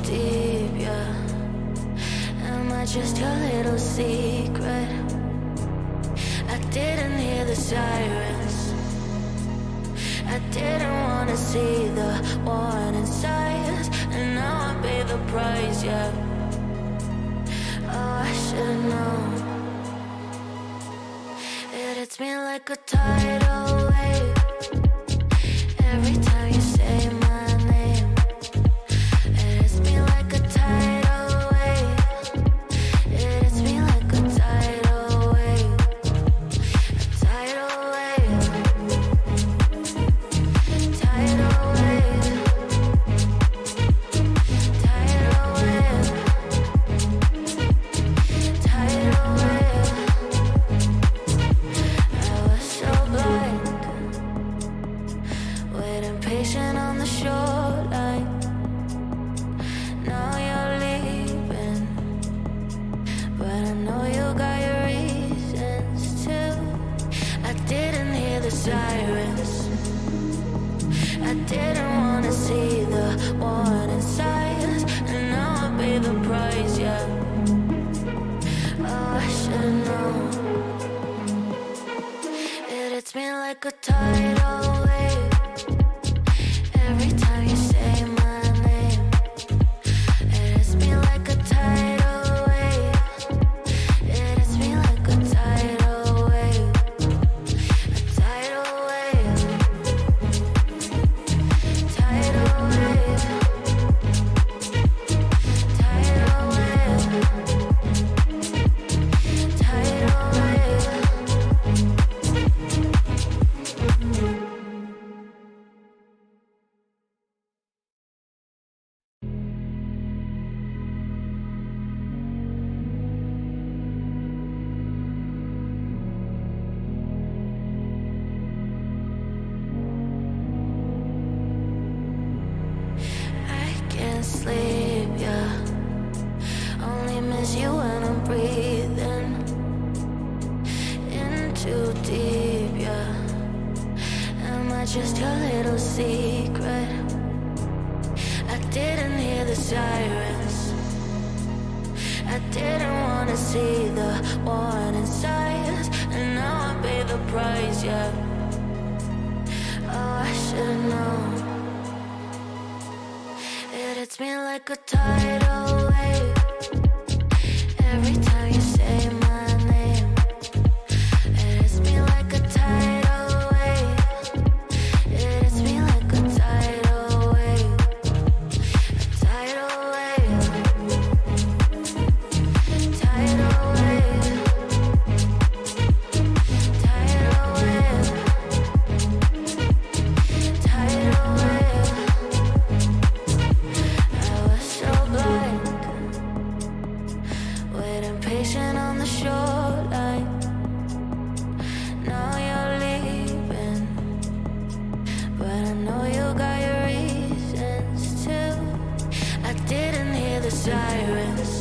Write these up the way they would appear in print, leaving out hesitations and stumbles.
deep, yeah. Am I just your little secret? I didn't hear the sirens. I didn't wanna see the warning signs, and now I pay the price, yeah. Oh, I should've known. It hits me like a tidal wave every time you say my name. It hits me like a tidal wave. It hits me like a tidal wave. A tidal wave. Tidal wave. Tidal wave. Tidal wave. I was so blind, waiting patient on the shoreline. Now you're leaving, but I know you got your reasons too. I didn't hear the sirens. I didn't wanna see the warning signs, and now I pay the price, yeah. Oh, I should've known. It hits me like a tidal wave every time you say my name. It hits me like a tidal wave. It hits me like a tidal wave. A tidal wave. Tidal wave. Tidal wave. Tidal wave. I can't sleep, yeah. Only miss you when I'm breathing in too deep, yeah. Am I just your little secret? I didn't hear the sirens. I didn't wanna see the warning signs, and now I pay the price, yeah. Oh, I should've known. It hits me like a tidal wave every time you say my name. It hits me like a tidal wave. It hits me like a tidal wave. A tidal wave. Tidal wave. Tidal wave. Tidal wave. I was so blind, waiting patient on the shoreline. Now you're leaving, but I know you got your reasons too. I didn't hear the sirens.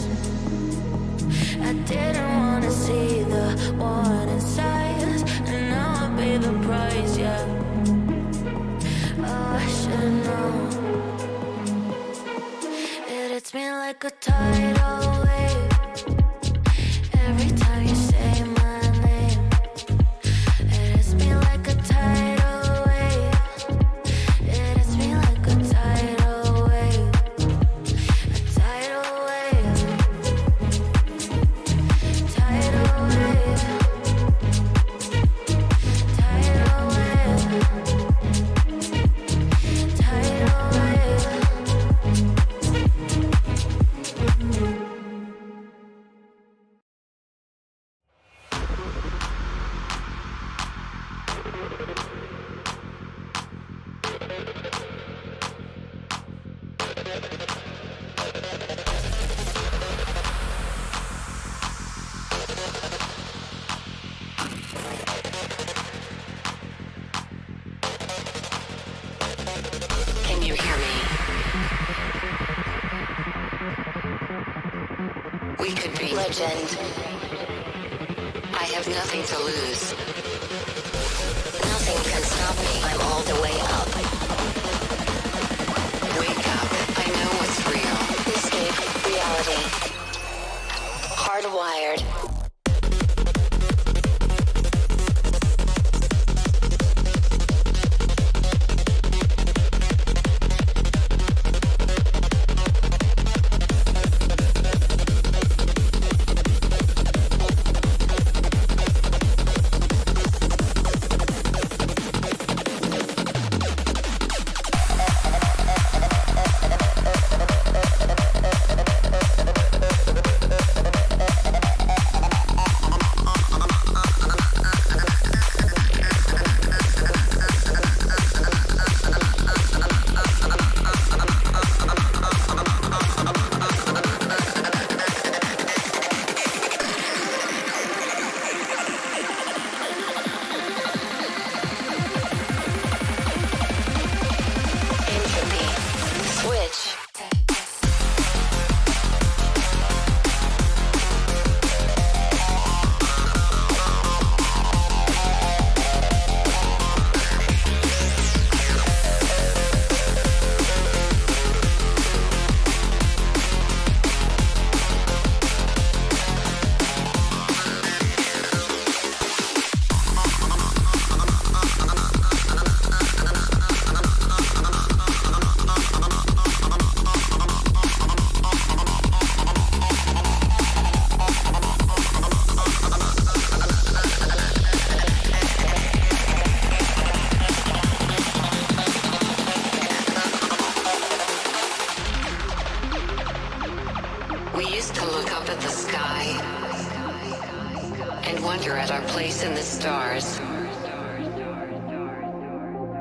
I didn't wanna see the warning signs, and now I pay the price, yeah. Oh, I should've known. It hits me like a tidal wave every time you say my name. It hits me like a tidal wave. It hits me like a tidal wave. A tidal wave. Tidal wave. Tidal wave. Tidal wave. Can you hear me? We could be legend. I have nothing to lose. Nothing can stop me. I'm all the way up. Wake up. I know what's real. This Hardwired.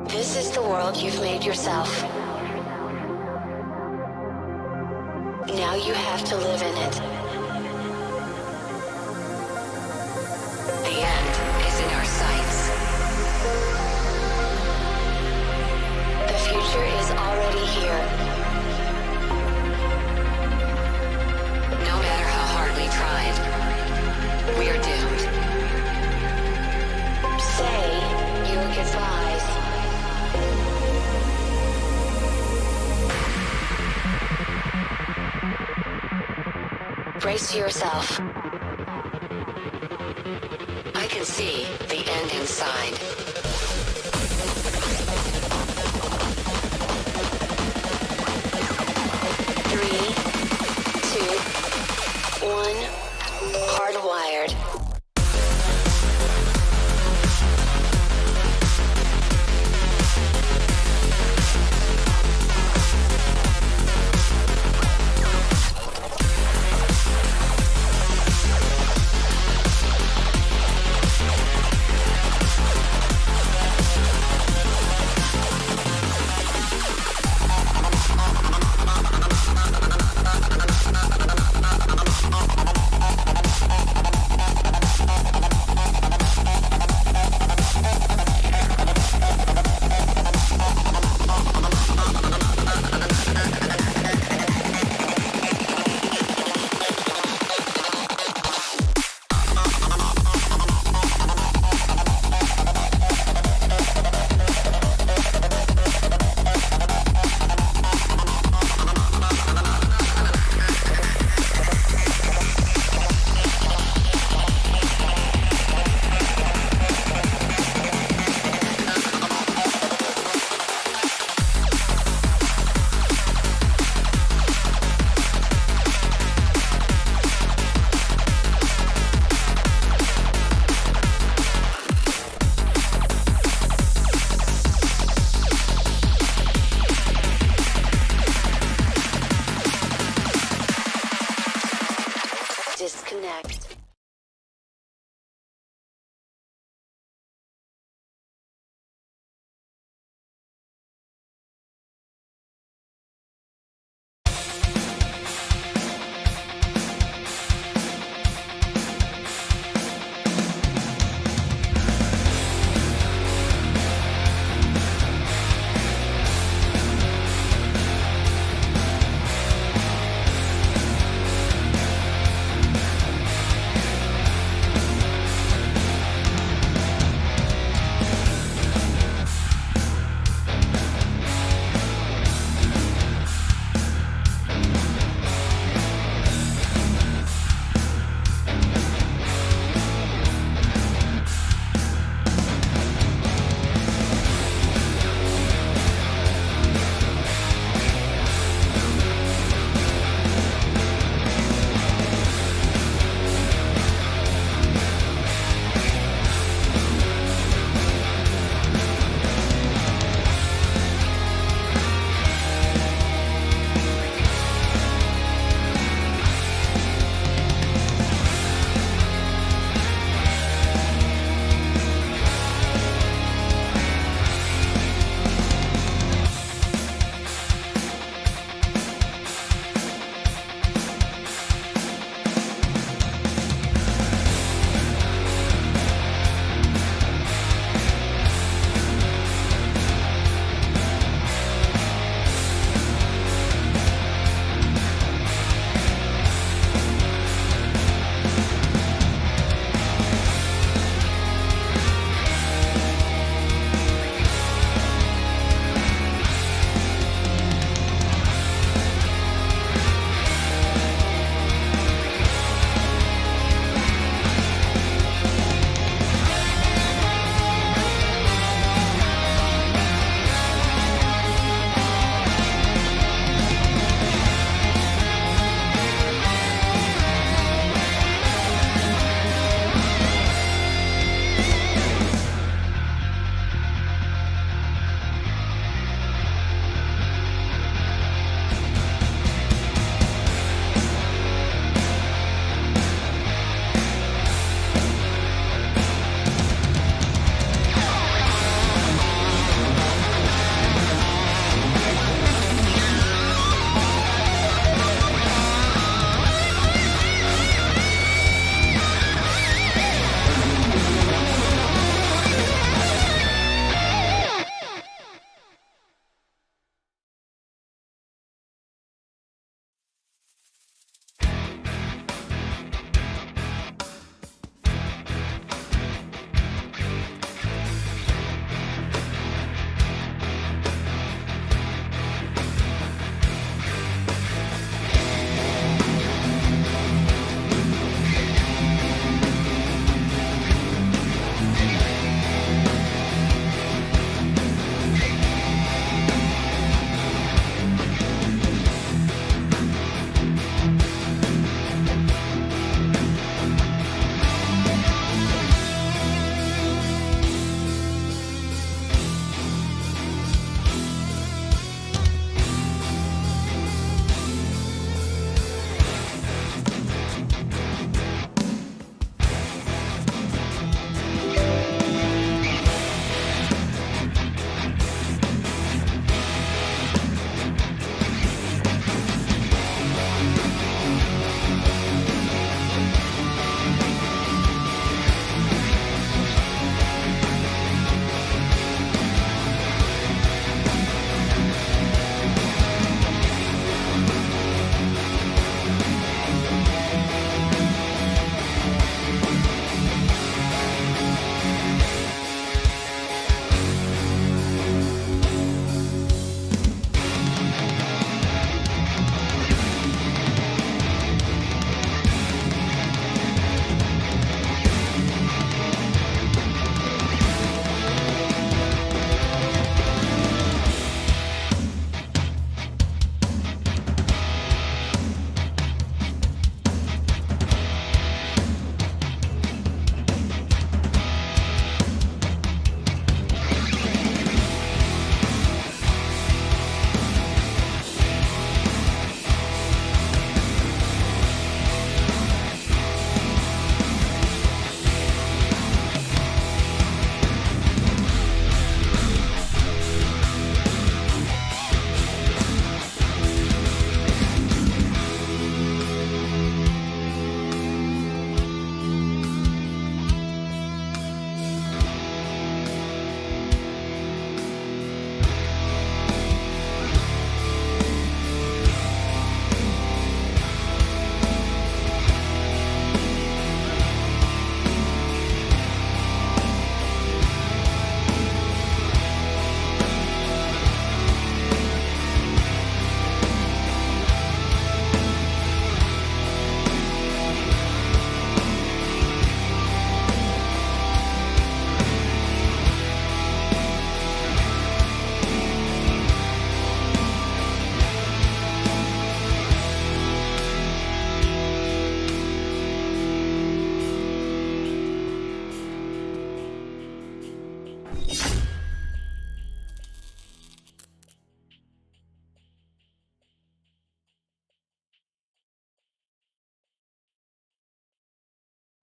This is the world you've made yourself. Now you have to live in it. The end is in our sights. The future is already here. No matter how hard we tried, we are doomed. Say your goodbyes. Brace yourself. I can see the end inside. Three, two, one. Hardwired. Disconnect.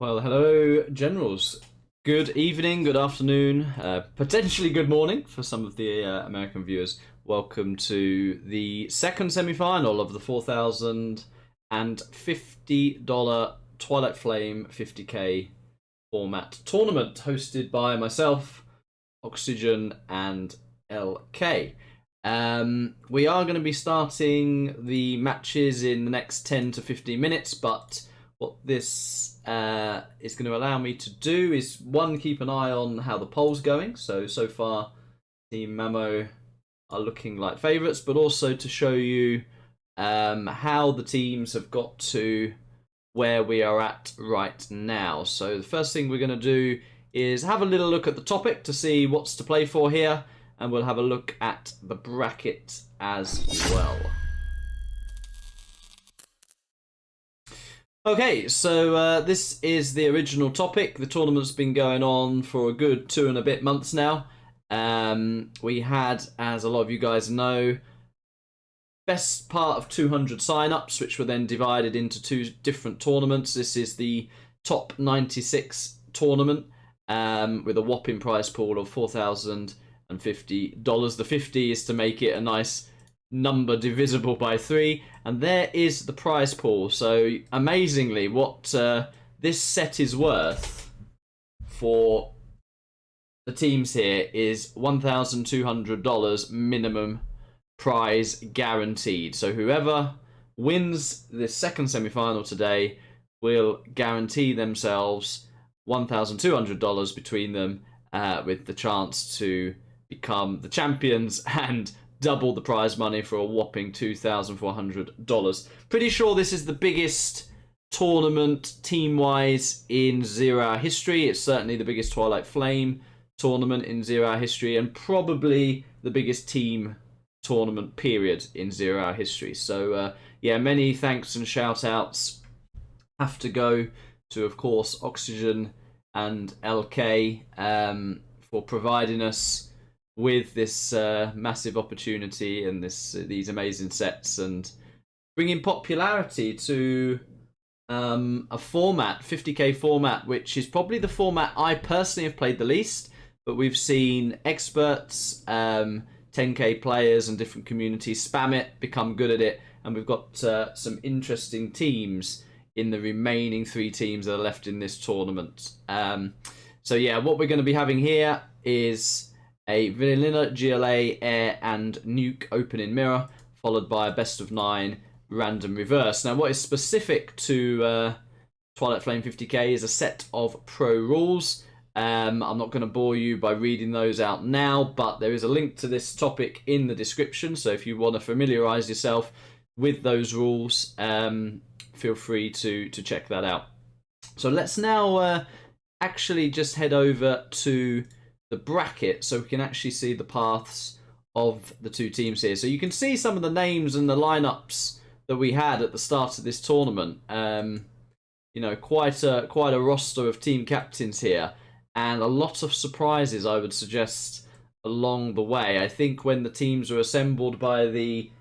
Well, hello, Generals. Good evening, good afternoon, potentially good morning for some of the American viewers. Welcome to the second semi-final of the $4,050 Twilight Flame 50k format tournament hosted by myself, Oxygen, and LK. We are going to be starting the matches in the next 10 to 15 minutes, but what this is going to allow me to do is, one, keep an eye on how the poll's going. So far, Team Mamo are looking like favourites, but also to show you how the teams have got to where we are at right now. So the first thing we're going to do is have a little look at the topic to see what's to play for here, and we'll have a look at the bracket as well. Okay, so this is the original topic. The tournament's been going on for a good 2 and a bit months now. We had, as a lot of you guys know, best part of 200 sign-ups, which were then divided into 2 different tournaments. This is the top 96 tournament with a whopping prize pool of $4,050. The 50 is to make it a nice number divisible by 3, and there is the prize pool. So amazingly, what this set is worth for the teams here is $1,200 minimum prize guaranteed. So whoever wins this second semi-final today will guarantee themselves $1,200 between them, with the chance to become the champions and double the prize money for a whopping $2,400. Pretty sure this is the biggest tournament team-wise in 0 Hour history. It's certainly the biggest Twilight Flame tournament in 0 Hour history, and probably the biggest team tournament period in 0 Hour history. So yeah, many thanks and shout-outs have to go to, of course, Oxygen and LK for providing us with this massive opportunity and these amazing sets, and bringing popularity to a format, 50k format, which is probably the format I personally have played the least, but we've seen experts, 10k players and different communities spam it, become good at it, and we've got some interesting teams in the remaining 3 teams that are left in this tournament. So yeah, what we're going to be having here is a vanilla GLA, air, and nuke opening mirror, followed by a best of 9 random reverse. Now, what is specific to Twilight Flame 50k is a set of pro rules. I'm not going to bore you by reading those out now, but there is a link to this topic in the description. So if you want to familiarise yourself with those rules, feel free to check that out. So let's now actually just head over to the bracket so we can actually see the paths of the 2 teams here. So you can see some of the names and the lineups that we had at the start of this tournament. You know, quite a roster of team captains here, and a lot of surprises, I would suggest, along the way. I think when the teams were assembled by the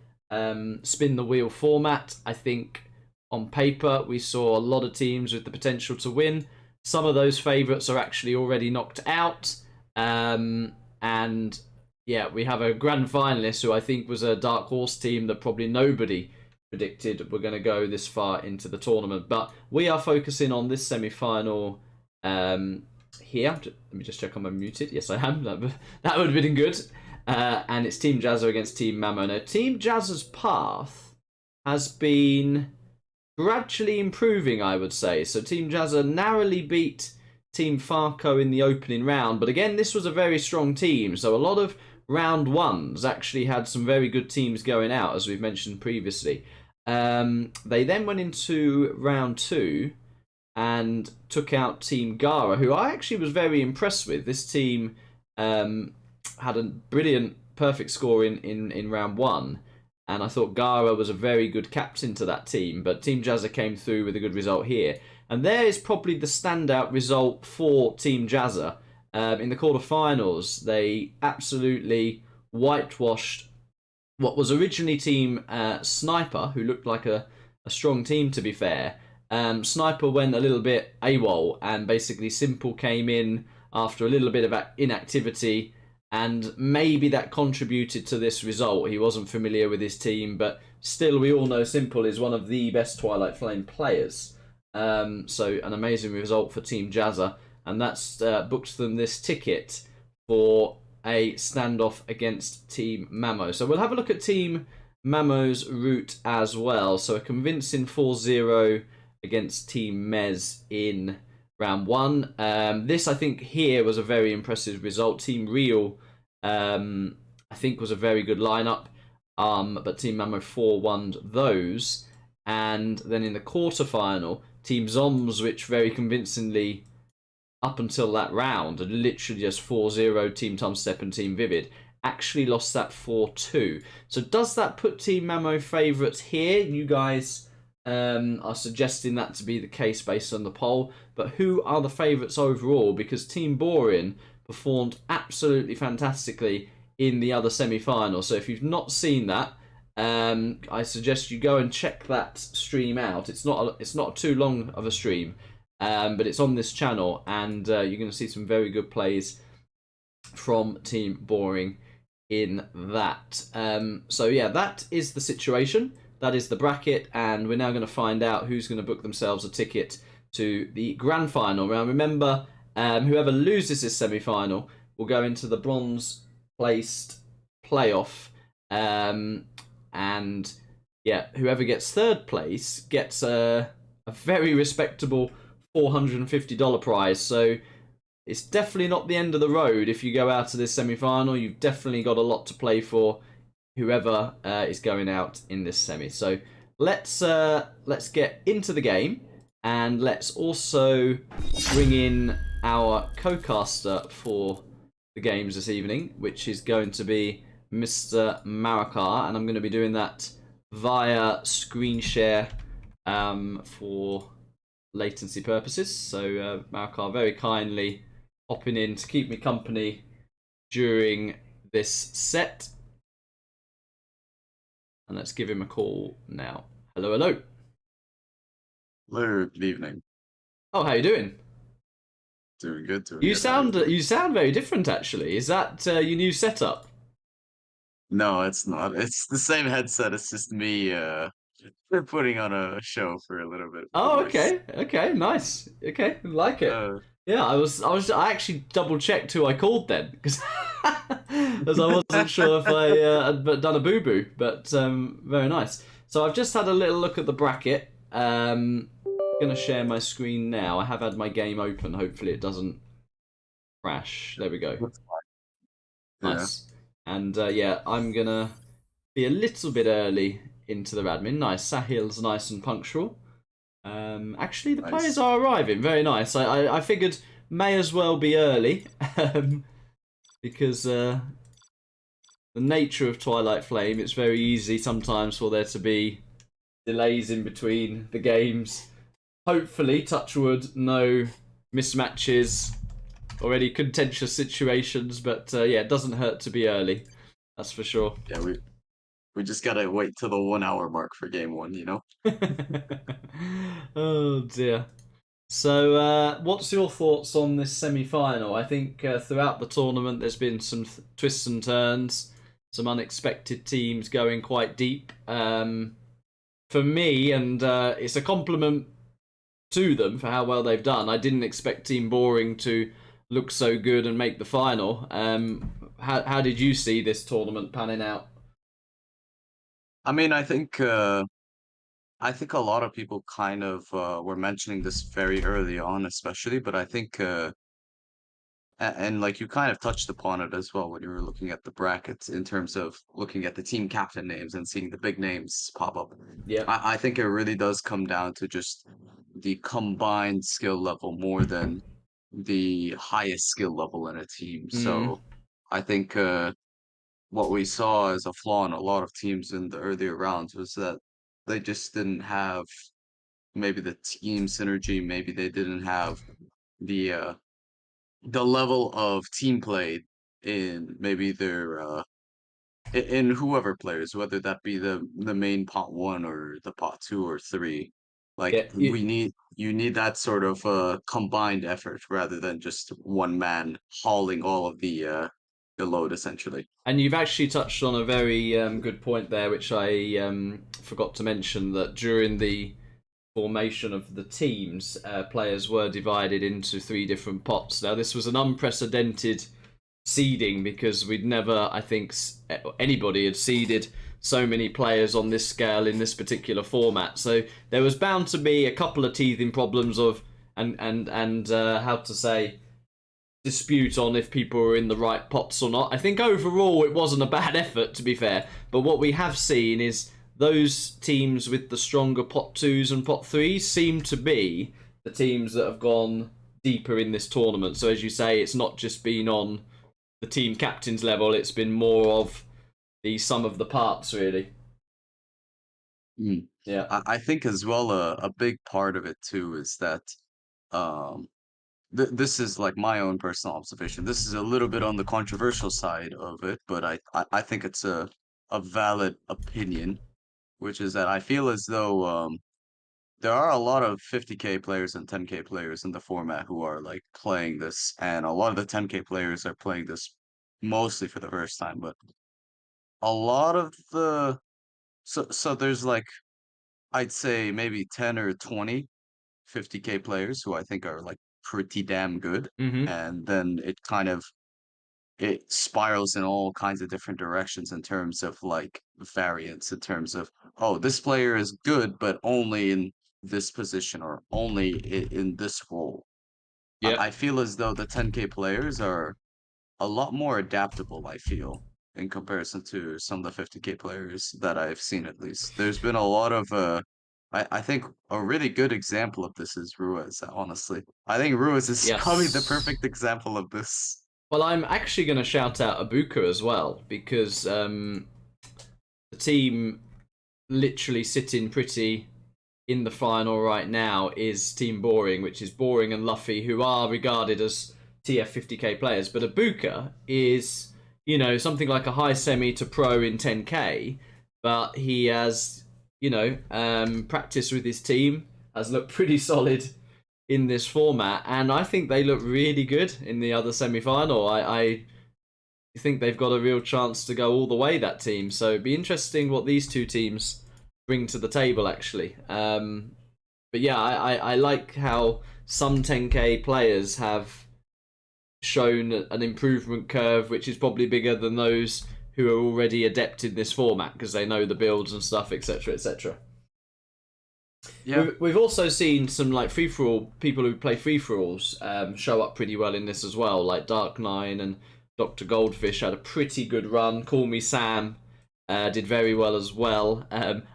spin the wheel format, I think on paper we saw a lot of teams with the potential to win. Some of those favourites are actually already knocked out. And yeah, we have a grand finalist who I think was a dark horse team that probably nobody predicted were going to go this far into the tournament. But we are focusing on this semi-final here. Let me just check I'm unmuted. Yes, I am. That would have been good. And it's Team Jazza against Team Mamo. Now, Team Jazza's path has been gradually improving, I would say. So Team Jazza narrowly beat Team Farco in the opening round, but again, this was a very strong team, so a lot of round 1s actually had some very good teams going out, as we've mentioned previously. They then went into round 2 and took out Team Gara, who I actually was very impressed with. This team had a brilliant perfect score in round 1, and I thought Gara was a very good captain to that team, but Team Jazza came through with a good result here. And there is probably the standout result for Team Jazza. In the quarterfinals, they absolutely whitewashed what was originally Team Sniper, who looked like a strong team, to be fair, Sniper went a little bit AWOL, and basically Simple came in after a little bit of inactivity, and maybe that contributed to this result. He wasn't familiar with his team, but still, we all know Simple is one of the best Twilight Flame players. So an amazing result for Team Jazza, and that's booked them this ticket for a standoff against Team Mamo. So we'll have a look at Team Mamo's route as well. So a convincing 4-0 against Team Mez in round 1. This, I think, here was a very impressive result. Team Real, I think, was a very good lineup, but Team Mamo 4-1'd those. And then in the quarterfinal, Team Zoms, which very convincingly, up until that round, had literally just 4-0 Team Tomstep and Team Vivid, actually lost that 4-2. So does that put Team Mamo favourites here? You guys are suggesting that to be the case based on the poll, but who are the favourites overall? Because Team Boring performed absolutely fantastically in the other semi-final. So if you've not seen that, I suggest you go and check that stream out. It's not too long of a stream, but it's on this channel, and you're going to see some very good plays from Team Boring in that. So yeah, that is the situation. That is the bracket, and we're now going to find out who's going to book themselves a ticket to the grand final. Now remember, whoever loses this semi-final will go into the bronze placed playoff, and yeah, whoever gets third place gets a very respectable $450 prize. So it's definitely not the end of the road. If you go out to this semi-final, you've definitely got a lot to play for, whoever is going out in this semi. So let's get into the game, and let's also bring in our co-caster for the games this evening, which is going to be Mr. Marakar, and I'm going to be doing that via screen share for latency purposes. So Marakar very kindly hopping in to keep me company during this set. And let's give him a call now. Hello, hello. Hello, good evening. Oh, how you doing? Doing good, You good. How you sound very different, actually. Is that your new setup? No, it's not. It's the same headset. It's just me we're putting on a show for a little bit of Oh, voice. okay, nice. Okay, like it. Uh, Yeah, I actually double checked who I called then, because as I wasn't sure if I had done a boo boo, but very nice. So I've just had a little look at the bracket. Gonna share my screen now. I have had my game open. Hopefully it doesn't crash. There we go. yeah. Nice. And yeah, I'm gonna be a little bit early into the admin. Nice. Sahel's nice and punctual. Actually, the Nice. players are arriving. Very nice. I figured may as well be early, because the nature of Twilight Flame, it's very easy sometimes for there to be delays in between the games. Hopefully, touch wood, no mismatches or any contentious situations, but yeah, it doesn't hurt to be early. That's for sure. Yeah, we just gotta wait till the 1 hour mark for game 1, you know? Oh dear. So, what's your thoughts on this semi-final? I think throughout the tournament there's been some twists and turns, some unexpected teams going quite deep. For me, and it's a compliment to them for how well they've done. I didn't expect Team Boring to look so good and make the final. How did you see this tournament panning out? I mean, I think a lot of people kind of were mentioning this very early on, especially, but I think and like you kind of touched upon it as well when you were looking at the brackets in terms of looking at the team captain names and seeing the big names pop up. Yeah. I think it really does come down to just the combined skill level more than the highest skill level in a team. So I think what we saw as a flaw in a lot of teams in the earlier rounds was that they just didn't have maybe the team synergy, maybe they didn't have the level of team play in maybe their in whoever players, whether that be the main pot 1 or the pot 2 or 3. Yeah, Like you need that sort of combined effort rather than just one man hauling all of the load essentially. and you've actually touched on a very good point there, which I forgot to mention, that during the formation of the teams, players were divided into 3 different pots. Now, this was an unprecedented seeding because we'd never, I think, anybody had seeded so many players on this scale in this particular format. So there was bound to be a couple of teething problems of and how to say, dispute on if people were in the right pots or not. I think overall it wasn't a bad effort, to be fair. But what we have seen is those teams with the stronger pot 2s and pot 3s seem to be the teams that have gone deeper in this tournament. So as you say, it's not just been on the team captain's level, it's been more of the sum of the parts, really. Mm. Yeah. I think as well a big part of it too is that um this is like my own personal observation. This is a little bit on the controversial side of it, but I think it's a valid opinion, which is that I feel as though there are a lot of 50K players and 10K players in the format who are like playing this, and a lot of the 10K players are playing this mostly for the first time, but a lot of the so there's like I'd say maybe 10 or 20 50K players who I think are like pretty damn good. Mm-hmm. And then it spirals in all kinds of different directions in terms of like variance, in terms of, oh, this player is good, but only in this position or only in this role. Yeah. I feel as though the 10K players are a lot more adaptable, I feel, in comparison to some of the 50K players that I've seen at least. There's been a lot of I think a really good example of this is Ruiz, honestly. I think Ruiz is probably the Yes. perfect example of this. Well, I'm actually going to shout out Ibuka as well, because the team literally sitting pretty in the final right now is Team Boring, which is Boring and Luffy, who are regarded as TF50k players. But Ibuka is, something like a high semi to pro in 10k, but he has, practiced with his team, has looked pretty solid in this format, and I think they look really good in the other semi-final. I think they've got a real chance to go all the way, that team. So it'd be interesting what these two teams bring to the table, actually. But yeah, I like how some 10k players have shown an improvement curve, which is probably bigger than those who are already adept in this format because they know the builds and stuff, etc., etc. Yeah. We've also seen some like free-for-all people who play free-for-alls show up pretty well in this as well. Like Dark9 and Dr. Goldfish had a pretty good run. Call Me Sam did very well as well.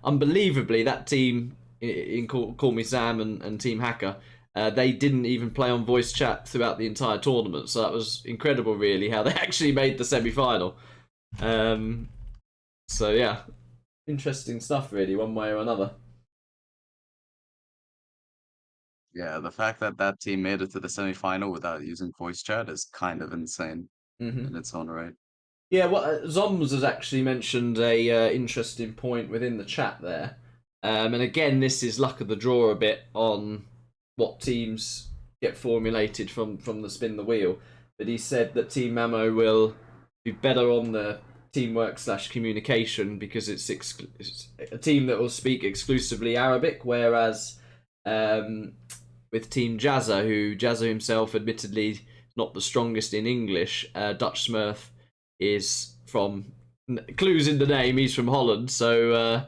Unbelievably, that team in Call Me Sam and Team Hacker, they didn't even play on voice chat throughout the entire tournament. So that was incredible, really, how they actually made the semi-final. So yeah, interesting stuff, really, one way or another. Yeah, the fact that that team made it to the semifinal without using voice chat is kind of insane in its own right. Yeah, well, Zoms has actually mentioned a interesting point within the chat there. And again, this is luck of the draw a bit on what teams get formulated from the spin the wheel. But he said that Team Mamo will do better on the teamwork / communication because it's a team that will speak exclusively Arabic, whereas with Team Jazza, who Jazza himself admittedly not the strongest in English, Dutchsmurf is from, clues in the name, he's from Holland, so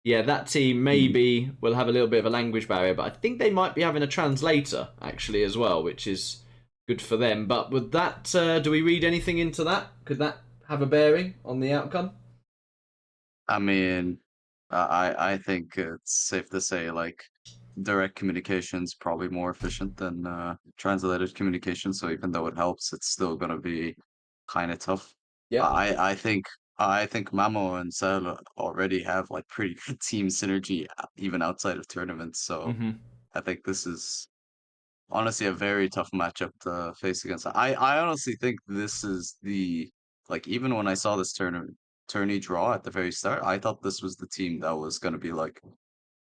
yeah, that team maybe will have a little bit of a language barrier, but I think they might be having a translator actually as well, which is good for them. But with that, do we read anything into that? Could that have a bearing on the outcome? I mean, I think it's safe to say like direct communication is probably more efficient than translated communication. So even though it helps, it's still gonna be kind of tough. Yeah. I think Mamo and Sahel already have like pretty good team synergy even outside of tournaments. So I think this is honestly a very tough matchup to face against. I honestly think this is the like even when I saw this tourney draw at the very start, I thought this was the team that was gonna be like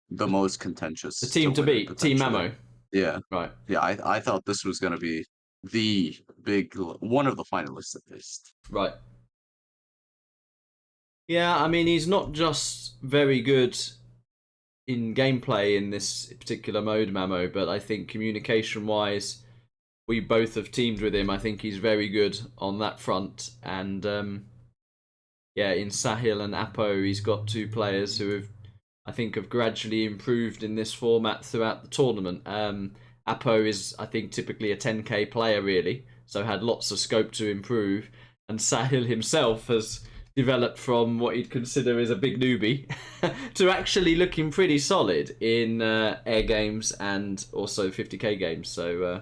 the most contentious. The team to win it, beat, Team potentially. Mamo. Yeah, Right. yeah. I thought this was gonna be the big one of the finalists at least. Right. Yeah, I mean, he's not just very good in gameplay in this particular mode, Mamo, but I think communication-wise, we both have teamed with him. I think he's very good on that front. And yeah, in Sahel and Appo, he's got two players who have gradually improved in this format throughout the tournament. Appo is, I think, typically a 10k player, really, so had lots of scope to improve. And Sahel himself has developed from what he'd consider is a big newbie to actually looking pretty solid in air games and also 50k games. So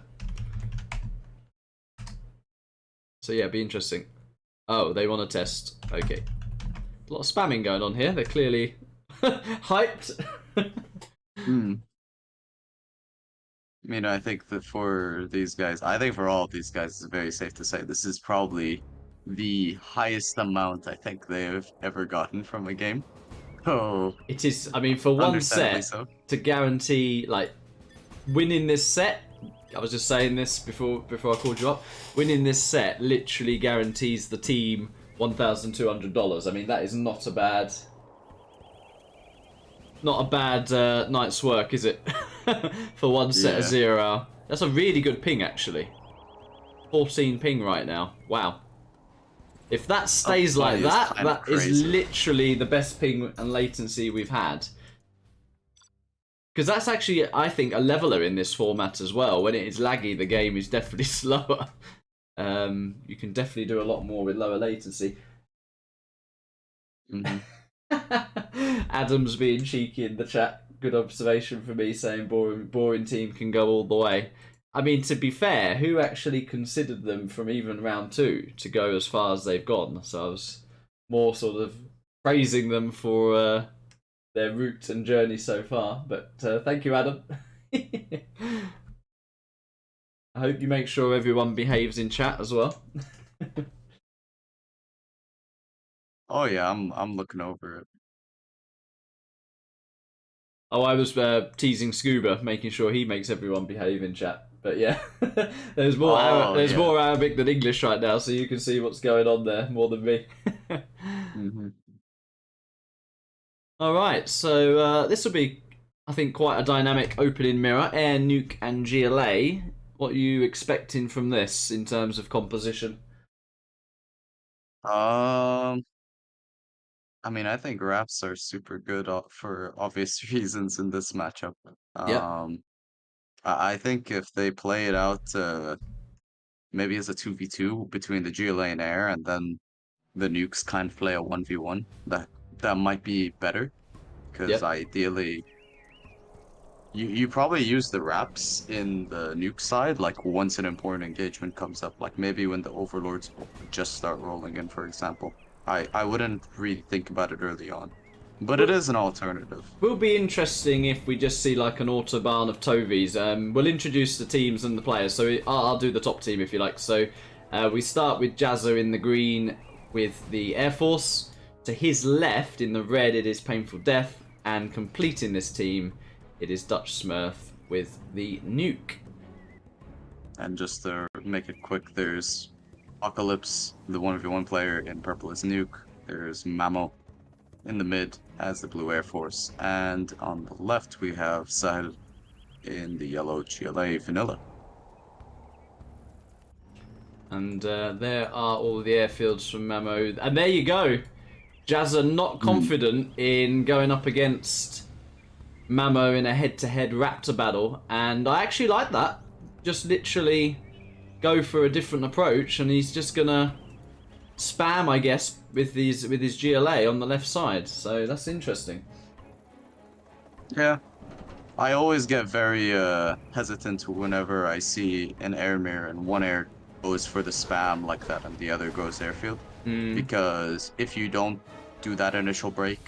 yeah, be interesting. Oh, they want to test. Okay. A lot of spamming going on here. They're clearly hyped. I mean, I think that for these guys, I think for all of these guys, it's very safe to say this is probably the highest amount I think they've ever gotten from a game. Oh, it is. I mean, for one set to guarantee like winning this set. I was just saying this before I called you up. Winning this set literally guarantees the team $1,200. I mean, that is not a bad night's work, is it? For one set of 0. That's a really good ping, actually. 14 ping right now. Wow. If that stays like that, that is literally the best ping and latency we've had. Because that's actually, I think, a leveler in this format as well. When it is laggy, the game is definitely slower. You can definitely do a lot more with lower latency. Adam's being cheeky in the chat. Good observation for me, saying boring team can go all the way. I mean, to be fair, who actually considered them from even round 2 to go as far as they've gone? So I was more sort of praising them for their route and journey so far. But thank you, Adam. I hope you make sure everyone behaves in chat as well. Oh yeah, I'm looking over it. Oh, I was teasing Scuba, making sure he makes everyone behave in chat. But yeah, there's more more Arabic than English right now, so you can see what's going on there more than me. All right, so this will be, I think, quite a dynamic opening mirror. Air, Nuke, and GLA. What are you expecting from this in terms of composition? I mean, I think Raps are super good for obvious reasons in this matchup. I think if they play it out, maybe as a 2v2 between the GLA and Air, and then the Nukes kind of play a 1v1, that might be better. Because ideally, you probably use the Raps in the Nuke side, like once an important engagement comes up, like maybe when the Overlords just start rolling in, for example. I wouldn't really think about it early on. But it is an alternative. Will be interesting if we just see like an autobahn of Tovies. We'll introduce the teams and the players. So I'll do the top team if you like. So we start with Jazza in the green with the Air Force. To his left in the red it is PainFuLLdeath. And completing this team it is Dutchsmurf with the Nuke. And just to make it quick, there's Apocalypse, the 1v1 player in purple is Nuke. There's Mamo in the mid as the blue Air Force, and on the left we have Sahel in the yellow GLA vanilla. And there are all the airfields from Mamo, and there you go. Jazza not confident in going up against Mamo in a head-to-head Raptor battle, and I actually like that. Just literally go for a different approach, and he's just gonna spam, I guess, with his GLA on the left side. So that's interesting. Yeah, I always get very hesitant whenever I see an air mirror and one air goes for the spam like that and the other goes airfield. Because if you don't do that initial break,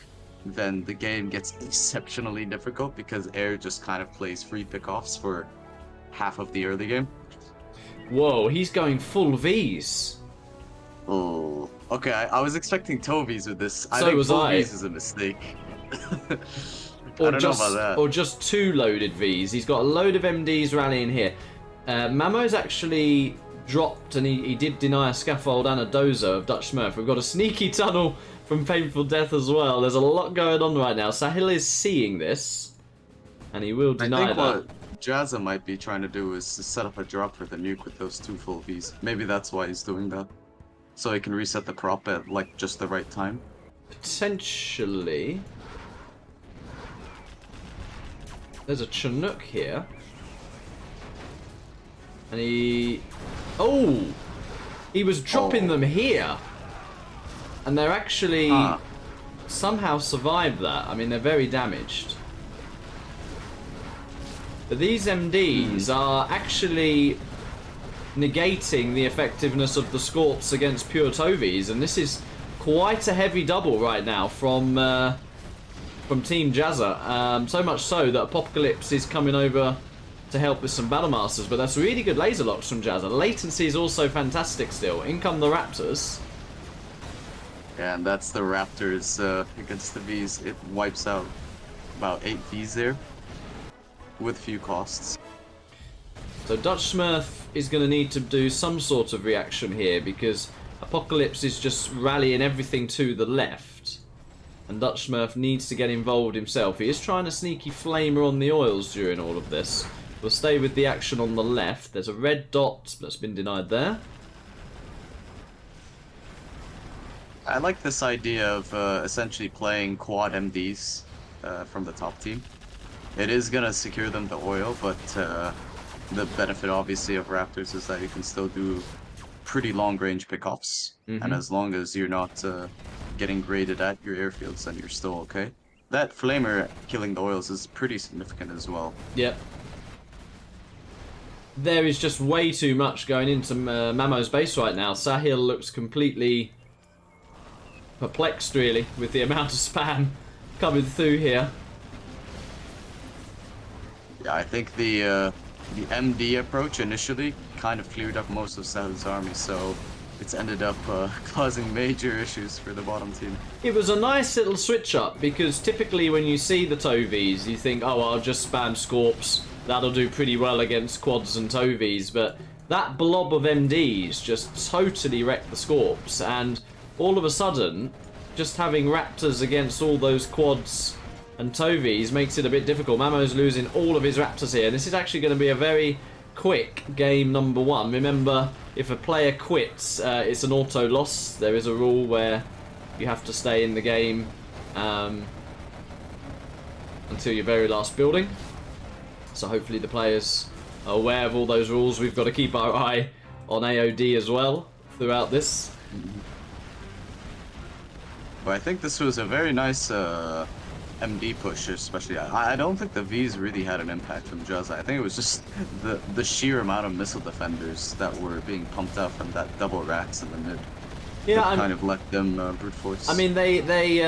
then the game gets exceptionally difficult because air just kind of plays free pickoffs for half of the early game. Whoa, he's going full Vs. Oh, okay. I was expecting Tovies with this. So was I. Tovies is a mistake. I don't know about that. Or just 2 loaded Vs. He's got a load of MDs rallying here. Mamo's actually dropped, and he did deny a scaffold and a dozer of Dutchsmurf. We've got a sneaky tunnel from PainFuLLdeath as well. There's a lot going on right now. Sahel is seeing this, and he will deny that. What Jazza might be trying to do is to set up a drop for the nuke with those 2 full Vs. Maybe that's why he's doing that. So he can reset the prop at like just the right time. Potentially. There's a Chinook here. And he... Oh! He was dropping them here. And they're actually somehow survived that. I mean, they're very damaged. But these MDs are actually negating the effectiveness of the Scorps against pure Tovies, and this is quite a heavy double right now from Team Jazza. So much so that Apocalypse is coming over to help with some Battle Masters, but that's really good laser locks from Jazza. Latency is also fantastic still. In come the Raptors. Yeah, and that's the Raptors against the Vs. It wipes out about 8 Vs there with few costs. So Dutchsmurf is going to need to do some sort of reaction here, because Apocalypse is just rallying everything to the left, and Dutchsmurf needs to get involved himself. He is trying a sneaky flamer on the oils during all of this. We'll stay with the action on the left. There's a red dot that's been denied there. I like this idea of essentially playing quad MDs from the top team. It is going to secure them to oil, but the benefit obviously of Raptors is that you can still do pretty long range pickoffs, and as long as you're not getting graded at your airfields, then you're still okay. That flamer killing the oils is pretty significant as well. Yep. There is just way too much going into Mamo's base right now. Sahel looks completely perplexed, really, with the amount of spam coming through here. Yeah, I think the MD approach initially kind of cleared up most of Sahel's army, so it's ended up causing major issues for the bottom team. It was a nice little switch up, because typically when you see the Tovies, you think, oh, I'll just spam Scorps. That'll do pretty well against quads and Tovies, but that blob of MDs just totally wrecked the Scorps, and all of a sudden, just having Raptors against all those quads and Tovies makes it a bit difficult. Mamo's losing all of his Raptors here. This is actually going to be a very quick game number 1. Remember, if a player quits, it's an auto loss. There is a rule where you have to stay in the game until your very last building. So hopefully the players are aware of all those rules. We've got to keep our eye on AOD as well throughout this. But I think this was a very nice MD push, especially. I don't think the Vs really had an impact from Jazza. I think it was just the sheer amount of missile defenders that were being pumped out from that double racks in the mid. Yeah, that kind of let them brute force. I mean, they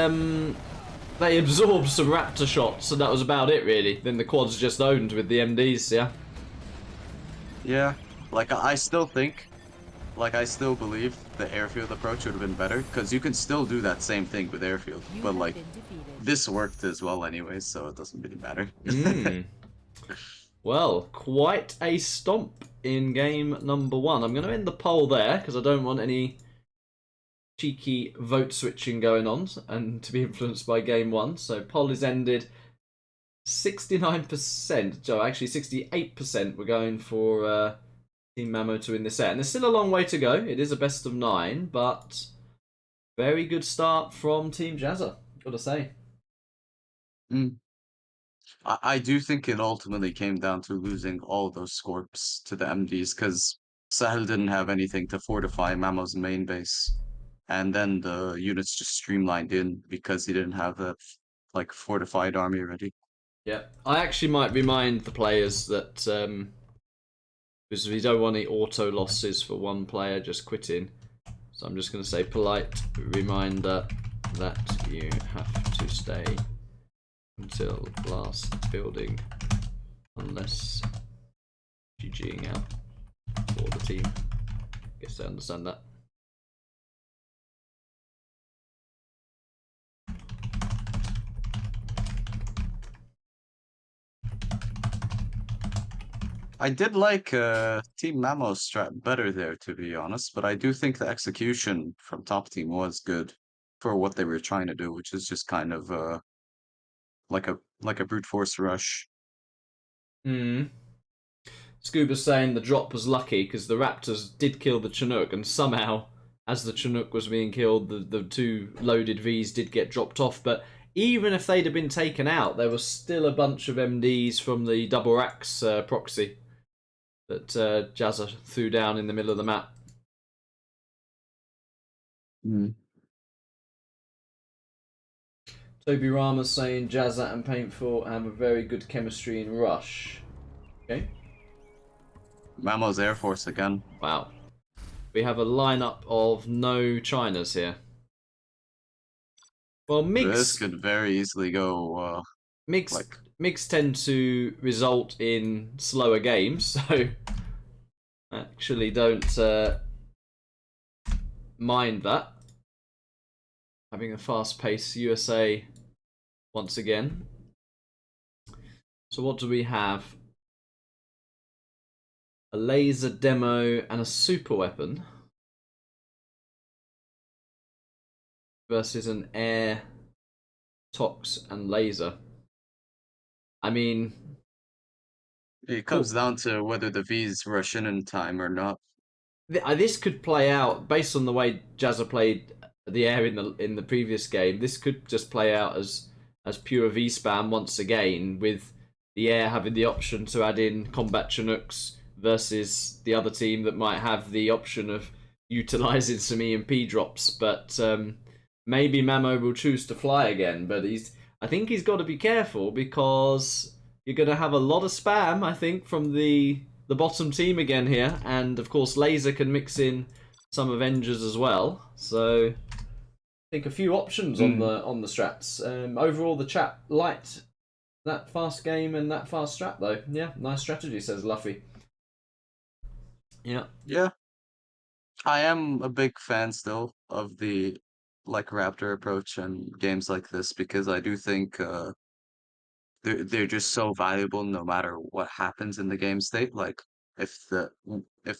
absorbed some Raptor shots, and that was about it, really. Then the quads just owned with the MDs, yeah? Yeah, like, I still think, like, I still believe the airfield approach would have been better, because you can still do that same thing with airfield, but, like, this worked as well anyway, so it doesn't really matter. Well, quite a stomp in game number 1. I'm going to end the poll there, because I don't want any cheeky vote switching going on and to be influenced by game 1. So poll is ended. 69%, so actually 68% we're going for Team Mamo to win this set. And there's still a long way to go. It is a best of 9, but very good start from Team Jazza, gotta say. I do think it ultimately came down to losing all those Scorps to the MDs, because Sahel didn't have anything to fortify Mamo's main base. And then the units just streamlined in because he didn't have a like fortified army ready. Yeah, I actually might remind the players that because we don't want any auto losses for one player just quitting. So I'm just going to say polite reminder that you have to stay until last building unless GGing out for the team. Guess they understand that. I did like Team Mamo's strat better there, to be honest, but I do think the execution from top team was good for what they were trying to do, which is just kind of like a brute force rush. Hmm. Scuba's saying the drop was lucky because the Raptors did kill the Chinook, and somehow, as the Chinook was being killed, the two loaded Vs did get dropped off. But even if they'd have been taken out, there was still a bunch of MDs from the double axe proxy that Jazza threw down in the middle of the map. Mm. Toby Rama's saying Jazza and Painful have a very good chemistry in Rush. Okay. Mamo's Air Force again. Wow. We have a lineup of no Chinas here. Well, This could very easily go Mix tend to result in slower games, so actually don't mind that. Having a fast-paced USA once again. So what do we have? A laser demo and a super weapon versus an air, tox, and laser. I mean, it comes down to whether the V's rush in time or not. this could play out based on the way Jazza played the air in the previous game. This could just play out as pure V spam once again, with the air having the option to add in combat Chinooks versus the other team that might have the option of utilizing some EMP drops. But maybe Mamo will choose to fly again. But I think he's got to be careful because you're going to have a lot of spam, I think, from the bottom team again here. And of course, Laser can mix in some Avengers as well. So I think a few options on the strats. Overall, the chat liked that fast game and that fast strat though. Yeah, nice strategy, says Luffy. Yeah. Yeah. I am a big fan still of the Raptor approach and games like this because I do think they're just so valuable no matter what happens in the game state. Like if the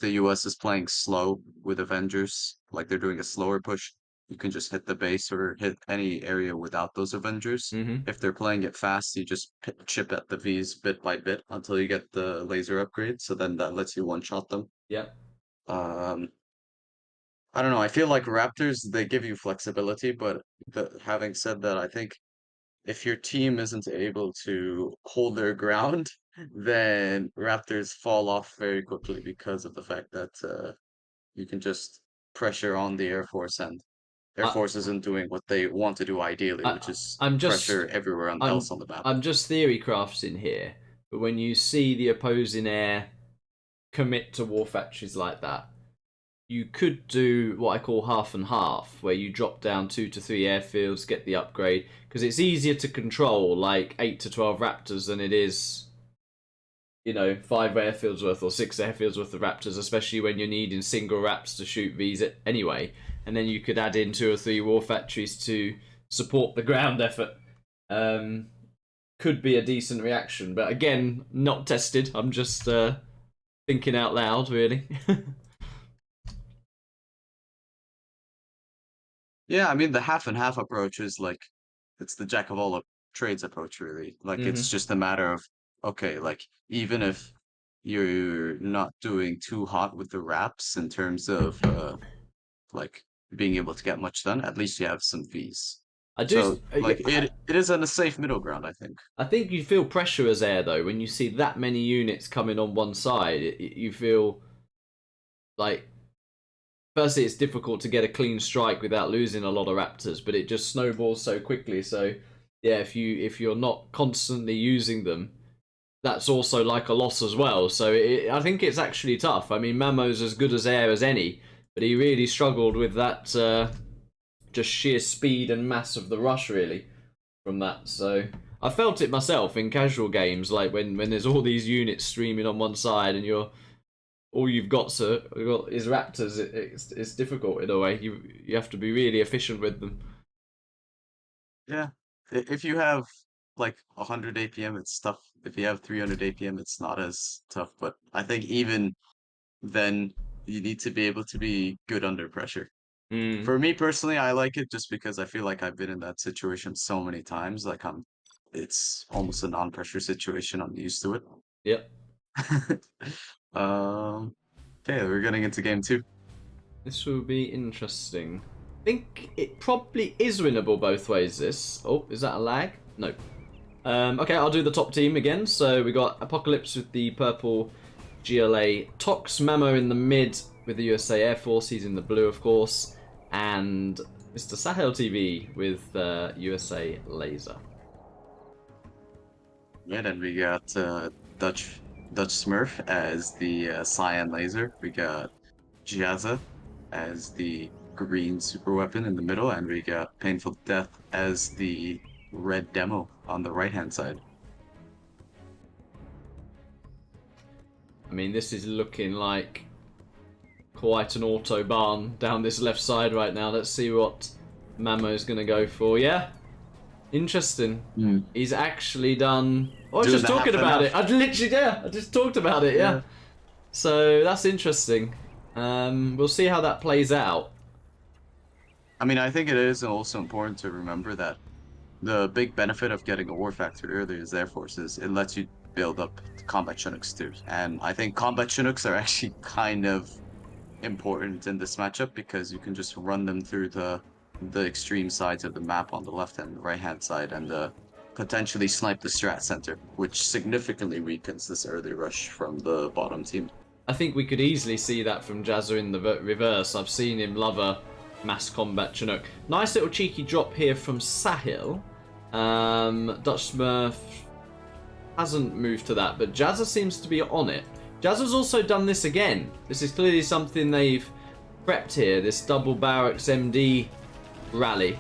US is playing slow with Avengers, like they're doing a slower push, you can just hit the base or hit any area without those Avengers. Mm-hmm. If they're playing it fast, you just chip at the Vs bit by bit until you get the laser upgrade. So then that lets you one shot them. Yeah. I don't know. I feel like Raptors, they give you flexibility, but having said that, I think if your team isn't able to hold their ground, then Raptors fall off very quickly because of the fact that you can just pressure on the Air Force, and Air I, Force isn't doing what they want to do ideally, which is I'm pressure just everywhere else on the map. I'm just theory crafting here, but when you see the opposing air commit to war factories like that, you could do what I call half and half, where you drop down 2 to 3 airfields, get the upgrade, because it's easier to control like 8 to 12 Raptors than it is, 5 airfields worth or 6 airfields worth of Raptors, especially when you're needing single Raps to shoot Vs anyway. And then you could add in 2 or 3 war factories to support the ground effort. Could be a decent reaction, but again, not tested. I'm just thinking out loud, really. Yeah, I mean the half and half approach is like it's the jack of all trades approach really. Like it's just a matter of okay, like even if you're not doing too hot with the wraps in terms of like being able to get much done, at least you have some Vs. So like it is on a safe middle ground, I think. I think you feel pressure as air though when you see that many units coming on one side. You feel like firstly it's difficult to get a clean strike without losing a lot of Raptors, but it just snowballs so quickly. So yeah, if you're not constantly using them, that's also like a loss as well. So I think it's actually tough. I mean, Mamo's as good as air as any, but he really struggled with that just sheer speed and mass of the rush really from that. So I felt it myself in casual games, like when there's all these units streaming on one side and all you've got is Raptors. It's difficult in a way. You have to be really efficient with them. Yeah. If you have like 100 APM, it's tough. If you have 300 APM, it's not as tough. But I think even then, you need to be able to be good under pressure. Mm. For me personally, I like it just because I feel like I've been in that situation so many times. Like it's almost a non-pressure situation. I'm used to it. Yep. Okay, we're getting into game 2. This will be interesting. I think it probably is winnable both ways, this. Oh, is that a lag? No. Okay, I'll do the top team again. So we got Apocalypse with the purple GLA, Tox Mamo in the mid with the USA Air Force. He's in the blue, of course. And Mr. Sahel TV with USA Laser. Yeah, then we got Dutchsmurf as the cyan laser. We got Jazza as the green super weapon in the middle, and we got PainFuLLdeath as the red demo on the right hand side. I mean, this is looking like quite an autobahn down this left side right now. Let's see what Mamo's going to go for. Yeah? Interesting. He's actually done... Oh, I was just talking about it. I just talked about it, yeah. So, that's interesting. We'll see how that plays out. I mean, I think it is also important to remember that the big benefit of getting a war factor earlier as Air Force is it lets you build up combat Chinooks too. And I think combat Chinooks are actually kind of important in this matchup because you can just run them through the extreme sides of the map on the left and right hand side and potentially snipe the strat center, which significantly weakens this early rush from the bottom team. I think we could easily see that from Jazza in the reverse. I've seen him love a mass combat Chinook. Nice little cheeky drop here from Sahel. Dutchsmurf hasn't moved to that, but Jazza seems to be on it. Jazza's also done this again. This is clearly something they've prepped here, this double barracks MD rally.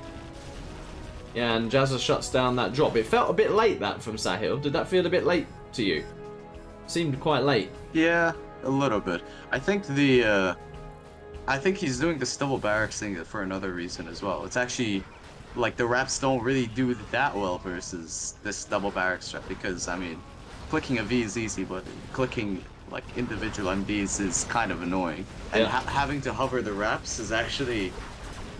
Yeah, and Jazza shuts down that drop. It felt a bit late, that, from Sahel. Did that feel a bit late to you? Seemed quite late. Yeah, a little bit. I think I think he's doing this double barracks thing for another reason as well. It's actually like the wraps don't really do that well versus this double barracks strat because I mean, clicking a V is easy, but clicking like individual MDs is kind of annoying. And having to hover the wraps is actually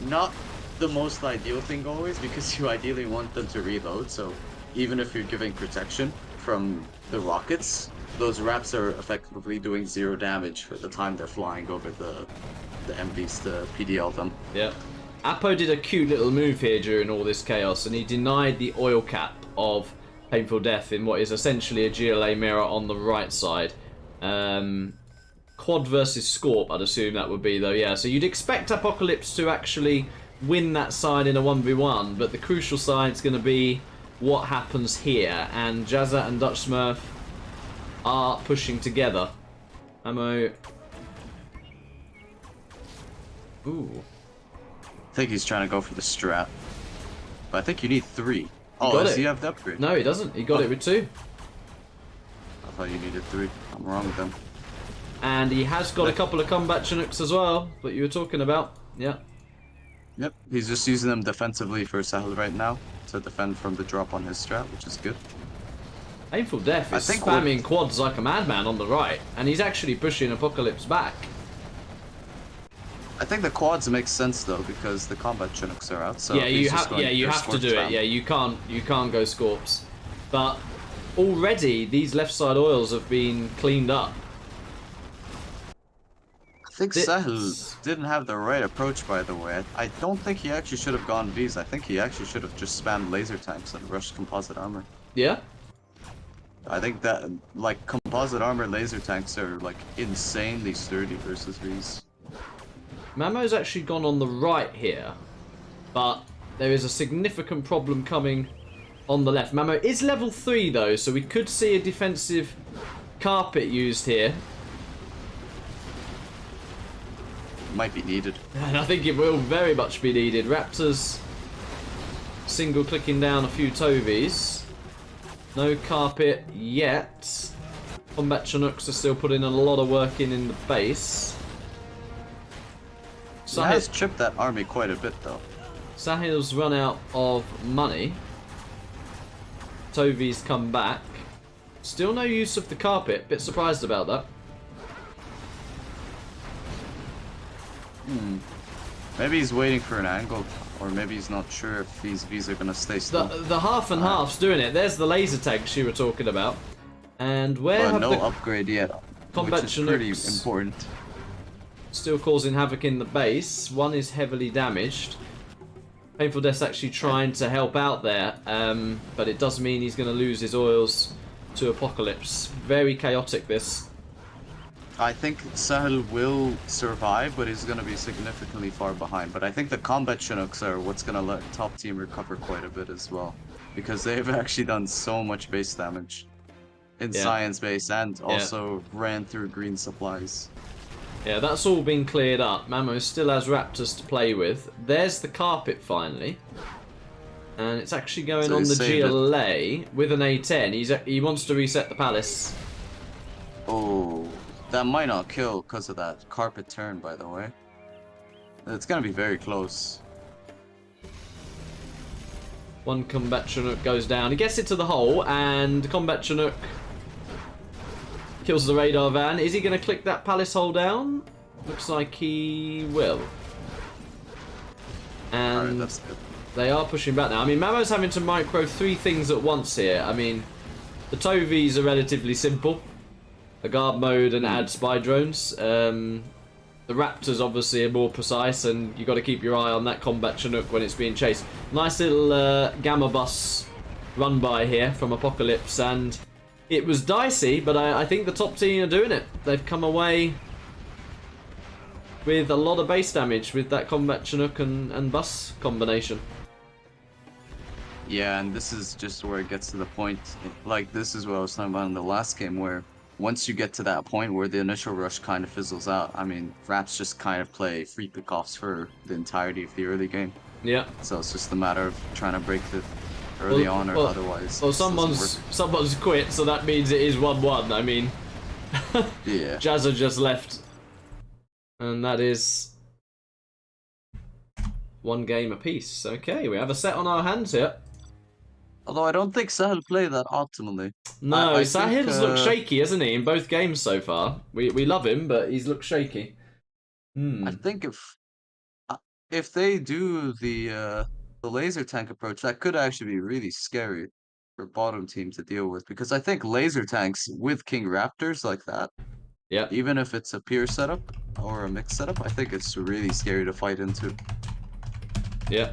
not the most ideal thing always because you ideally want them to reload. So even if you're giving protection from the rockets, those wraps are effectively doing 0 damage for the time they're flying over the MDs to PDL them. Yeah. Appo did a cute little move here during all this chaos, and he denied the oil cap of PainFuLLdeath in what is essentially a GLA mirror on the right side. Quad versus Scorp, I'd assume that would be, though, yeah. So you'd expect Apocalypse to actually win that side in a 1v1, but the crucial side's going to be what happens here, and Jazza and Dutchsmurf are pushing together. Mamo. Ooh. I think he's trying to go for the strat. But I think you need 3. Oh, does he have the upgrade? No, he doesn't. He got it with 2. I thought you needed 3. I'm wrong with them. And he has got a couple of combat Chinooks as well, that you were talking about. Yeah. Yep, he's just using them defensively for Sahel right now to defend from the drop on his strat, which is good. PainFuLLdeath is spamming quads like a madman on the right, and he's actually pushing Apocalypse back. I think the quads make sense though because the combat Chinooks are out. So yeah, you have to do it. Yeah, you can't go Scorps. But already these left side oils have been cleaned up. I think Sahel didn't have the right approach, by the way. I don't think he actually should have gone Vs. I think he actually should have just spammed laser tanks and rushed composite armor. Yeah? I think that, like, composite armor laser tanks are, like, insanely sturdy versus Vs. Mamo's actually gone on the right here, but there is a significant problem coming on the left. Mamo is level 3 though, so we could see a defensive carpet used here. Might be needed. And I think it will very much be needed. Raptors single clicking down a few Tovies. No carpet yet. Combat Chinooks are still putting a lot of work in the base. He has chipped that army quite a bit though. Sahel's run out of money. Tovi's come back. Still no use of the carpet. Bit surprised about that. Maybe he's waiting for an angle, or maybe he's not sure if these Vs are gonna stay still. The half and half's doing it. There's the laser tanks you were talking about. And where But have no the upgrade yet, combat which is pretty Chinooks important. still causing havoc in the base? One is heavily damaged. PainFuLLdeath's actually trying to help out there, but it does mean he's going to lose his oils to Apocalypse. Very chaotic, this. I think Sahel will survive, but he's going to be significantly far behind. But I think the combat Chinooks are what's going to let top team recover quite a bit as well, because they've actually done so much base damage in Science base and also ran through green supplies. Yeah, that's all been cleared up. Mamo still has Raptors to play with. There's the carpet finally. And it's actually going on the GLA with an A10. He wants to reset the palace. Oh, that might not kill because of that carpet turn, by the way. It's going to be very close. One combat Chinook goes down. He gets it to the hole, and combat Chinook kills the radar van. Is he going to click that palace hole down? Looks like he will. And that's good. They are pushing back now. I mean, Mamo's having to micro 3 things at once here. I mean, the Tovies are relatively simple. A guard mode and add spy drones. The Raptors obviously are more precise, and you got to keep your eye on that combat Chinook when it's being chased. Nice little Gamma bus run by here from Apocalypse, and it was dicey, but I think the top team are doing it. They've come away with a lot of base damage with that combat Chinook and bus combination. Yeah, and this is just where it gets to the point. Like, this is what I was talking about in the last game, where once you get to that point where the initial rush kind of fizzles out, I mean, Raps just kind of play free pickoffs for the entirety of the early game. Yeah. So it's just a matter of trying to break the early on, or otherwise. Well, someone's quit, so that means it is 1-1. I mean, yeah. Jazza just left, and that is 1 game apiece. Okay, we have a set on our hands here. Although I don't think Sahel played that optimally. No, Sahel's looked shaky, hasn't he, in both games so far? We love him, but he's looked shaky. I think if they do the laser tank approach, that could actually be really scary for bottom team to deal with, because I think laser tanks with King Raptors like that, even if it's a pure setup or a mixed setup, I think it's really scary to fight into. Yeah.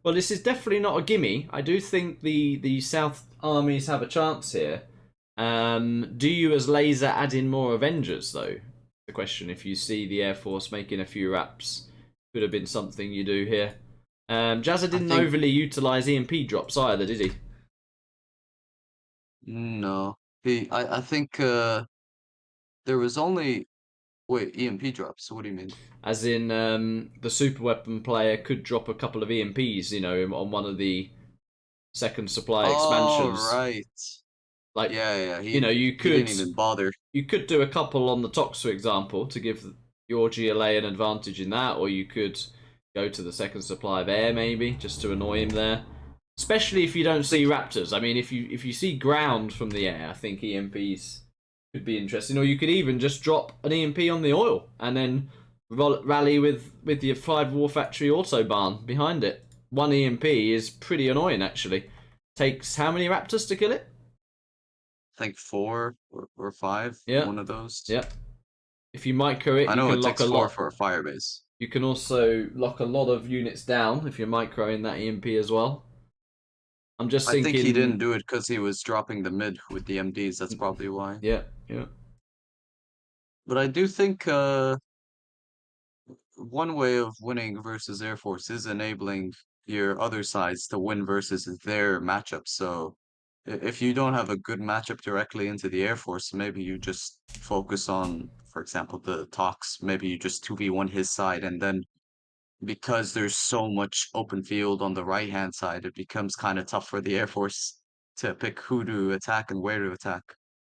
Well, this is definitely not a gimme. I do think the South armies have a chance here. Do you, as Laser, add in more Avengers, though? The question, if you see the Air Force making a few raps, could have been something you do here. Jazza didn't overly utilise EMP drops either, did he? No. I think there was only... Wait, EMP drops? What do you mean? As in, the super weapon player could drop a couple of EMPs, you know, on one of the second supply expansions. Oh, right. Like, yeah. You know, he didn't even bother. You could do a couple on the Tox, for example, to give your GLA an advantage in that, or you could go to the second supply of air, maybe, just to annoy him there. Especially if you don't see Raptors. I mean, if you see ground from the air, I think EMPs could be interesting. Or you could even just drop an EMP on the oil and then rally with your 5 War Factory Autobahn behind it. 1 EMP is pretty annoying, actually. Takes how many Raptors to kill it? I think 4 or 5. Yeah. One of those. Yeah. If you micro it, I know you can it lock takes a 4 lot. for a firebase. You can also lock a lot of units down if you're microing that EMP as well. I'm just thinking... I think he didn't do it because he was dropping the mid with the MDs. That's probably why. Yeah. But I do think one way of winning versus Air Force is enabling your other sides to win versus their matchup. So if you don't have a good matchup directly into the Air Force, maybe you just focus on, for example, the Tox. Maybe you just 2v1 his side, and then because there's so much open field on the right-hand side, it becomes kind of tough for the Air Force to pick who to attack and where to attack.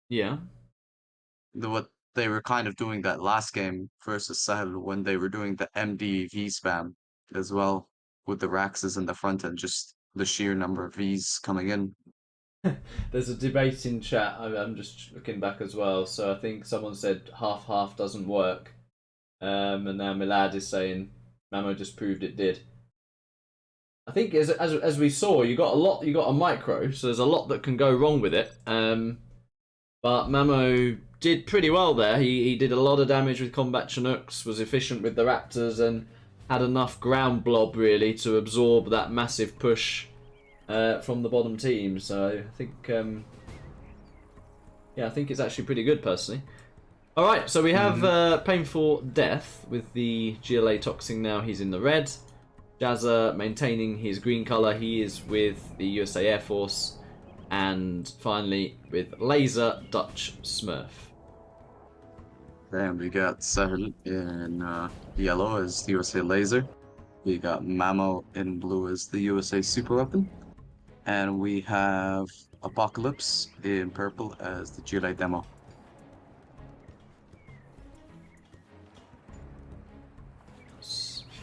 Yeah. What they were kind of doing that last game versus Sahel when they were doing the MDV spam. as well, with the Raxes in the front and just the sheer number of Vs coming in. There's a debate in chat. I'm just looking back as well. So I think someone said half doesn't work, and now Milad is saying Mamo just proved it did. I think as we saw, you got a micro, so there's a lot that can go wrong with it. But Mamo did pretty well there. He did a lot of damage with combat Chinooks, was efficient with the Raptors, and had enough ground blob really to absorb that massive push from the bottom team. So I think, I think it's actually pretty good personally. All right, so we have PainFuLLdeath with the GLA toxing now. He's in the red. Jazza maintaining his green color. He is with the USA Air Force. And finally, with Laser, Dutchsmurf. And we got Sahel in yellow as the USA Laser. We got Mamo in blue as the USA Super Weapon. And we have Apocalypse in purple as the GLA Demo.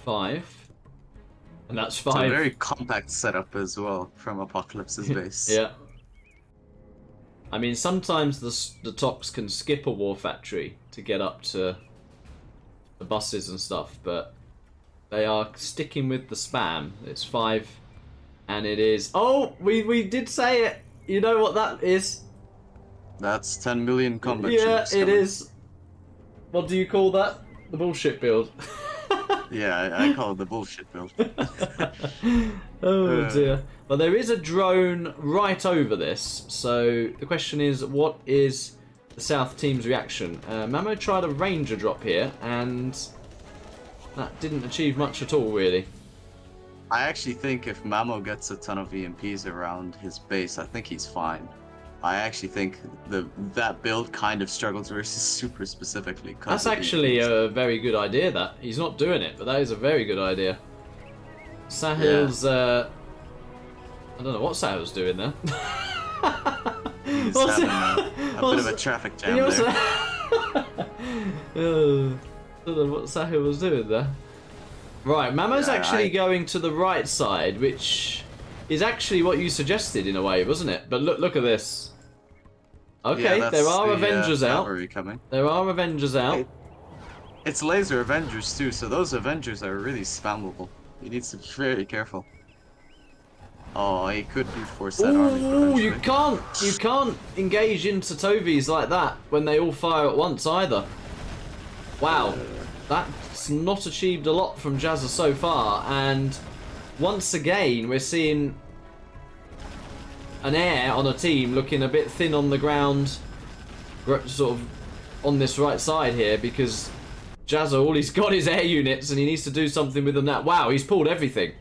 Five. And that's 5. It's a very compact setup as well from Apocalypse's base. Yeah. I mean, sometimes the Tox can skip a war factory to get up to the buses and stuff, but they are sticking with the spam. It's 5, and it is... Oh, we did say it! You know what that is? That's 10 million combat Yeah, troops it coming. is. What do you call that? The bullshit build. Yeah, I call it the bullshit build. Oh dear. But there is a drone right over this, so the question is, what is the South team's reaction? Mamo tried a Ranger drop here, and that didn't achieve much at all, really. I actually think if Mamo gets a ton of EMPs around his base, I think he's fine. I actually think that build kind of struggles versus Super specifically. That's actually a very good idea, that. He's not doing it, but that is a very good idea. Sahel's... I don't know what Sahel's doing there. He's having a bit of a traffic jam there. I don't know what Sahel was doing there. Right, Mamo's actually going to the right side, which is actually what you suggested in a way, wasn't it? But look at this. Okay, Yeah, there are the, Avengers out. cavalry coming. There are Avengers out. It's laser Avengers too, so those Avengers are really spammable. You need to be very careful. Oh, he could be forced that army. Ooh, you can't engage into Tovies like that when they all fire at once either. Wow, that's not achieved a lot from Jazza so far, and once again we're seeing an air on a team looking a bit thin on the ground, sort of on this right side here, because Jazza, all he's got is air units and he needs to do something with them now. Wow, he's pulled everything.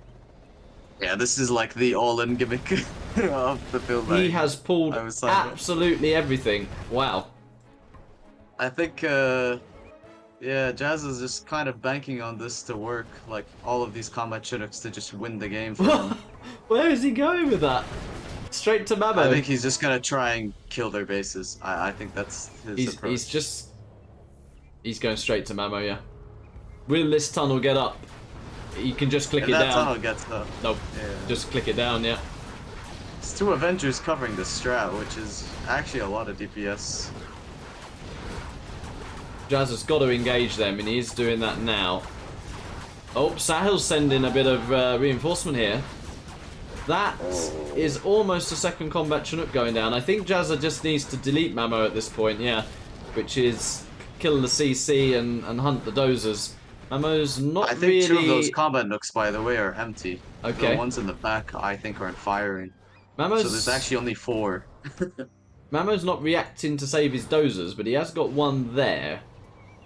Yeah, this is like the all-in gimmick of the build. He has pulled absolutely everything. Wow. I think, Jazz is just kind of banking on this to work, like all of these combat Chinooks to just win the game for him. Where is he going with that? Straight to Mamo. I think he's just gonna try and kill their bases. I think that's his approach. He's going straight to Mamo, yeah. Will this tunnel get up? You can just click it that down. Tunnel gets up. Nope. Yeah. Just click it down, yeah. It's 2 Avengers covering the strat, which is actually a lot of DPS. Jazz has got to engage them, and he's doing that now. Oh, Sahel's sending a bit of reinforcement here. That is almost a second combat Chinook going down. I think Jazza just needs to delete Mamo at this point, yeah. Which is kill the CC and hunt the dozers. Mamo's not really... I think 2 of those combat nooks, by the way, are empty. Okay. The ones in the back, I think, aren't firing. Mamo's... So there's actually only 4. Mamo's not reacting to save his dozers, but he has got one there.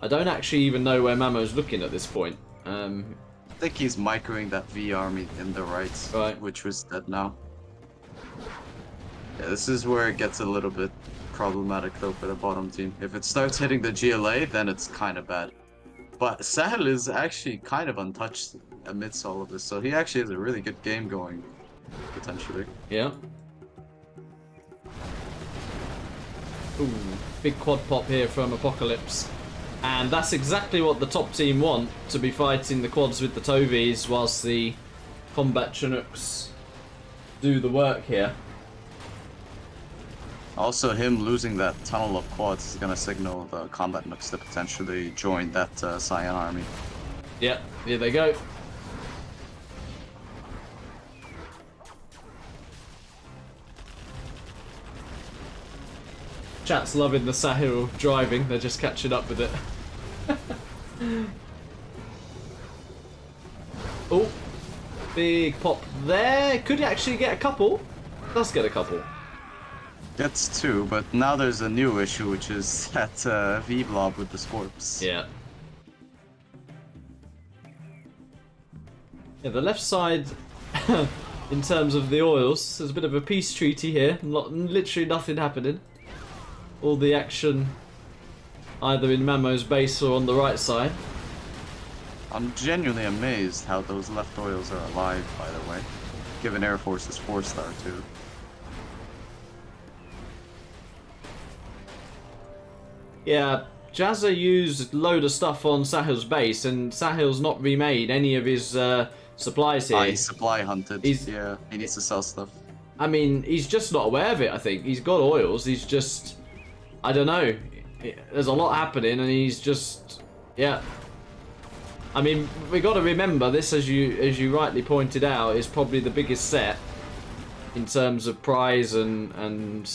I don't actually even know where Mamo's looking at this point. I think he's microing that V army in the right, which was dead now. Yeah, this is where it gets a little bit problematic though for the bottom team. If it starts hitting the GLA, then it's kind of bad. But Sahel is actually kind of untouched amidst all of this, so he actually has a really good game going, potentially. Yeah. Ooh, big quad pop here from Apocalypse. And that's exactly what the top team want, to be fighting the quads with the Tovies whilst the combat Chinooks do the work here. Also, him losing that tunnel of quads is going to signal the combat Nooks to potentially join that Saiyan army. Yep, here they go. Chat's loving the Sahel driving, they're just catching up with it. Oh, big pop there. Could he actually get a couple? Does get a couple. Gets two, but now there's a new issue, which is that V-blob with the Scorps. Yeah. Yeah, the left side, in terms of the oils, there's a bit of a peace treaty here. Literally nothing happening. All the action either in Mamo's base or on the right side. I'm genuinely amazed how those left oils are alive, by the way. Given Air Force is 4-star too. Yeah, Jazza used a load of stuff on Sahel's base, and Sahel's not remade any of his supplies here. He's supply hunted. Yeah, he needs to sell stuff. I mean, he's just not aware of it, I think. He's got oils, he's just... I don't know. There's a lot happening, and he's just... Yeah. I mean, we got to remember, this, as you rightly pointed out, is probably the biggest set in terms of prize and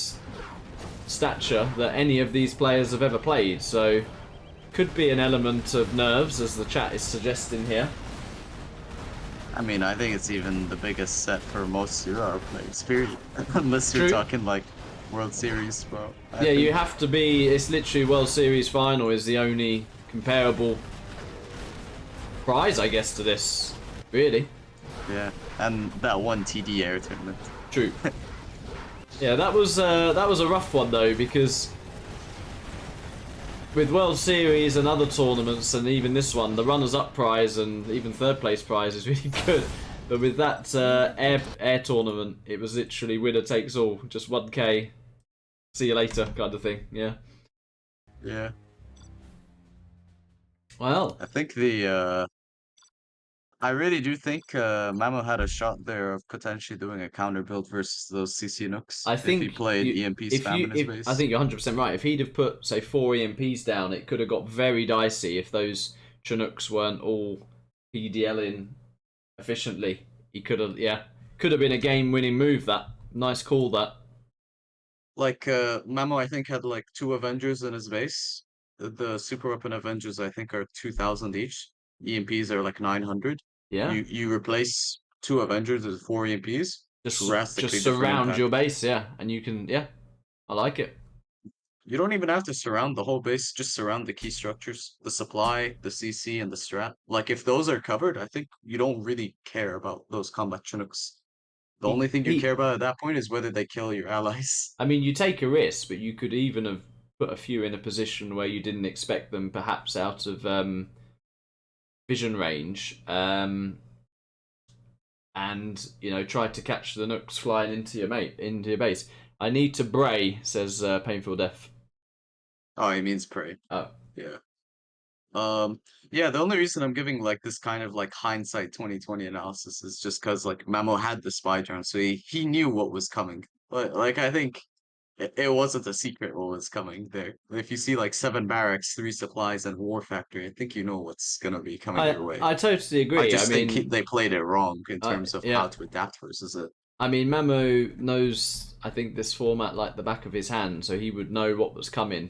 stature that any of these players have ever played. So, could be an element of nerves, as the chat is suggesting here. I mean, I think it's even the biggest set for most 0-hour players, period. Unless you're talking, like, World Series, bro. Yeah, you have to be... It's literally World Series Final is the only comparable prize, I guess, to this. Really. Yeah, and that one TD air tournament. True. Yeah, that was a rough one, though, because with World Series and other tournaments, and even this one, the runners-up prize and even third-place prize is really good. But with that air tournament, it was literally winner takes all, just 1k, see you later kind of thing. Yeah. Yeah. Well, I think I really do think Mamo had a shot there of potentially doing a counter build versus those CC Nooks. I think if he played EMP spam in his base. I think you're 100% right. If he'd have put, say, 4 EMPs down, it could have got very dicey if those Chinooks weren't all PDLing efficiently. He could have, could have been a game-winning move. That nice call. That. Like Mamo, I think had like 2 Avengers in his base. The super weapon Avengers, I think, are 2,000 each. EMPs are like 900. Yeah. You replace 2 Avengers with 4 EMPs. Just surround your base, yeah, and you can, I like it. You don't even have to surround the whole base. Just surround the key structures, the supply, the CC, and the strat. Like if those are covered, I think you don't really care about those combat Chinooks. The only thing you care about at that point is whether they kill your allies. I mean, you take a risk, but you could even have put a few in a position where you didn't expect them, perhaps out of vision range, and tried to catch the Nooks flying into your base. I need to bray, says PainFuLLdeath. Oh, he means pray. Oh, yeah. Yeah, the only reason I'm giving like this kind of like hindsight 2020 analysis is just because like Mamo had the spy drone, so he knew what was coming. But like I think it wasn't a secret what was coming there. If you see like 7 barracks, 3 supplies, and war factory, I think you know what's gonna be coming your way. I totally agree. I just think they played it wrong in terms of yeah. how to adapt versus it. I mean, Mamo knows, I think, this format like the back of his hand, so he would know what was coming.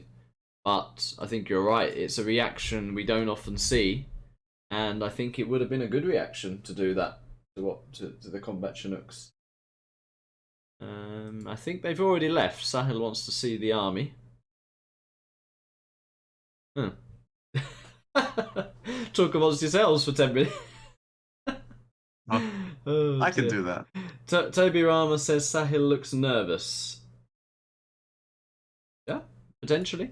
But I think you're right. It's a reaction we don't often see, and I think it would have been a good reaction to do that to the combat Chinooks. I think they've already left. Sahel wants to see the army. Huh. Talk amongst yourselves for 10 minutes. Oh, I can do that. Toby Rama says Sahel looks nervous. Yeah, potentially.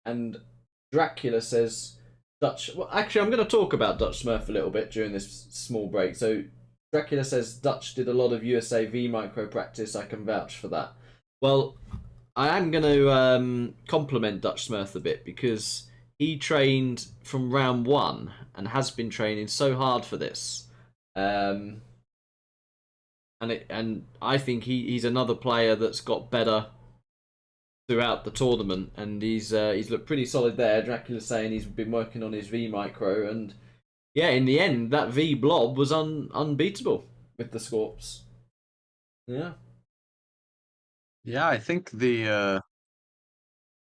And Dracula says Dutch. Well, actually, I'm going to talk about Dutchsmurf a little bit during this small break. So Dracula says Dutch did a lot of USA V micro practice. I can vouch for that. Well, I am going to compliment Dutchsmurf a bit because he trained from round 1 and has been training so hard for this. And I think he's another player that's got better throughout the tournament, and he's looked pretty solid there. Dracula's saying he's been working on his V micro, and yeah, in the end, that V blob was unbeatable with the Scorps. Yeah. Yeah, I think the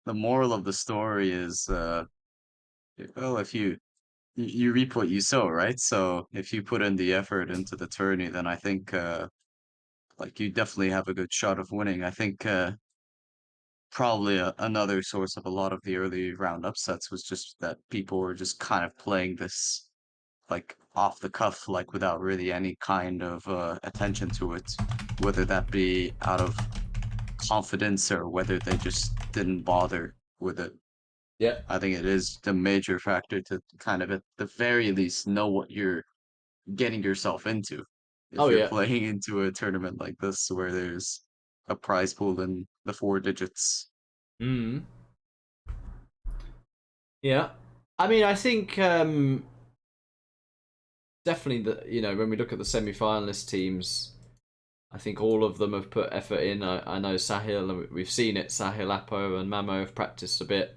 moral of the story is well, if you reap what you sow, right? So if you put in the effort into the tourney, then I think like you definitely have a good shot of winning. I think probably another source of a lot of the early round upsets was just that people were just kind of playing this like off the cuff, like without really any kind of attention to it, whether that be out of confidence or whether they just didn't bother with it. Yeah. I think it is the major factor to kind of at the very least know what you're getting yourself into if Oh you're yeah. playing into a tournament like this where there's a prize pool in the 4 digits. Mm. Yeah. I mean, I think definitely when we look at the semi-finalist teams, I think all of them have put effort in. I know Sahel, we've seen it. Sahel, Appo, and Mamo have practiced a bit.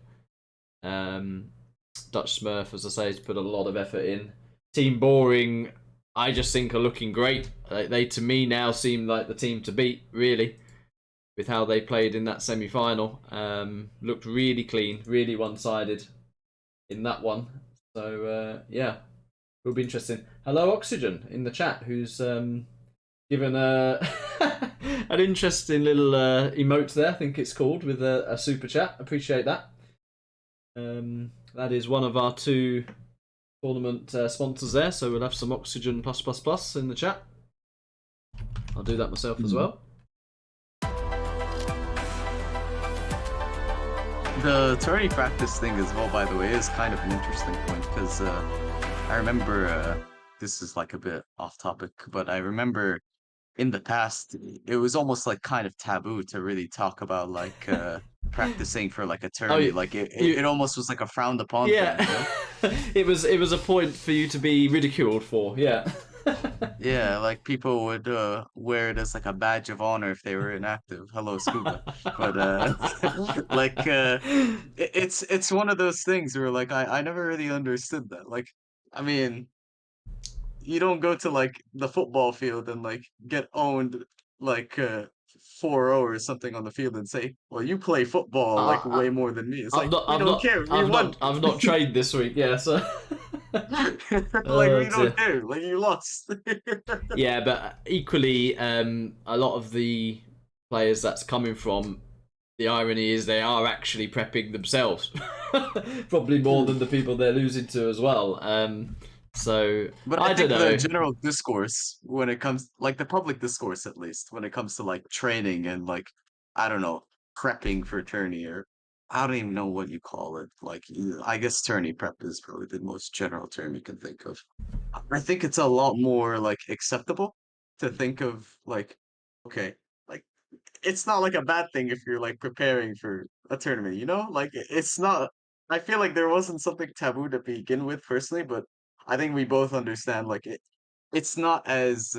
Dutchsmurf, as I say, has put a lot of effort in. Team Boring, I just think are looking great. They to me now seem like the team to beat, really, with how they played in that semi-final. Looked really clean, really one-sided in that one. So yeah, it'll be interesting. Hello, Oxygen in the chat, who's given an interesting little emote there. I think it's called with a super chat. Appreciate that. That is one of our 2 tournament sponsors there, so we'll have some Oxygen +++ in the chat. I'll do that myself as well. The tourney practice thing as well, by the way, is kind of an interesting point because I remember this is like a bit off topic, but I remember in the past it was almost like kind of taboo to really talk about like practicing for like a tourney. Like it almost was like a frowned upon thing, you know? it was a point for you to be ridiculed for. Yeah. Yeah, like people would wear it as like a badge of honor if they were inactive. Hello, scuba. But like it's one of those things where like I never really understood that. Like I mean, you don't go to like the football field and like get owned like 4-0 or something on the field and say, "Well, you play football like way more than me." It's I've like not, we I've don't not, care. We won. I've not trained this week. Yeah, so Like oh, we don't care. Like you lost. Yeah, but equally, a lot of the players that's coming from, the irony is they are actually prepping themselves, probably more than the people they're losing to as well. So But I I don't think know. the general discourse when it comes, like the public discourse at least, when it comes to like training and like, I don't know, prepping for tourney or I don't even know what you call it. Like, I guess tourney prep is probably the most general term you can think of. I think it's a lot more like acceptable to think of like, okay, like it's not like a bad thing if you're like preparing for a tournament, you know? Like it's not. I feel like there wasn't something taboo to begin with personally, but I think we both understand like it's not as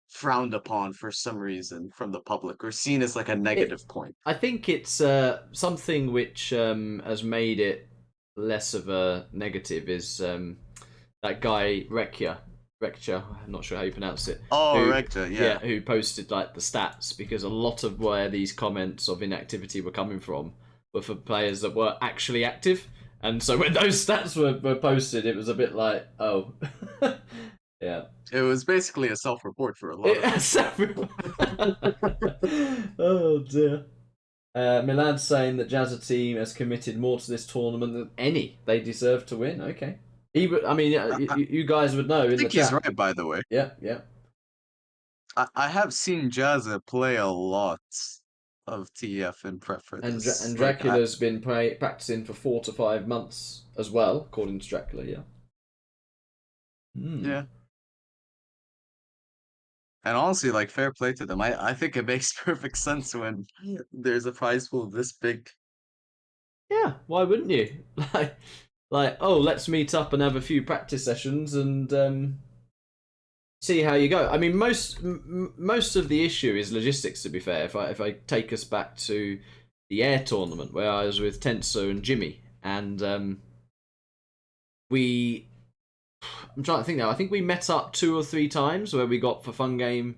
frowned upon for some reason from the public or seen as like a It, negative point. I think it's something which has made it less of a negative is that guy Rekcha, I'm not sure how you pronounce it. Oh, Who, Recta, yeah. who posted like the stats, because a lot of where these comments of inactivity were coming from were for players that were actually active, and so when those stats were posted, it was a bit like, oh, yeah. It was basically a self-report for a lot of people. Oh dear. Milan's saying that Jazza team has committed more to this tournament than any. They deserve to win. Okay. I mean, you guys would know I in the think chat. he's right, by the way. Yeah, yeah. I have seen Jazza play a lot of TF in prep for And this. and Like, Dracula's been practicing for 4 to 5 months as well, according to Dracula. Yeah. yeah. And honestly, like fair play to them. I think it makes perfect sense when there's a prize pool this big. Yeah, why wouldn't you? Like, oh, let's meet up and have a few practice sessions and see how you go. I mean, most of the issue is logistics. To be fair, if I take us back to the air tournament where I was with Tenso and Jimmy, and I'm trying to think now. I think we met up 2 or 3 times where we got for fun game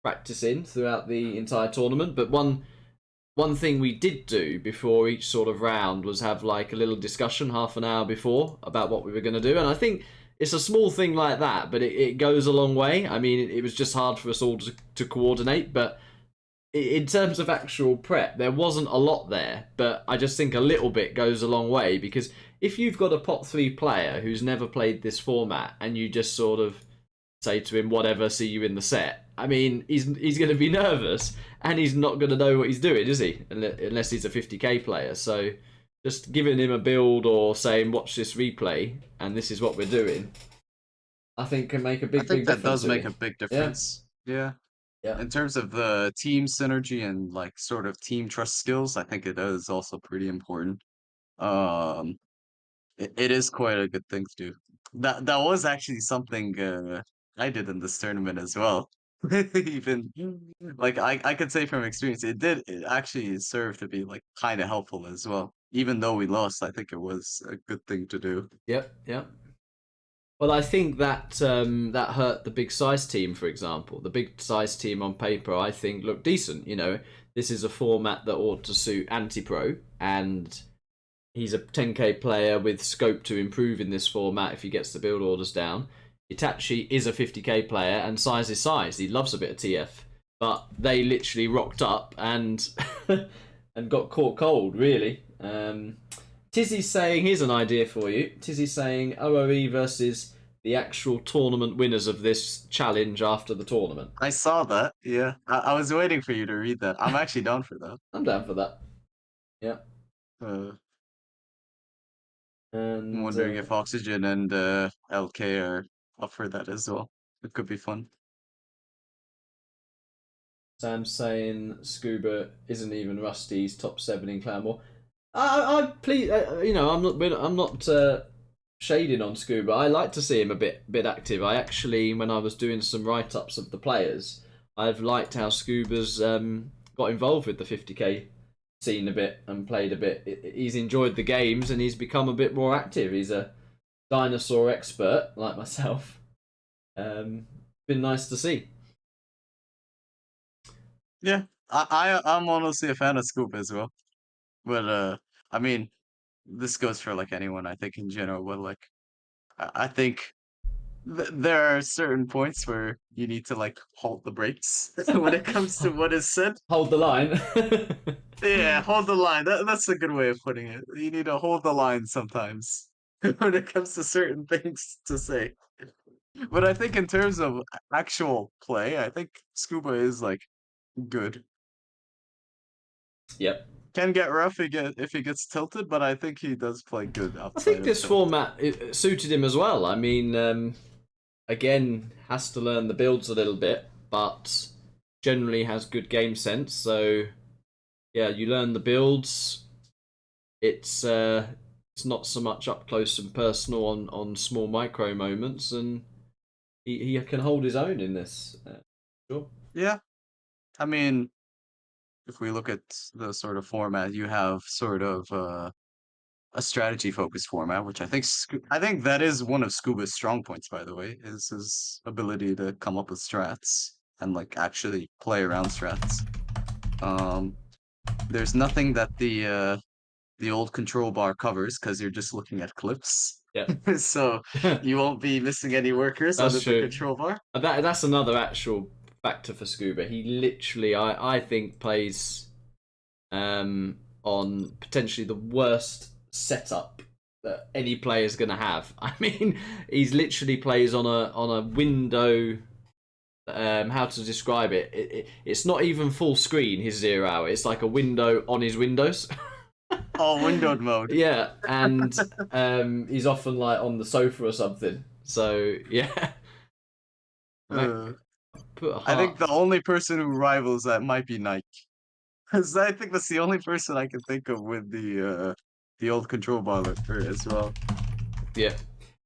practice in throughout the entire tournament. But one thing we did do before each sort of round was have like a little discussion half an hour before about what we were going to do. And I think it's a small thing like that, but it goes a long way. I mean, it was just hard for us all to coordinate, but in terms of actual prep, there wasn't a lot there. But I just think a little bit goes a long way, because if you've got a pot 3 player who's never played this format and you just sort of say to him, whatever, see you in the set, I mean, he's going to be nervous and he's not going to know what he's doing, is he? Unless he's a 50k player. So just giving him a build or saying, watch this replay and this is what we're doing, I think can make a big difference. That does make a big difference. Yeah. In terms of the team synergy and like sort of team trust skills, I think it is also pretty important. It is quite a good thing to do. That was actually something I did in this tournament as well. Even like I could say from experience, it actually served to be like kind of helpful as well. Even though we lost, I think it was a good thing to do. Yep. Well, I think that that hurt the big size team, for example. The big size team on paper, I think, looked decent. You know, this is a format that ought to suit anti-pro, and he's a 10k player with scope to improve in this format if he gets the build orders down. Itachi is a 50k player, and size is size. He loves a bit of TF, but they literally rocked up and and got caught cold, really. Tizzy's saying, here's an idea for you. Tizzy's saying OOE versus the actual tournament winners of this challenge after the tournament. I saw that, yeah. I was waiting for you to read that. I'm actually down for that. I'm down for that. Yeah. And I'm wondering if Oxygen and LK are up for that as well. It could be fun. Sam's saying Scuba isn't even Rusty's top 7 in Clan War. I please, you know, I'm not shading on Scuba. I like to see him a bit active. I actually, when I was doing some write-ups of the players, I've liked how Scuba's got involved with the 50k scene a bit and played a bit. He's enjoyed the games and he's become a bit more active. He's a dinosaur expert like myself. Been nice to see. Yeah, I'm honestly a fan of Scoop as well. But I mean, this goes for like anyone, I think, in general. But like, I think there are certain points where you need to like hold the brakes when it comes to what is said. Hold the line. Yeah, hold the line. That's a good way of putting it. You need to hold the line sometimes when it comes to certain things to say. But I think in terms of actual play, I think Scuba is like good. Yep. Can get rough if he gets tilted, but I think he does play good. I think this format it suited him as well. I mean, again, has to learn the builds a little bit, but generally has good game sense. So, yeah, you learn the builds. It's not so much up close and personal on small micro moments, and he can hold his own in this. Sure. Yeah, I mean, if we look at the sort of format, you have sort of a strategy-focused format, which I think that is one of Scuba's strong points, by the way, is his ability to come up with strats and like actually play around strats. There's nothing that the old control bar covers because you're just looking at clips. Yeah. So you won't be missing any workers under the control bar. That's another actual factor for Scuba. He literally, I think, plays on potentially the worst setup that any player is going to have. I mean, he's literally plays on a window. How to describe it? It's not even full screen. His 0 hour. It's like a window on his windows. Oh, windowed mode. Yeah, and he's often like on the sofa or something. So yeah. put a I think heart. the only person who rivals that might be Nike. Because I think that's the only person I can think of with the old control baller as well. Yeah.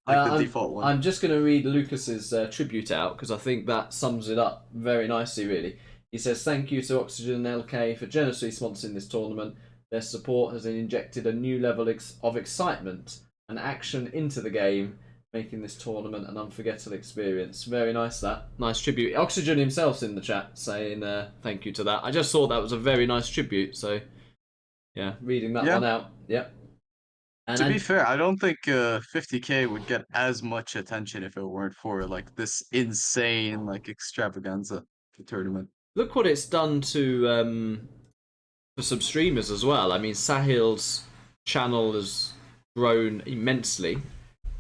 Like the default one. I'm just going to read Lucas's tribute out because I think that sums it up very nicely, really. He says, "Thank you to Oxygen and LK for generously sponsoring this tournament. Their support has injected a new level of excitement and action into the game, making this tournament an unforgettable experience." Very nice, that. Nice tribute. Oxygen himself's in the chat saying thank you to that. I just thought that was a very nice tribute, so yeah, reading that one out. Yep. To be fair, I don't think 50K would get as much attention if it weren't for like this insane like extravaganza tournament. Look what it's done to for some streamers as well. I mean, Sahel's channel has grown immensely.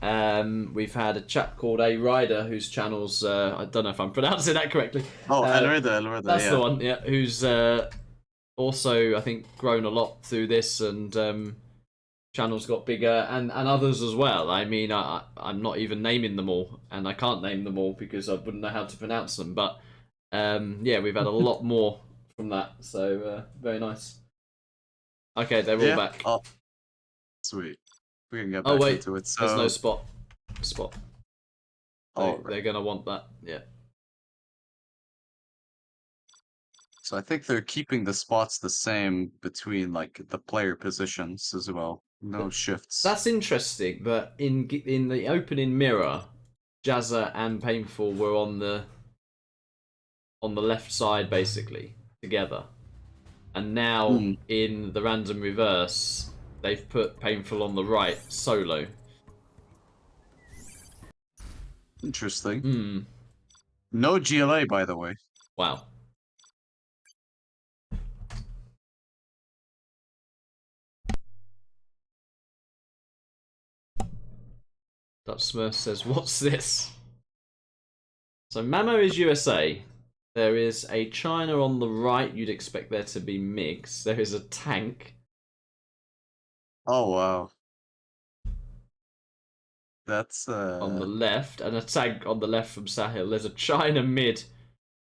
We've had a chap called A Rider whose channel's I don't know if I'm pronouncing that correctly. Oh, Elrida, that's yeah. the one. Yeah, who's also I think grown a lot through this, and channels got bigger, and others as well. I mean, I'm not even naming them all, and I can't name them all because I wouldn't know how to pronounce them. But yeah, we've had a lot more from that, so very nice. Okay, they're all back. Oh, sweet. We can get back into it. So... There's no spot. Oh, they're gonna want that. Yeah. So I think they're keeping the spots the same between like the player positions as well. No shifts. That's interesting. But in the opening mirror, Jazza and PainFuL were on the left side basically together, and now in the random reverse, they've put PainFuL on the right solo. Interesting. No GLA, by the way. Wow. Dutchsmurf says, "What's this?" So Mamo is USA. There is a China on the right. You'd expect there to be MiGs. There is a tank. Oh wow. That's on the left, and a tank on the left from Sahel. There's a China mid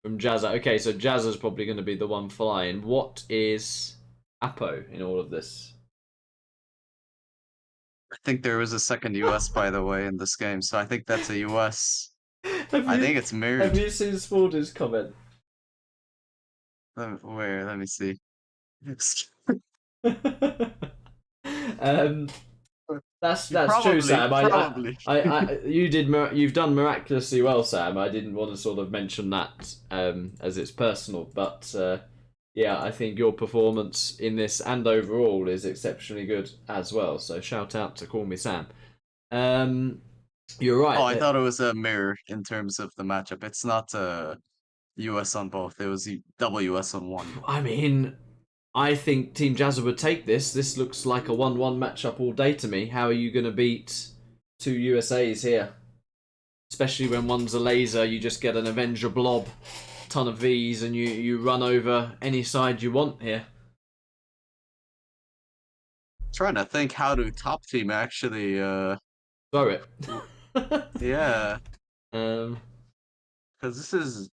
from Jazza. Okay, so Jazza's probably going to be the one flying. What is Appo in all of this? I think there was a second US, by the way, in this game, so I think that's a US. I think it's mirrored. Have you seen Spaulding's comment? Where? Let me see. That's probably, true, Sam. Probably. You've done miraculously well, Sam. I didn't want to sort of mention that as it's personal, but yeah, I think your performance in this and overall is exceptionally good as well. So shout out to Call Me Sam. You're right. Oh, I thought it was a mirror in terms of the matchup. It's not US on both. It was WS on one. I mean, I think Team Jazza would take this. This looks like a 1-1 matchup all day to me. How are you going to beat two USAs here? Especially when one's a laser, you just get an Avenger blob, ton of Vs, and you run over any side you want here. Trying to think how to top team actually Throw it. yeah. Because this is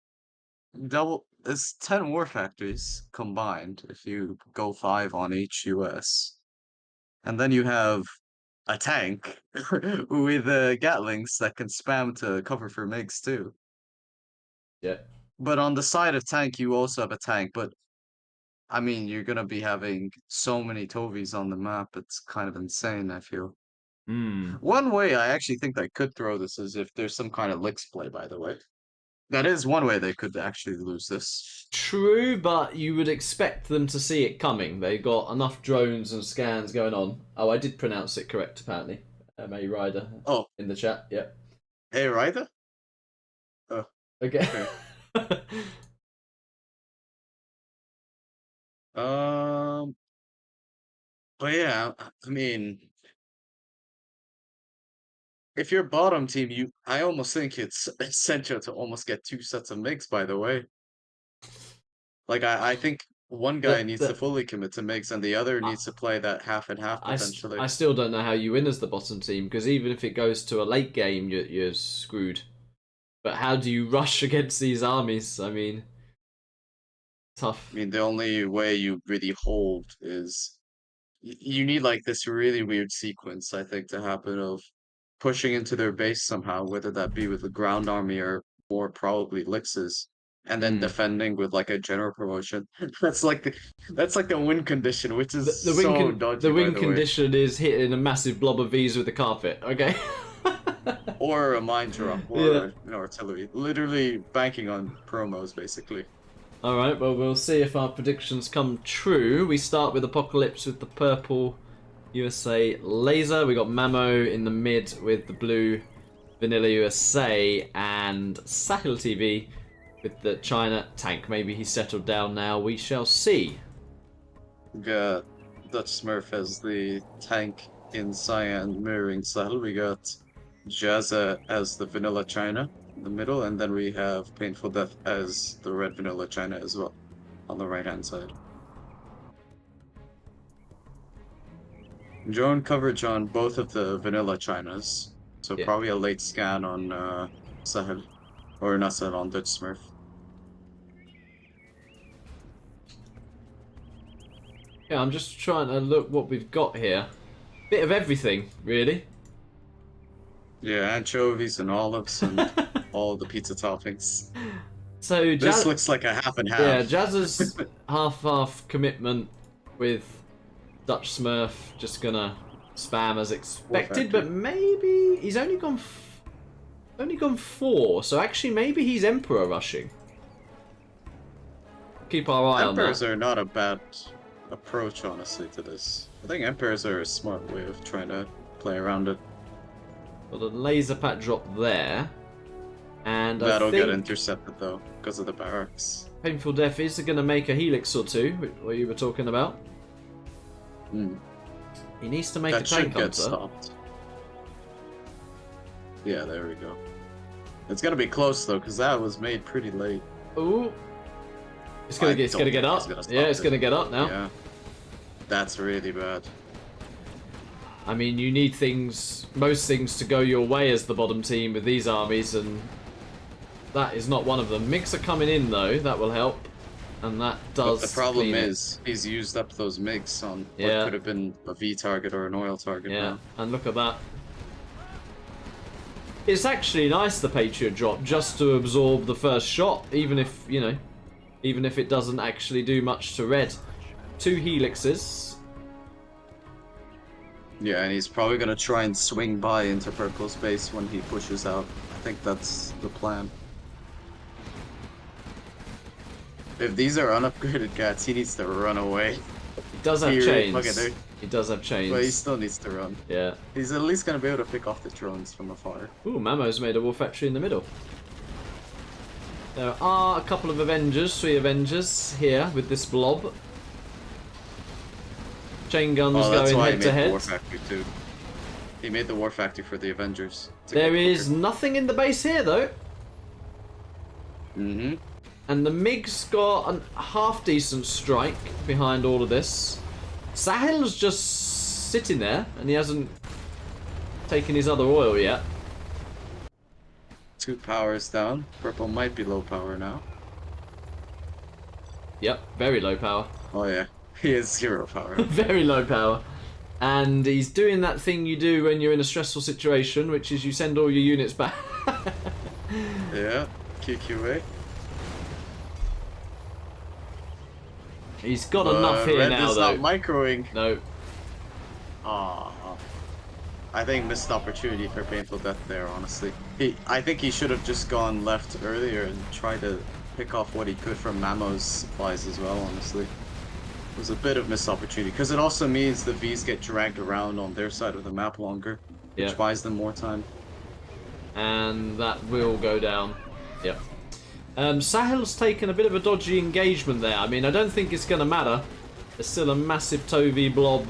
it's 10 war factories combined if you go 5 on each US. And then you have a tank with Gatlings that can spam to cover for MiGs too. Yeah. But on the side of tank, you also have a tank. But I mean, you're gonna be having so many Tovies on the map. It's kind of insane, I feel. One way I actually think they could throw this is if there's some kind of licks play, by the way. That is one way they could actually lose this. True, but you would expect them to see it coming. They got enough drones and scans going on. Oh, I did pronounce it correct, apparently. A Rider. Oh. In the chat, yep. A Rider? Oh. Okay. But yeah, I mean, if you're bottom team, I almost think it's essential to almost get 2 sets of MiGs, by the way. Like, I think one guy needs to fully commit to MiGs, and the other needs to play that half and half, potentially. I still don't know how you win as the bottom team, because even if it goes to a late game, you're screwed. But how do you rush against these armies? I mean, tough. I mean, the only way you really hold is you need like this really weird sequence, I think, to happen of pushing into their base somehow, whether that be with the ground army or more probably Lixes, and then defending with like a general promotion. That's like the win condition, which is so dodgy. The win by the way. condition is hitting a massive blob of V's with the carpet. Okay. Or a mine drop, or artillery. Literally banking on promos, basically. Alright, well, we'll see if our predictions come true. We start with Apocalypse with the purple USA laser. We got Mamo in the mid with the blue Vanilla USA, and Sahel TV with the China tank. Maybe he's settled down now. We shall see. We got Dutchsmurf as the tank in Cyan mirroring Sahel. We got Jazza as the Vanilla China in the middle, and then we have PainFuLLdeath as the red Vanilla China as well on the right hand side. Drone coverage on both of the Vanilla Chinas, so probably a late scan on Sahel, or not Sahel, on Dutchsmurf. Yeah, I'm just trying to look what we've got here. Bit of everything, really. Yeah, anchovies and olives and all the pizza toppings. So this looks like a half and half. Yeah, Jazza's half commitment with Dutchsmurf, just gonna spam as expected, but maybe he's only gone 4, so actually maybe he's Emperor rushing. Keep our eye on that. Emperors are not a bad approach, honestly, to this. I think Emperors are a smart way of trying to play around it. Got a laser pat drop there, and that'll I think get intercepted though because of the barracks. PainFuLLdeath is going to make a helix or two, what you were talking about. He needs to make a tank hunter. Stopped. Yeah, there we go. It's gonna be close though, because that was made pretty late. Ooh, it's gonna get up. Yeah, it's gonna get up now. Yeah, that's really bad. I mean, you need most things to go your way as the bottom team with these armies, and that is not one of them. MiGs are coming in though, that will help, and that does. But the problem is, he's used up those MiGs on what could have been a V target or an oil target. Yeah, now. And look at that. It's actually nice, the Patriot drop, just to absorb the first shot, even if, even if it doesn't actually do much to red. 2 helixes. Yeah, and he's probably gonna try and swing by into purple's base when he pushes out. I think that's the plan. If these are unupgraded cats, he needs to run away. He does have chains. Look at there. He does have chains. But he still needs to run. Yeah. He's at least gonna be able to pick off the drones from afar. Ooh, Mamo's made a war factory in the middle. There are a couple of Avengers, 3 Avengers here with this blob. Chain guns going head to head. The war factory too. He made the war factory for the Avengers. There is nothing in the base here though. Mm-hmm. And the MiG's got a half decent strike behind all of this. Sahel's just sitting there, and he hasn't taken his other oil yet. 2 powers down. Purple might be low power now. Yep, very low power. Oh yeah, he is 0 power. Very low power. And he's doing that thing you do when you're in a stressful situation, which is you send all your units back. Yeah, QQA. He's got enough here red now, is though. Not microing. No. I think missed opportunity for PainFuLLdeath there, honestly. I think he should have just gone left earlier and tried to pick off what he could from Mamo's supplies as well, honestly. It was a bit of missed opportunity, because it also means the Vs get dragged around on their side of the map longer, which buys them more time. And that will go down. Yep. Sahel's taken a bit of a dodgy engagement there. I mean, I don't think it's going to matter. There's still a massive Tovi blob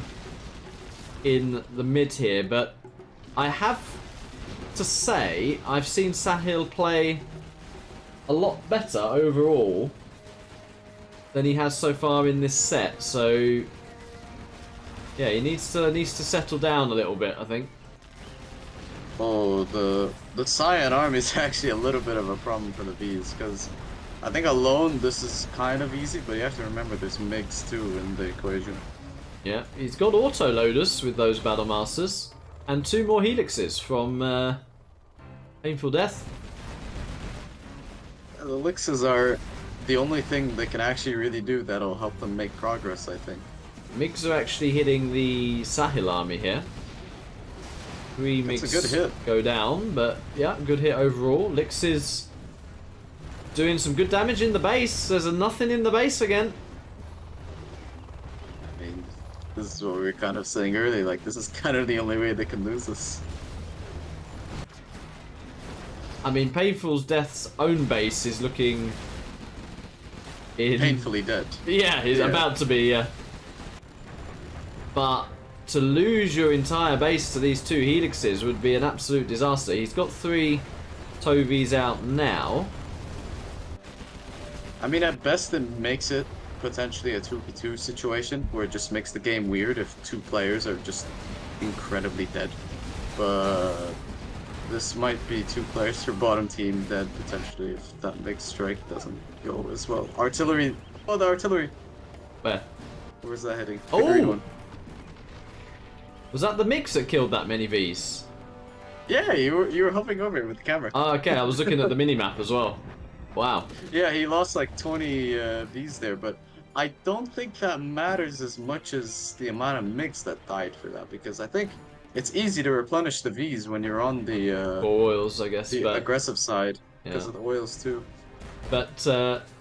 in the mid here, but I have to say I've seen Sahel play a lot better overall than he has so far in this set. So yeah, he needs to settle down a little bit, I think. Oh, the Cyan army is actually a little bit of a problem for the Vs, because I think alone this is kind of easy, but you have to remember there's MiGs too in the equation. Yeah, he's got auto loaders with those Battle Masters, and 2 more helixes from PainFuLLdeath. The elixirs are the only thing they can actually really do that'll help them make progress, I think. MiGs are actually hitting the Sahel army here. 3 That's MiGs a good hit. go down, but yeah, good hit overall. Lix is doing some good damage in the base. There's a nothing in the base again. I mean, this is what we were kind of saying earlier, like this is kind of the only way they can lose this. I mean, PainFuLLdeath's own base is looking Painfully dead. Yeah, he's about to be, yeah. But to lose your entire base to these 2 helixes would be an absolute disaster. He's got 3 Tovies out now. I mean, at best it makes it potentially a 2v2 situation where it just makes the game weird if 2 players are just incredibly dead. But this might be 2 players for bottom team dead potentially if that big strike doesn't go as well. Artillery! Oh, the artillery! Where? Where's that heading? The Oh! green one. Was that the mix that killed that many Vs? Yeah, you were hovering over it with the camera. Oh, okay, I was looking at the minimap as well. Wow. Yeah, he lost like 20 Vs there, but I don't think that matters as much as the amount of MiGs that died for that, because I think it's easy to replenish the Vs when you're on the Oils, I guess. the but, aggressive side, because yeah. of the oils too. But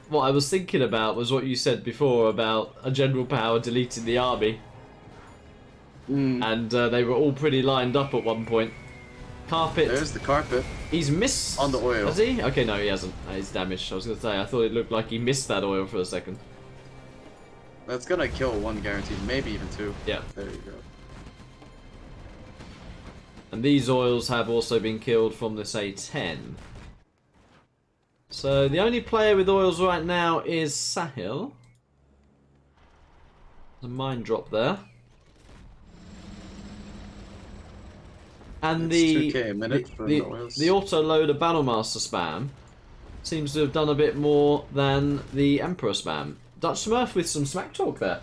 what I was thinking about was what you said before about a general power deleting the army. And they were all pretty lined up at one point. Carpet. There's the carpet. He's missed. On the oil. Has he? Okay, no, he hasn't. He's damaged. I was going to say, I thought it looked like he missed that oil for a second. That's gonna kill 1 guaranteed, maybe even 2. Yeah. There you go. And these oils have also been killed from this A10. So the only player with oils right now is Sahel. There's a mine drop there. And It's 2K a minute for the oils. the auto-loader Battlemaster spam seems to have done a bit more than the Emperor spam. Dutchsmurf with some smack talk there.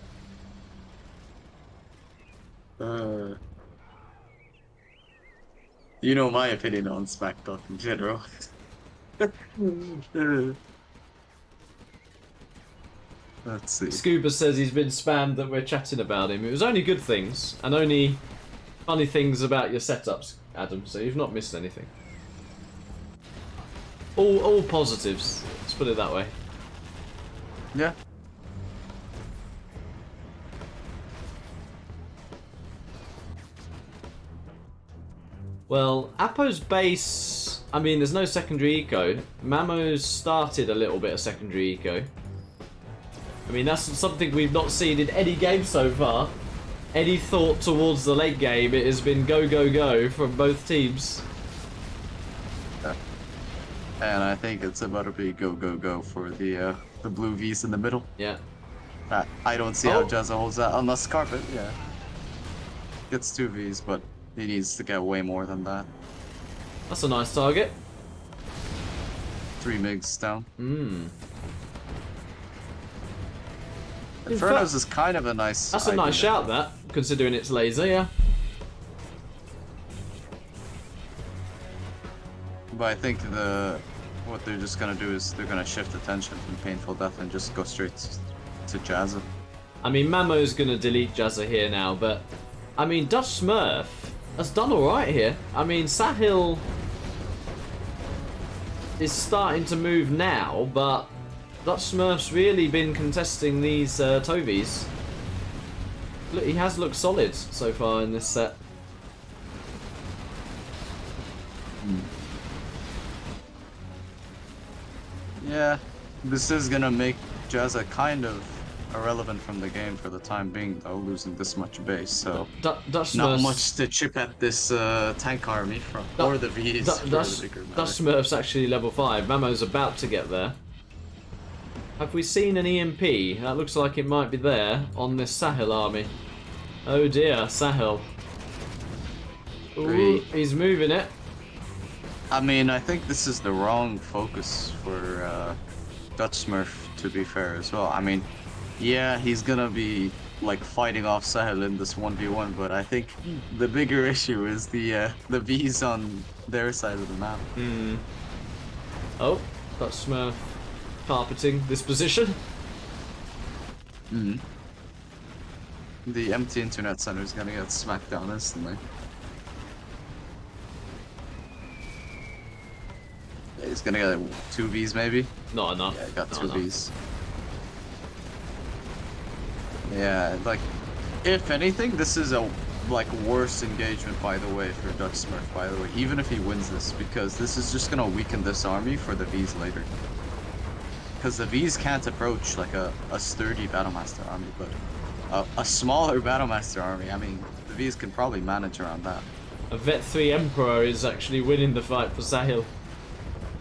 You know my opinion on Smack Talk in general. Let's see. Scuba says he's been spammed that we're chatting about him. It was only good things, and only funny things about your setups, Adam, so you've not missed anything. All positives, let's put it that way. Yeah. Well, Appo's base, I mean, there's no secondary eco. Mamo's started a little bit of secondary eco. I mean, that's something we've not seen in any game so far. Any thought towards the late game, it has been go, go, go from both teams. And I think it's about to be go, go, go for the blue Vs in the middle. Yeah. I don't see how Jazza holds that, unless Carpet, yeah. Gets 2 Vs, but he needs to get way more than that. That's a nice target. 3 MiGs down. Inferno's Inferno's is kind of a nice That's a nice shout, that, considering it's laser, yeah. But I think what they're just gonna do is they're gonna shift attention from PainFuLLdeath and just go straight to Jazza. I mean, Mamo's gonna delete Jazza here now, but I mean, Dutchsmurf has done alright here. I mean, Sahel is starting to move now, but Dutchsmurf's really been contesting these Tovies. Look, he has looked solid so far in this set. Yeah, this is gonna make Jazza kind of irrelevant from the game for the time being, though, losing this much base. So not much to chip at this tank army from, or the Vs. Dutchsmurf's actually level 5. Mamo's about to get there. Have we seen an EMP? That looks like it might be there on this Sahel army. Oh dear, Sahel. Ooh, he's moving it. I mean, I think this is the wrong focus for Dutchsmurf, to be fair as well. I mean, yeah, he's gonna be like fighting off Sahel in this 1v1, but I think the bigger issue is the V's on their side of the map. Oh, Dutchsmurf carpeting this position. Mm. The empty internet center is gonna get smacked down instantly. He's gonna get 2Vs maybe? Not enough. Yeah, he got Not 2Vs. Yeah, like, if anything, this is a like worse engagement, by the way, for Dutchsmurf, by the way, even if he wins this, because this is just gonna weaken this army for the Vs later. Because the Vs can't approach like a sturdy Battlemaster army, but a smaller Battlemaster army, I mean, the Vs can probably manage around that. A Vet 3 Emperor is actually winning the fight for Sahel.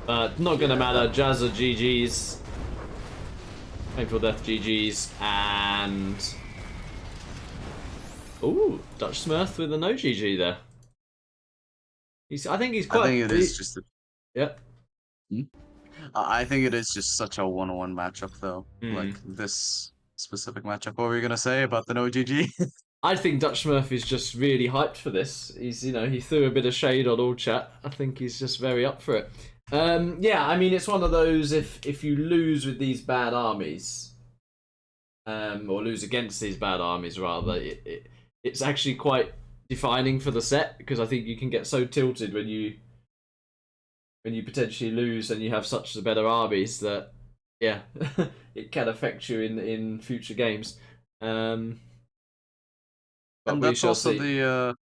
But not gonna matter. Jazza GG's. PainFuLLdeath GG's. And... Ooh, Dutchsmurf with a no GG there. I think he's quite... I think it is just a... Yeah. I think it is just such a 1-on-1 matchup, though. Like, this specific matchup. What were you gonna say about the no GG? I think Dutchsmurf is just really hyped for this. He's, you know, he threw a bit of shade on all chat. I think he's just very up for it. Yeah, I mean, it's one of those, if you lose with these bad armies, or lose against these bad armies, rather, it's actually quite defining for the set, because I think you can get so tilted when you potentially lose and you have such better armies that, yeah, it can affect you in future games. But that's also the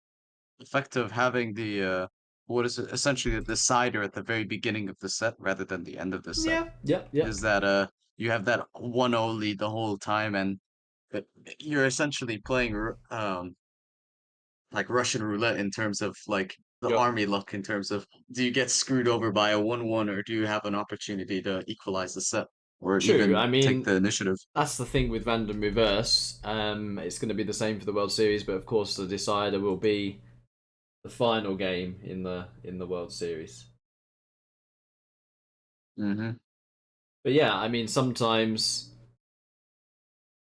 effect of having the what is it, essentially the decider at the very beginning of the set rather than the end of the set. Yeah. Is that you have that 1-0 lead the whole time, and you're essentially playing like Russian roulette in terms of like the Yep. army luck, in terms of, do you get screwed over by a 1-1, or do you have an opportunity to equalize the set, or True, even I mean, take the initiative? That's the thing with Random Reverse. It's going to be the same for the World Series, but of course the decider will be the final game in the World Series. Mm-hmm. But yeah, I mean, sometimes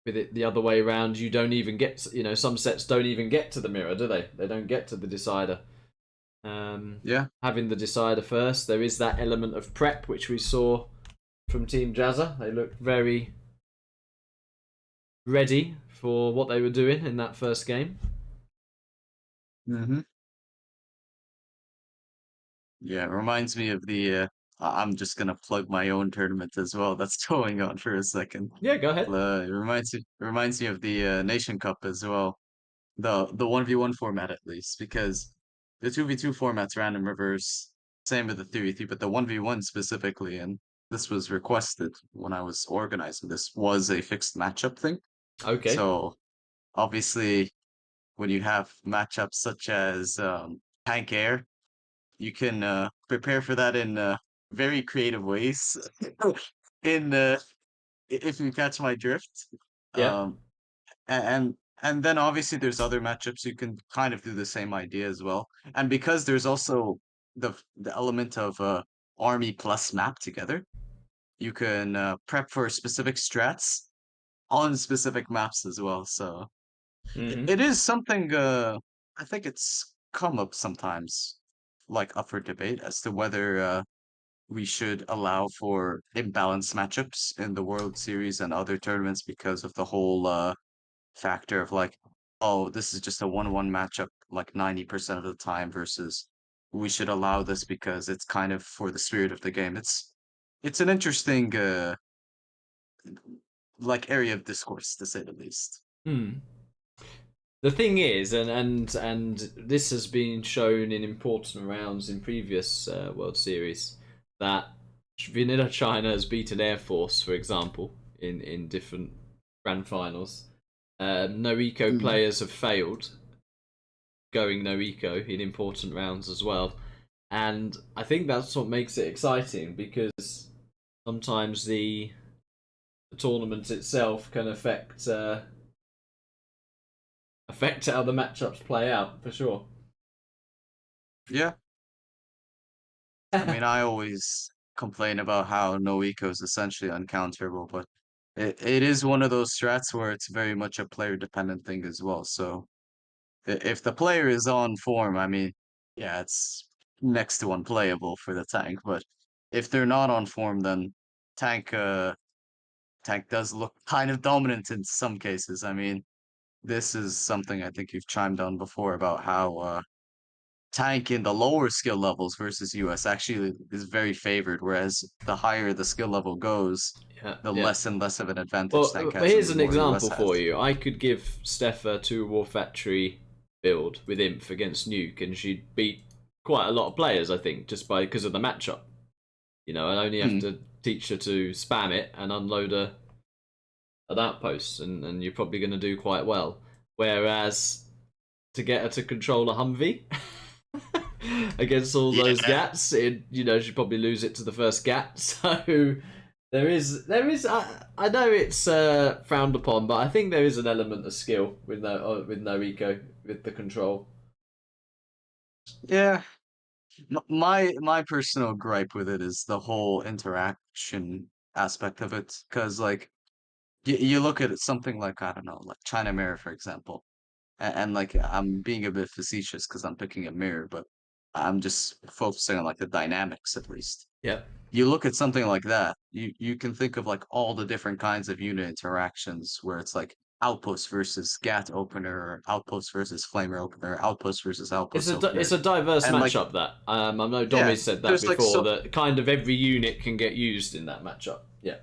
with it the other way around, you don't even get, you know, some sets don't even get to the mirror, do they? They don't get to the decider. Yeah. Having the decider first, there is that element of prep, which we saw from Team Jazza. They looked very ready for what they were doing in that first game. Mm-hmm. Yeah, it reminds me of the I'm just gonna plug my own tournament as well. That's going on for a second. Yeah, go ahead. It reminds me of the Nation Cup as well. The 1v1 format, at least, because the 2v2 format's random reverse, same with the 3v3, but the 1v1 specifically, and this was requested when I was organizing this, was a fixed matchup thing. Okay. So obviously when you have matchups such as Tank Air, you can prepare for that in very creative ways. In if you catch my drift. Yeah. Um, and then obviously there's other matchups you can kind of do the same idea as well. And because there's also the element of army plus map together, you can prep for specific strats on specific maps as well. So it is something I think it's come up sometimes, like up for debate as to whether we should allow for imbalanced matchups in the World Series and other tournaments, because of the whole factor of like, oh, this is just a 1-1 matchup like 90% of the time, versus we should allow this because it's kind of for the spirit of the game. It's an interesting like area of discourse, to say the least. The thing is, and this has been shown in important rounds in previous World Series, that Vanilla China has beaten Air Force, for example, in different grand finals. No eco players have failed going no eco in important rounds as well, and I think that's what makes it exciting, because sometimes the tournament itself can affect how the matchups play out, for sure. Yeah. I mean, I always complain about how no eco is essentially uncounterable, but it is one of those strats where it's very much a player dependent thing as well. So if the player is on form, I mean, yeah, it's next to unplayable for the tank. But if they're not on form, then tank tank does look kind of dominant in some cases. I mean, this is something I think you've chimed on before about how tank in the lower skill levels versus US actually is very favored, whereas the higher the skill level goes, Yeah, the yeah. less and less of an advantage Well, tank but has, and here's the an more US example has. for you. I could give Steffa to War Factory build with Imp against Nuke, and she'd beat quite a lot of players, I think, just because of the matchup. You know, I only have Hmm. to teach her to spam it and unload an outpost, and you're probably going to do quite well. Whereas to get her to control a Humvee against all those Yeah. gats, she'd probably lose it to the first gat. So there is. I know it's frowned upon, but I think there is an element of skill with no eco with the control. Yeah. My personal gripe with it is the whole interaction aspect of it, because like you look at it, something like I don't know, like China Mirror, for example, and like I'm being a bit facetious because I'm picking a mirror, but I'm just focusing on like the dynamics at least. Yep. You look at something like that, you can think of like all the different kinds of unit interactions where it's like outpost versus gat opener, or outpost versus flamer opener, outpost versus It's outpost a opener, it's a diverse and like matchup that I know yeah, Domi said that there's like before, so that kind of every unit can get used in that matchup. Yeah.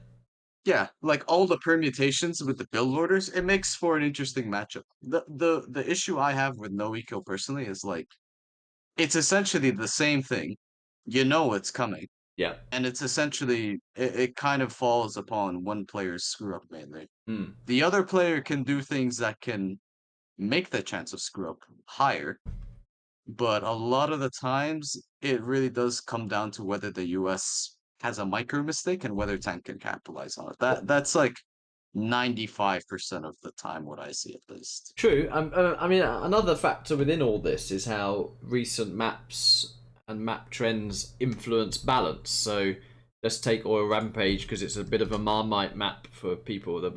yeah, like all the permutations with the build orders, it makes for an interesting matchup. The issue I have with no eco personally is like it's essentially the same thing. You know it's coming. Yeah. And it's essentially it kind of falls upon one player's screw up mainly. Mm. The other player can do things that can make the chance of screw up higher, but a lot of the times it really does come down to whether the US has a micro mistake and whether tank can capitalize on it. That's like 95% of the time what I see at least. True. I mean, another factor within all this is how recent maps and map trends influence balance. So let's take Oil Rampage because it's a bit of a Marmite map for people that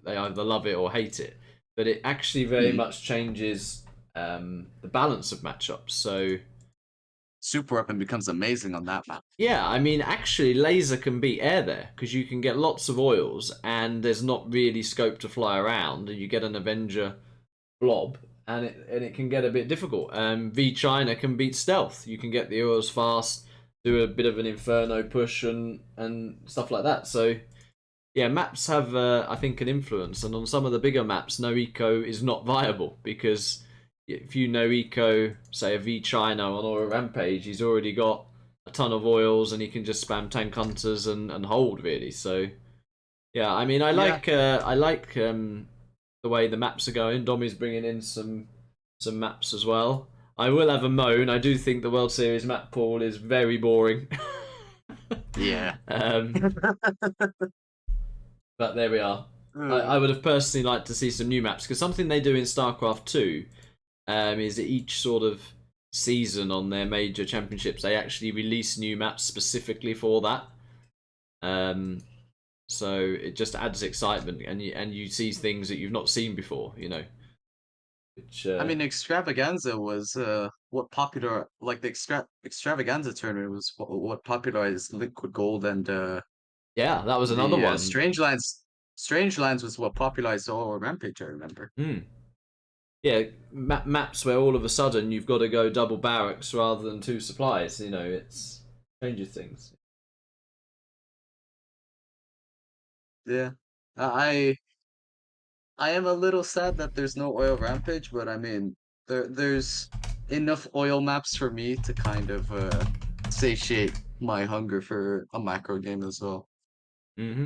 they either love it or hate it. But it actually very Hmm. much changes the balance of matchups. So Super weapon becomes amazing on that map. yeah, I mean, actually, laser can beat air there because you can get lots of oils and there's not really scope to fly around, and you get an Avenger blob, and it can get a bit difficult. V China can beat stealth. You can get the oils fast, do a bit of an inferno push and stuff like that. So yeah, maps have I think an influence, and on some of the bigger maps, no eco is not viable because if you know eco, say a V China on or a Rampage, he's already got a ton of oils and he can just spam tank hunters and hold really. So yeah, I mean, I like the way the maps are going. Domi's bringing in some maps as well. I will have a moan. I do think the World Series map pool is very boring. Yeah. But there we are. I would have personally liked to see some new maps because something they do in StarCraft 2 is that each sort of season on their major championships they actually release new maps specifically for that. So it just adds excitement, and you see things that you've not seen before, you know. Which I mean, Extravaganza was what popular like the Extravaganza tournament was what popularized Liquid Gold and yeah, that was another the one. Strange Lands was what popularized Oil Rampage, I remember. Mm. Yeah, maps where all of a sudden you've got to go double barracks rather than two supplies. You know, it's changes things. Yeah. I am a little sad that there's no Oil Rampage, but I mean there's enough oil maps for me to kind of satiate my hunger for a macro game as well. Mm-hmm.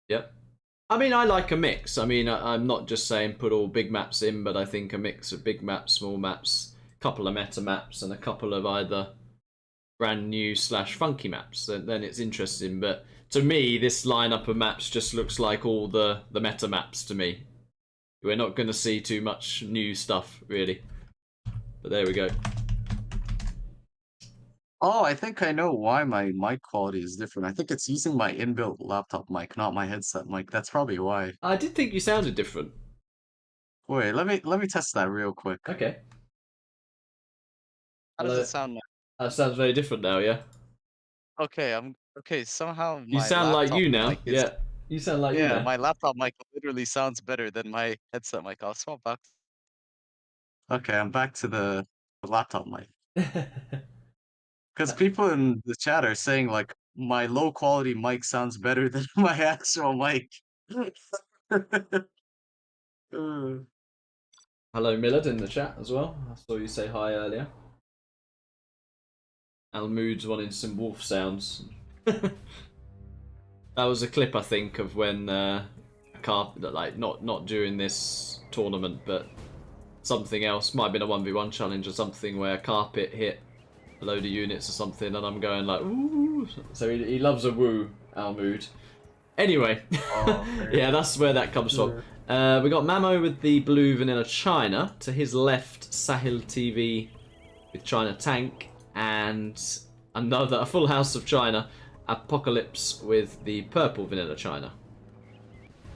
Yep. I mean, I like a mix. I mean, I'm not just saying put all big maps in, but I think a mix of big maps, small maps, a couple of meta maps, and a couple of either brand new / funky maps. Then it's interesting. But to me, this lineup of maps just looks like all the meta maps to me. We're not going to see too much new stuff, really. But there we go. Oh, I think I know why my mic quality is different. I think it's using my inbuilt laptop mic, not my headset mic. That's probably why. I did think you sounded different. Wait, let me test that real quick. Okay. How does it sound now? That sounds very different now, yeah. Okay, okay. Somehow You my sound like laptop you now. mic is Yeah. You sound like you yeah, now. my laptop mic literally sounds better than my headset mic. I'll swap back. Okay, I'm back to the laptop mic. Because people in the chat are saying like my low quality mic sounds better than my actual mic. Uh, Hello, Millard, in the chat as well. I saw you say hi earlier. Almood's wanting some wolf sounds. That was a clip, I think, of when like not during this tournament, but something else. Might have been a 1v1 challenge or something where Carpet hit a load of units or something, and I'm going like, ooh. So he loves a woo, Almood. Anyway, yeah, that's where that comes from. We got Mamo with the blue vanilla China. To his left, Sahel TV with China Tank, and a full house of China. Apocalypse with the purple vanilla China.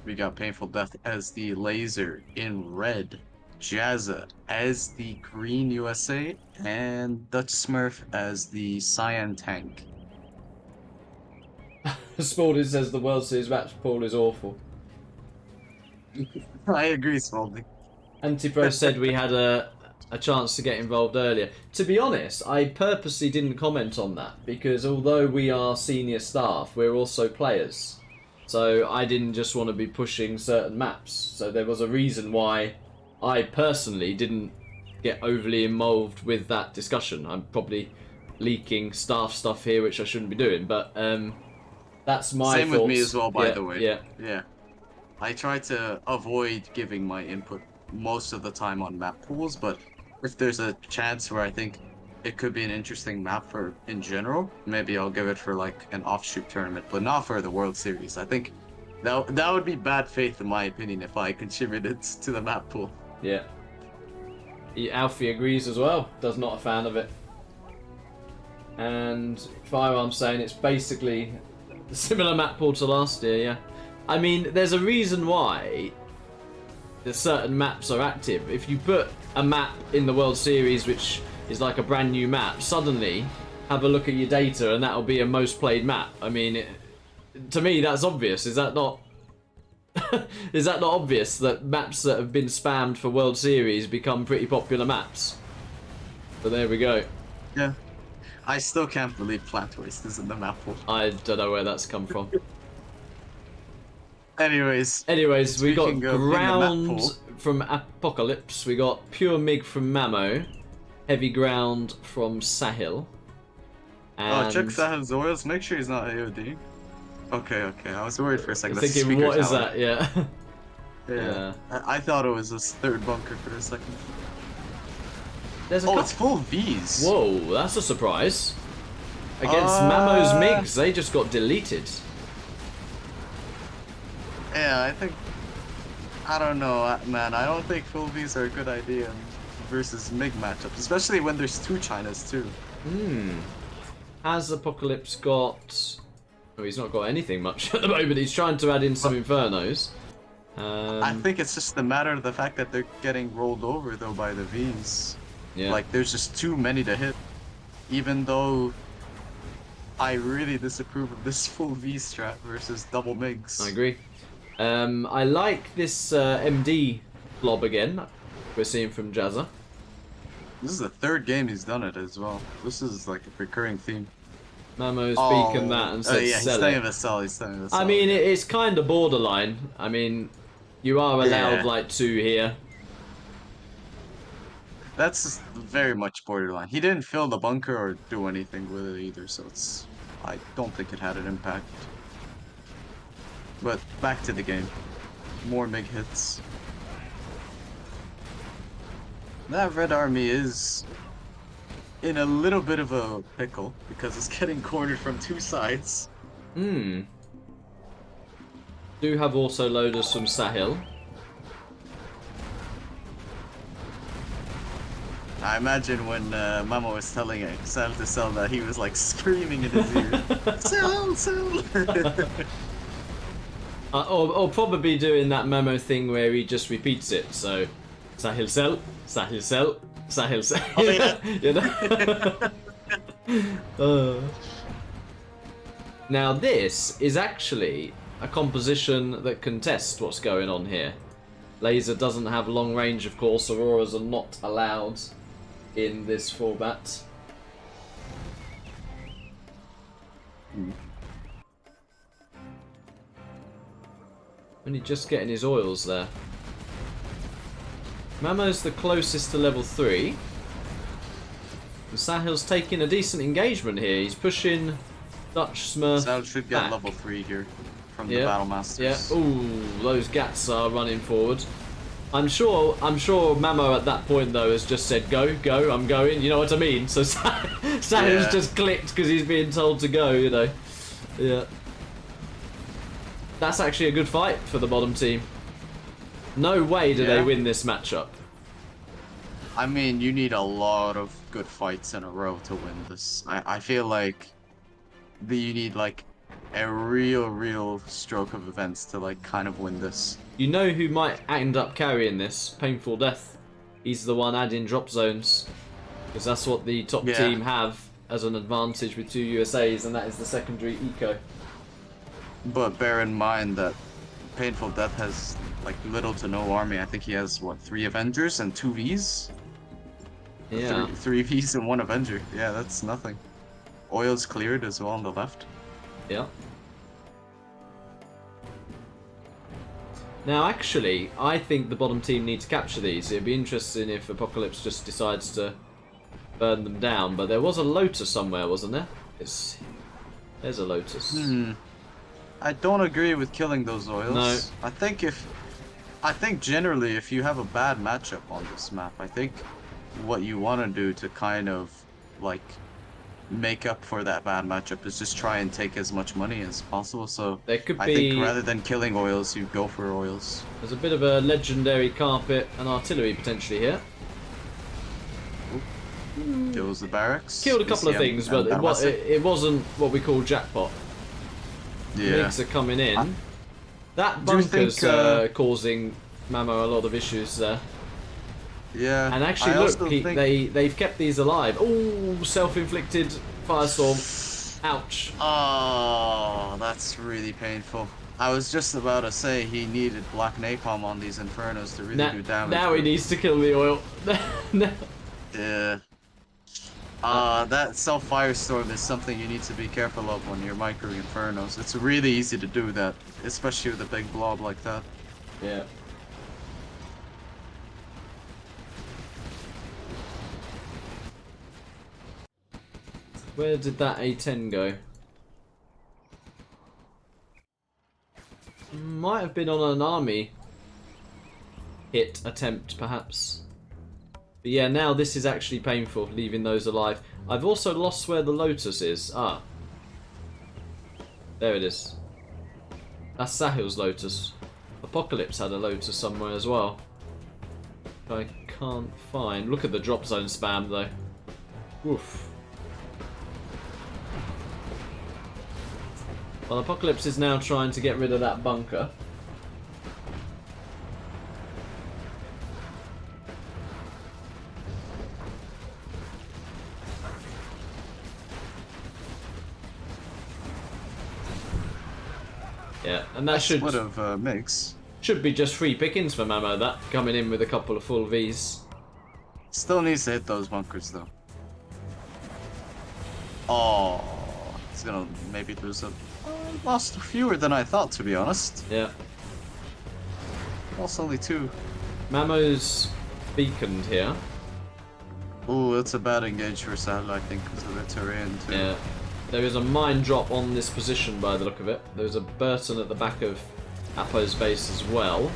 We got PainFuLLdeath as the laser in red, Jazza as the green USA, and Dutchsmurf as the cyan tank. Spalding says the World Series match pool is awful. I agree, Spalding. Antipro said we had a chance to get involved earlier. To be honest, I purposely didn't comment on that because although we are senior staff, we're also players. So I didn't just want to be pushing certain maps. So there was a reason why I personally didn't get overly involved with that discussion. I'm probably leaking staff stuff here, which I shouldn't be doing, but that's my Same thoughts. with me as well, by the way. Yeah. I try to avoid giving my input most of the time on map pools, but if there's a chance where I think it could be an interesting map for in general, maybe I'll give it for like an offshoot tournament, but not for the World Series. I think that would be bad faith in my opinion if I contributed to the map pool. Yeah. Alfie agrees as well. Does not a fan of it. And Firearm's saying it's basically a similar map pool to last year, yeah. I mean, there's a reason why the certain maps are active. If you put a map in the World Series which is like a brand new map, suddenly have a look at your data and that'll be a most played map. I mean, to me that's obvious. Is that not is that not obvious that maps that have been spammed for World Series become pretty popular maps? But there we go. Yeah. I still can't believe Plant Waste is in the map pool. I don't know where that's come from. Anyways, we got speaking of in the map ground pool, from Apocalypse, we got pure MiG from Mamo, heavy ground from Sahel. And check Sahel's oils, make sure he's not AOD. Okay, I was worried for a second. I'm That's a thinking, speaker what is tower. that? Yeah. Yeah. I thought it was this third bunker for a second. There's a Oh, couple... it's full Vs. Whoa, that's a surprise. Against Mamo's MiGs, they just got deleted. Yeah, I think... I don't know, man. I don't think full Vs are a good idea versus MiG matchups, especially when there's two Chinas too. Has Apocalypse got... Oh, he's not got anything much at the moment. He's trying to add in some Infernos. I think it's just a matter of the fact that they're getting rolled over though by the Vs. Yeah. Like there's just too many to hit. Even though I really disapprove of this full V strat versus double MiGs. I agree. I like this MD blob again. We're seeing from Jazza. This is the third game he's done it as well. This is like a recurring theme. Mamo's beacon that and said yeah, sell he's telling it. him to sell. He's telling him to sell. I mean, it's kind of borderline. I mean, you are allowed like 2 here. That's very much borderline. He didn't fill the bunker or do anything with it either, so it's... I don't think it had an impact. But back to the game. More MiG hits. That red army is in a little bit of a pickle because it's getting cornered from 2 sides. Do have also loaders from Sahel. I imagine when Mamo was telling Sahel to sell that, he was like screaming in his ear, "Sell, sell!" Or probably doing that Mamo thing where he just repeats it. So, Sahel sell, Sahel sell, Sahel sell. Oh, yeah. You know? Now this is actually a composition that can test what's going on here. Laser doesn't have long range, of course. Auroras are not allowed in this format. Only just getting his oils there. Mamo's the closest to level 3. And Sahel's taking a decent engagement here. He's pushing Dutchsmurf Sahel should get back. level 3 here from the Battle Masters. Yeah. Ooh, those gats are running forward. I'm sure Mamo at that point though has just said go, I'm going. You know what I mean? So Sahel's just clicked because he's being told to go. You know. Yeah. That's actually a good fight for the bottom team. No way do they win this matchup. I mean, you need a lot of good fights in a row to win this. I feel like you need like a real stroke of events to like kind of win this. You know who might end up carrying this? PainFuLLdeath. He's the one adding drop zones. Because that's what the top team have as an advantage with 2 USAs, and that is the secondary eco. But bear in mind that PainFuLLdeath has like little to no army. I think he has what, 3 Avengers and 2 Vs? Yeah. 3 Vs and 1 Avenger. Yeah, that's nothing. Oil's cleared as well on the left. Yeah. Now, actually, I think the bottom team need to capture these. It'd be interesting if Apocalypse just decides to burn them down. But there was a Lotus somewhere, wasn't there? There's a Lotus. I don't agree with killing those oils. No. I think generally if you have a bad matchup on this map, I think what you want to do to kind of like make up for that bad matchup is just try and take as much money as possible. So There could I be. think rather than killing oils, you go for oils. There's a bit of a legendary carpet and artillery potentially here. Kills the barracks. Killed a couple of BCM things, and but Battle it wasn't what we call jackpot. Yeah. Migs are coming in. That Do you bunker's think, causing Mamo a lot of issues there. Yeah. And actually, I look, also think... they've kept these alive. Oh, self-inflicted firestorm. Ouch. Oh, that's really painful. I was just about to say he needed black napalm on these infernos to really do damage. Now he needs to kill the oil. Yeah. That self-firestorm is something you need to be careful of when you're microing infernos. It's really easy to do that, especially with a big blob like that. Yeah. Where did that A10 go? Might have been on an army hit attempt, perhaps. But yeah, now this is actually painful, leaving those alive. I've also lost where the Lotus is. Ah. There it is. That's Sahel's Lotus. Apocalypse had a Lotus somewhere as well. I can't find. Look at the drop zone spam though. Woof. Well, Apocalypse is now trying to get rid of that bunker. Yeah, and that should be just free pickings for Mamo. That coming in with a couple of full Vs. Still needs to hit those bunkers though. Oh, it's gonna maybe lose a. Lost fewer than I thought, to be honest. Yeah. Lost only 2. Mamo's beaconed here. Ooh, that's a bad engage for Sahel, I think, because of the terrain too. Yeah. There is a mine drop on this position by the look of it. There's a Burton at the back of Appo's base as well.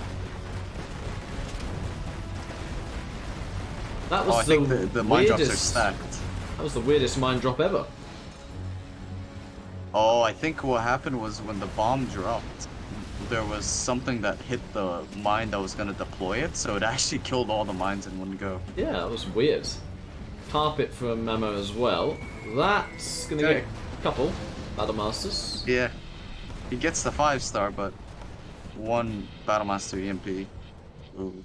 That was I think the mine drops are stacked. That was the weirdest mine drop ever. Oh, I think what happened was when the bomb dropped, there was something that hit the mine that was going to deploy it, so it actually killed all the mines in one go. Yeah, that was weird. carpet from Mamo as well. That's gonna get a couple Battle Masters. Yeah. He gets the 5-star, but 1 Battlemaster EMP. Ooh.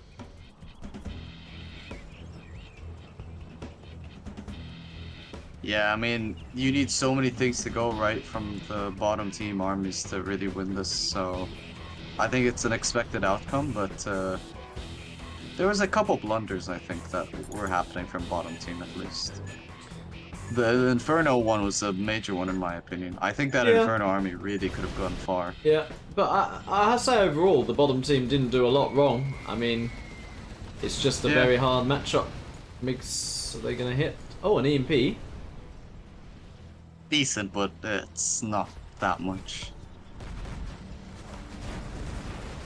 Yeah, I mean, you need so many things to go right from the bottom team armies to really win this, so I think it's an expected outcome, but there was a couple blunders, I think, that were happening from bottom team at least. The Inferno one was a major one in my opinion. I think that Inferno army really could have gone far. Yeah, but I say overall the bottom team didn't do a lot wrong. I mean, it's just a very hard matchup. Mix, are they going to hit? Oh, an EMP. Decent, but it's not that much.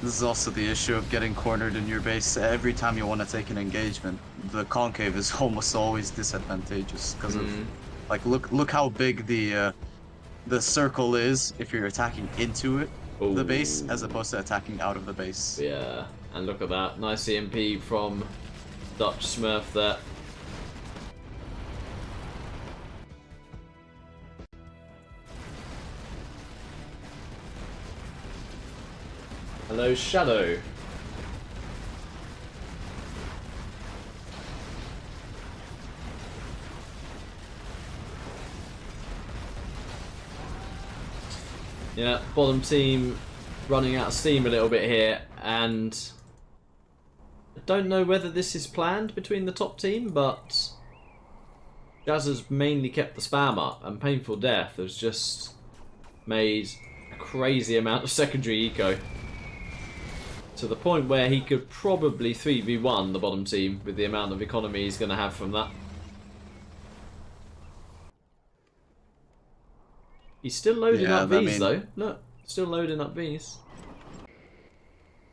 This is also the issue of getting cornered in your base. Every time you want to take an engagement, the concave is almost always disadvantageous because of, like, look how big the circle is if you're attacking into the base as opposed to attacking out of the base. Yeah, and look at that nice EMP from Dutchsmurf there. Hello, Shadow. Yeah, bottom team running out of steam a little bit here, and I don't know whether this is planned between the top team, but Jazza's mainly kept the spam up, and PainFuLLdeath has just made a crazy amount of secondary eco. To the point where he could probably 3v1 the bottom team with the amount of economy he's going to have from that. He's still loading up Vs though. Look, still loading up Vs.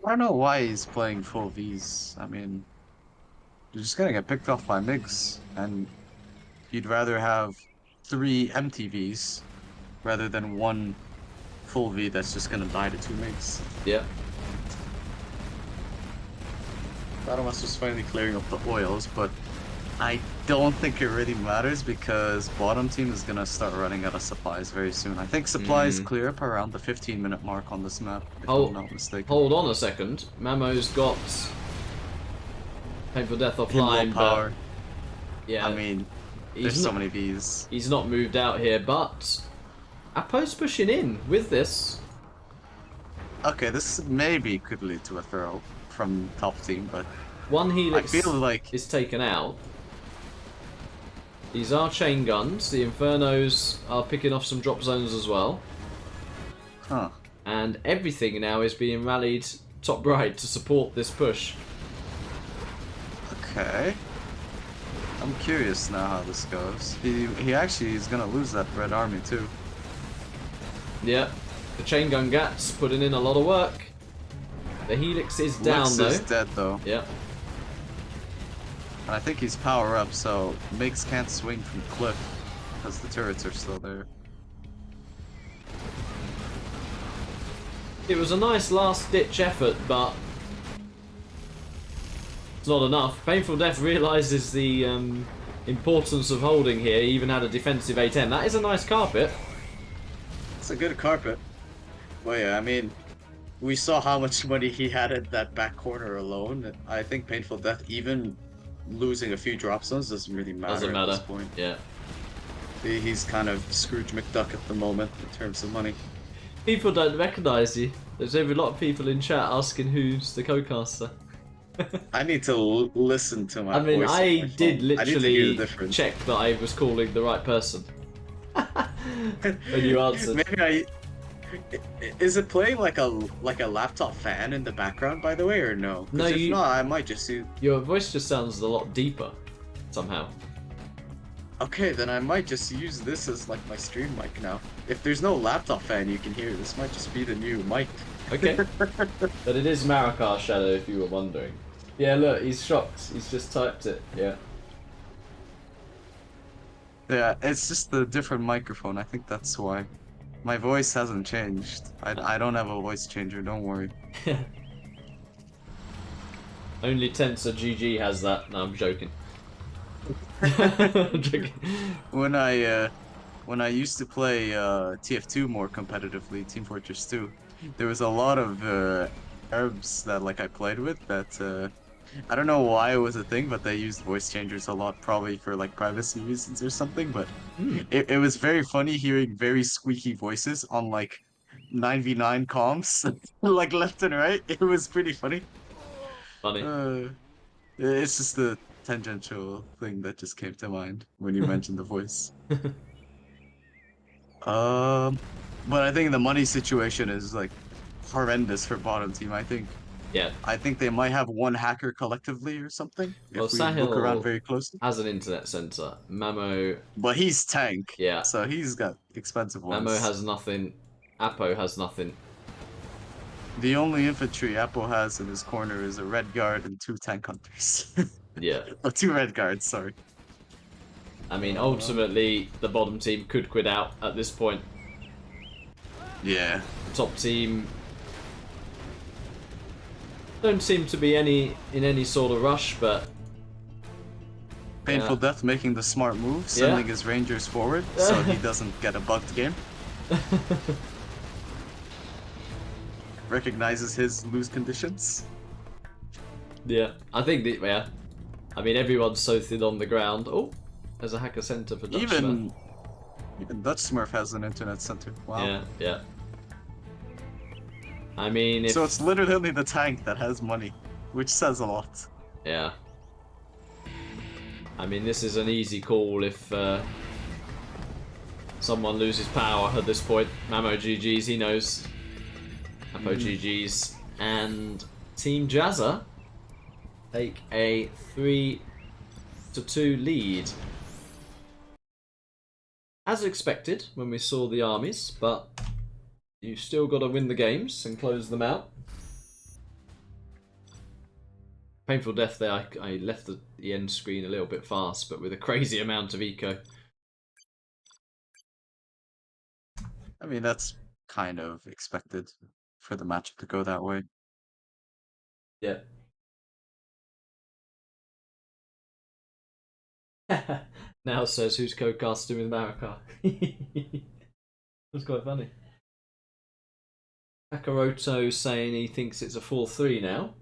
I don't know why he's playing full Vs. I mean, you're just gonna get picked off by MiGs, and you'd rather have 3 empty Vs rather than 1 full V that's just gonna die to 2 MiGs. Yeah. Battlemaster's finally clearing up the oils, but I don't think it really matters because bottom team is gonna start running out of supplies very soon. I think supplies clear up around the 15-minute mark on this map, if I'm not mistaken. Hold on a second. Mamo's got PainFuLLdeath offline, power. But yeah, I mean, there's so many Vs. He's not moved out here, but Appo's pushing in with this. Okay, this maybe could lead to a throw from top team, but one helix I feel like is taken out. These are chain guns. The Infernos are picking off some drop zones as well. Huh. And everything now is being rallied top right to support this push. Okay. I'm curious now how this goes. He actually is gonna lose that red army too. Yeah. The chain gun gats putting in a lot of work. The helix is down Lix though. is dead though. Yeah. And I think he's power up, so MiGs can't swing from cliff because the turrets are still there. It was a nice last-ditch effort, but it's not enough. PainFuLLdeath realises the importance of holding here. He even had a defensive A10. That is a nice carpet. It's a good carpet. Well, yeah, I mean, we saw how much money he had at that back corner alone. I think PainFuLLdeath, even losing a few drop zones, doesn't really matter at this point. Yeah. He's kind of Scrooge McDuck at the moment in terms of money. People don't recognise you. There's a lot of people in chat asking who's the co-caster. I need to listen to my voice. I did literally I check that I was calling the right person. When you answered. Maybe is it playing like a laptop fan in the background, by the way, or no? No, if not, I might just see. Your voice just sounds a lot deeper, somehow. Okay, then I might just use this as like my stream mic now. If there's no laptop fan you can hear, this might just be the new mic. Okay. But it is Marakar Shadow, if you were wondering. Yeah, look, he's shocked. He's just typed it. Yeah. Yeah, it's just the different microphone. I think that's why. My voice hasn't changed. I don't have a voice changer, don't worry. Only Tensor GG has that. No, I'm joking. When I used to play TF2 more competitively, Team Fortress 2, there was a lot of Arabs that like I played with that I don't know why it was a thing, but they used voice changers a lot, probably for like privacy reasons or something. But it was very funny hearing very squeaky voices on like 9v9 comms, like left and right. It was pretty funny. Funny. It's just the tangential thing that just came to mind when you mentioned the voice. But I think the money situation is like horrendous for bottom team. Yeah. I think they might have one hacker collectively or something Well, if we look around Sahel very closely. has an internet center. Mamo, But he's tank, yeah. so he's got expensive ones. Mamo has nothing. Appo has nothing. The only infantry Appo has in his corner is a red guard and 2 tank hunters. Yeah. Or 2 red guards, sorry. I mean, ultimately, the bottom team could quit out at this point. Yeah. Top team don't seem to be in any sort of rush, but PainFuLLdeath making the smart move, sending his rangers forward so he doesn't get a bugged game. Recognizes his lose conditions. Yeah, I think I mean, everyone's so thin on the ground. Oh, there's a hacker center for Dutchsmurf. Even Dutchsmurf has an internet center. Wow. Yeah, yeah. I mean, so it's literally the tank that has money, which says a lot. Yeah. I mean, this is an easy call if someone loses power at this point. Mamo GG's, he knows. Appo GG's. And Team Jazza take a 3-2 lead. As expected when we saw the armies, but you've still got to win the games and close them out. PainFuLLdeath there, I left the end screen a little bit fast, but with a crazy amount of eco. I mean, that's kind of expected for the matchup to go that way. Yeah. Now says who's co-casting with Marakar. That's quite funny. Kakaroto saying he thinks it's a 4-3 now.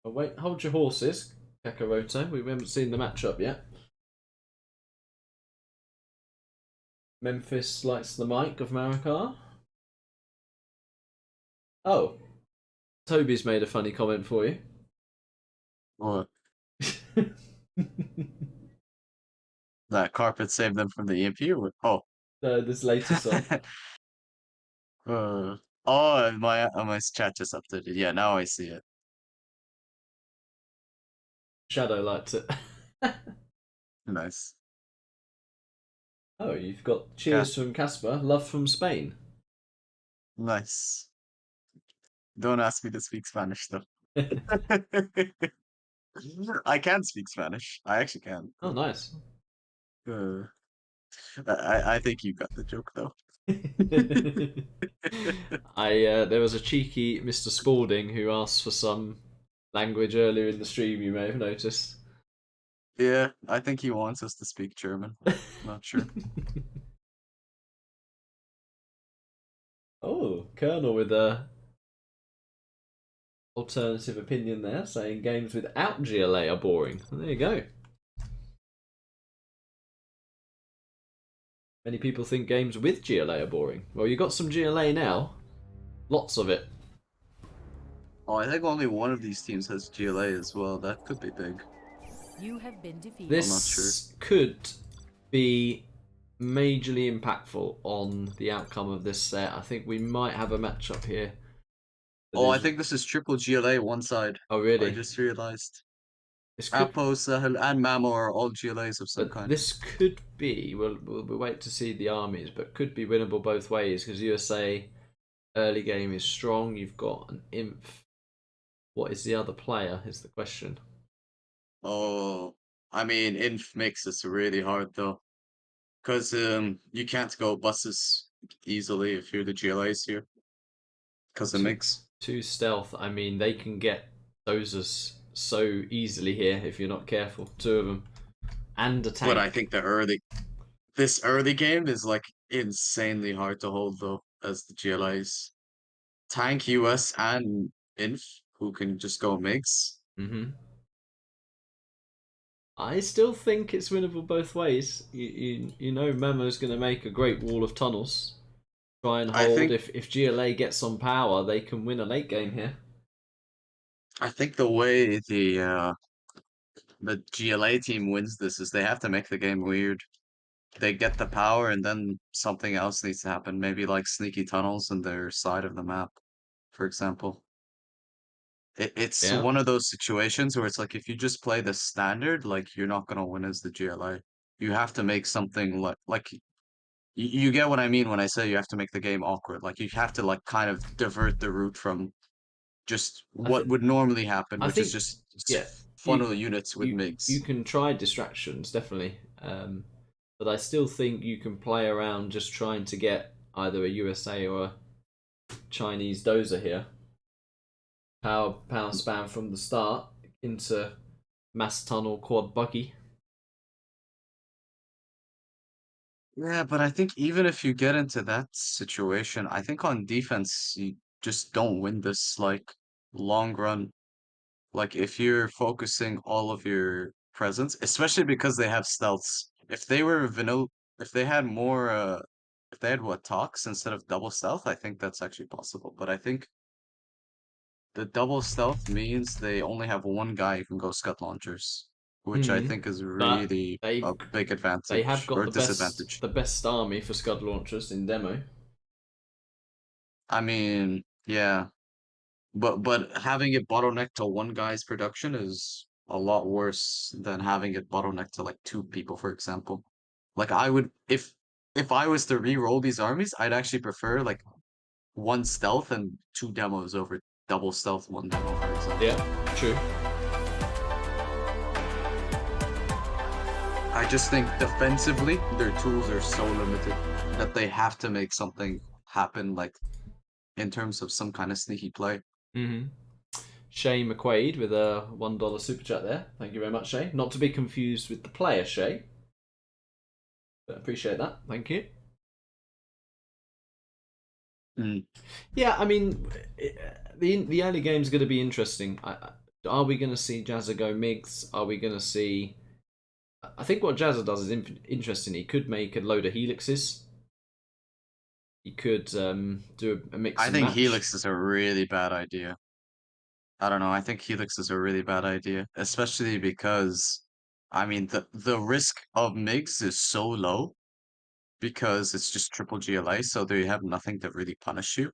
Oh wait, hold your horses, Kakaroto. We haven't seen the matchup yet. Memphis likes the mic of Marakar. Oh. Toby's made a funny comment for you. What? That carpet saved them from the EMP or what? Oh. This latest one. Oh, my chat just updated. Yeah, now I see it. Shadow liked it. Nice. Oh, you've got cheers from Casper, love from Spain. Nice. Don't ask me to speak Spanish though. I can speak Spanish. I actually can. Oh, nice. I think you got the joke though. There was a cheeky Mr. Spalding who asked for some language earlier in the stream. You may have noticed. Yeah, I think he wants us to speak German. Not sure. Oh, Colonel with a alternative opinion there, saying games without GLA are boring. Well, there you go. Many people think games with GLA are boring. Well, you got some GLA now. Lots of it. Oh, I think only one of these teams has GLA as well. That could be big. You have been defeated. This I'm not sure. could be majorly impactful on the outcome of this set. I think we might have a matchup here. Oh, I think this is triple GLA one side. Oh, really? I just realized. This could... Appo, Sahel, and Mamo are all GLAs of some but kind. this could be, we'll wait to see the armies, but could be winnable both ways, because USA early game is strong. You've got an Inf. What is the other player, is the question. Oh, I mean, Inf makes this really hard, though. Because you can't go buses easily if you're the GLAs here. Because it makes... 2 stealth, I mean, they can get dozers so easily here if you're not careful. 2 of them. and a tank. But I think this early game is like insanely hard to hold though, as the GLAs. Tank, US, and Inf, who can just go mix. I still think it's winnable both ways. You know Mamo's going to make a great wall of tunnels. Try and I hold. think If GLA gets some power, they can win a late game here. I think the way the GLA team wins this is they have to make the game weird. They get the power and then something else needs to happen. Maybe like sneaky tunnels in their side of the map, for example. It's Yeah. one of those situations where it's like if you just play the standard, like you're not gonna win as the GLA. You have to make something like you get what I mean when I say you have to make the game awkward. Like you have to like kind of divert the route from just I what think. would normally happen, I which is think. just Yeah. funnel units with You MiGs. can try distractions definitely, but I still think you can play around just trying to get either a USA or a Chinese dozer here. Power spam from the start into mass tunnel quad buggy. Yeah, but I think even if you get into that situation, I think on defense you just don't win this like long run. Like if you're focusing all of your presence, especially because they have stealths. If they were vanilla, if they had more, if they had what talks instead of double stealth, I think that's actually possible. But I think the double stealth means they only have one guy who can go scud launchers, which I think is But really a big they have advantage got or disadvantage. the best army for scud launchers in demo. I mean, yeah, but having it bottlenecked to one guy's production is a lot worse than having it bottlenecked to like two people, for example. Like I would if I was to re-roll these armies, I'd actually prefer like one stealth and two demos over double stealth, one demo, for example. Yeah, true. I just think defensively, their tools are so limited that they have to make something happen, like in terms of some kind of sneaky play. Shay McQuaid with a $1 super chat there. Thank you very much, Shay. Not to be confused with the player Shay. But appreciate that. Thank you. Yeah, I mean, the early game's going to be interesting. Are we going to see Jazza go MiGs? Are we going to see... I think what Jazza does is interesting. He could make a load of helixes. He could do a mix I and think match. Helix is a really bad idea. I don't know. I think Helix is a really bad idea, especially because, I mean, the risk of MiGs is so low because it's just triple GLA, so they have nothing to really punish you.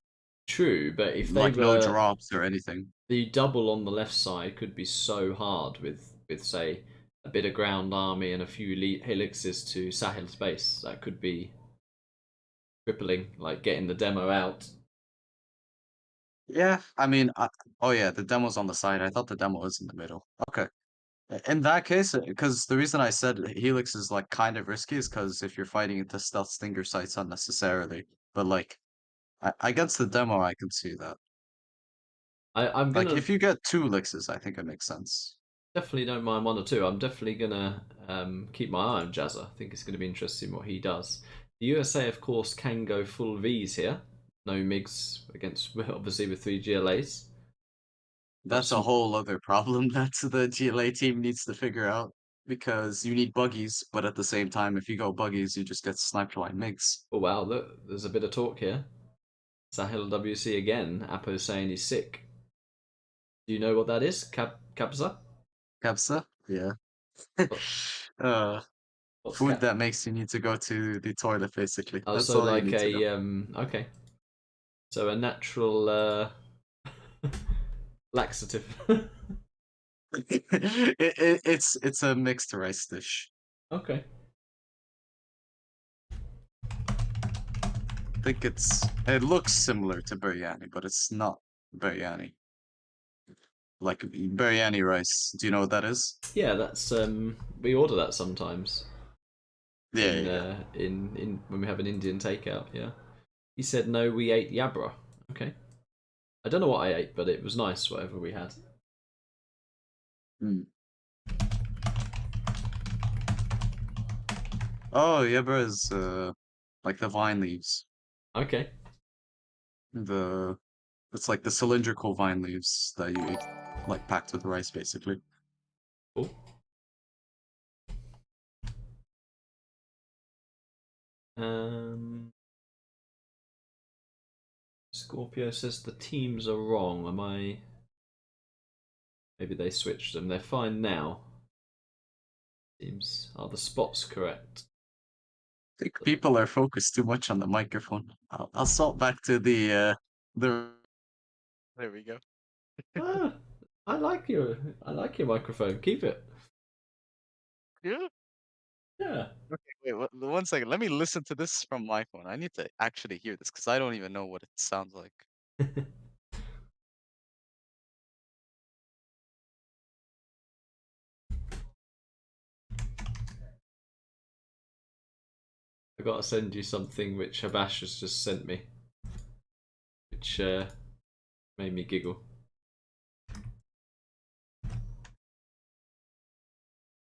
True, but if they Like no were... drops or anything. The double on the left side could be so hard with say, a bit of ground army and a few helixes to Sahel space. That could be crippling, like getting the demo out. Yeah, I mean, oh yeah, the demo's on the side. I thought the demo was in the middle. Okay. In that case, because the reason I said Helix is like kind of risky is because if you're fighting into stealth stinger sites unnecessarily, but like against the demo, I can see that. I'm gonna Like if you get two elixers, I think it makes sense. definitely don't mind one or two. I'm definitely gonna keep my eye on Jazza. I think it's gonna be interesting what he does. The USA, of course, can go full Vs here. No MiGs against, obviously, with 3 GLAs. That's a whole other problem that the GLA team needs to figure out because you need buggies, but at the same time, if you go buggies, you just get sniped by MiGs. Oh wow, look, there's a bit of talk here. Sahel WC again. Appo saying he's sick. Do you know what that is? Capsa? Capsa? Yeah. What's Food that makes you need to go to the toilet, basically. Oh, That's so all you like need to know. okay. So a natural laxative. It's a mixed rice dish. Okay. I think it looks similar to biryani, but it's not biryani. Like biryani rice. Do you know what that is? Yeah, that's we order that sometimes. Yeah, In when we have an Indian takeout, yeah. He said no, we ate yabra. Okay. I don't know what I ate, but it was nice, whatever we had. Oh, Yebra is like the vine leaves. Okay. It's like the cylindrical vine leaves that you eat, like packed with rice, basically. Cool. Scorpio says the teams are wrong. Am I? Maybe they switched them. They're fine now. Teams. Are the spots correct? I think people are focused too much on the microphone. I'll salt back to the. There we go. Ah, I like your microphone. Keep it. Yeah. Yeah. Okay, wait, 1 second. Let me listen to this from my phone. I need to actually hear this because I don't even know what it sounds like. I gotta send you something which Habash has just sent me, which made me giggle.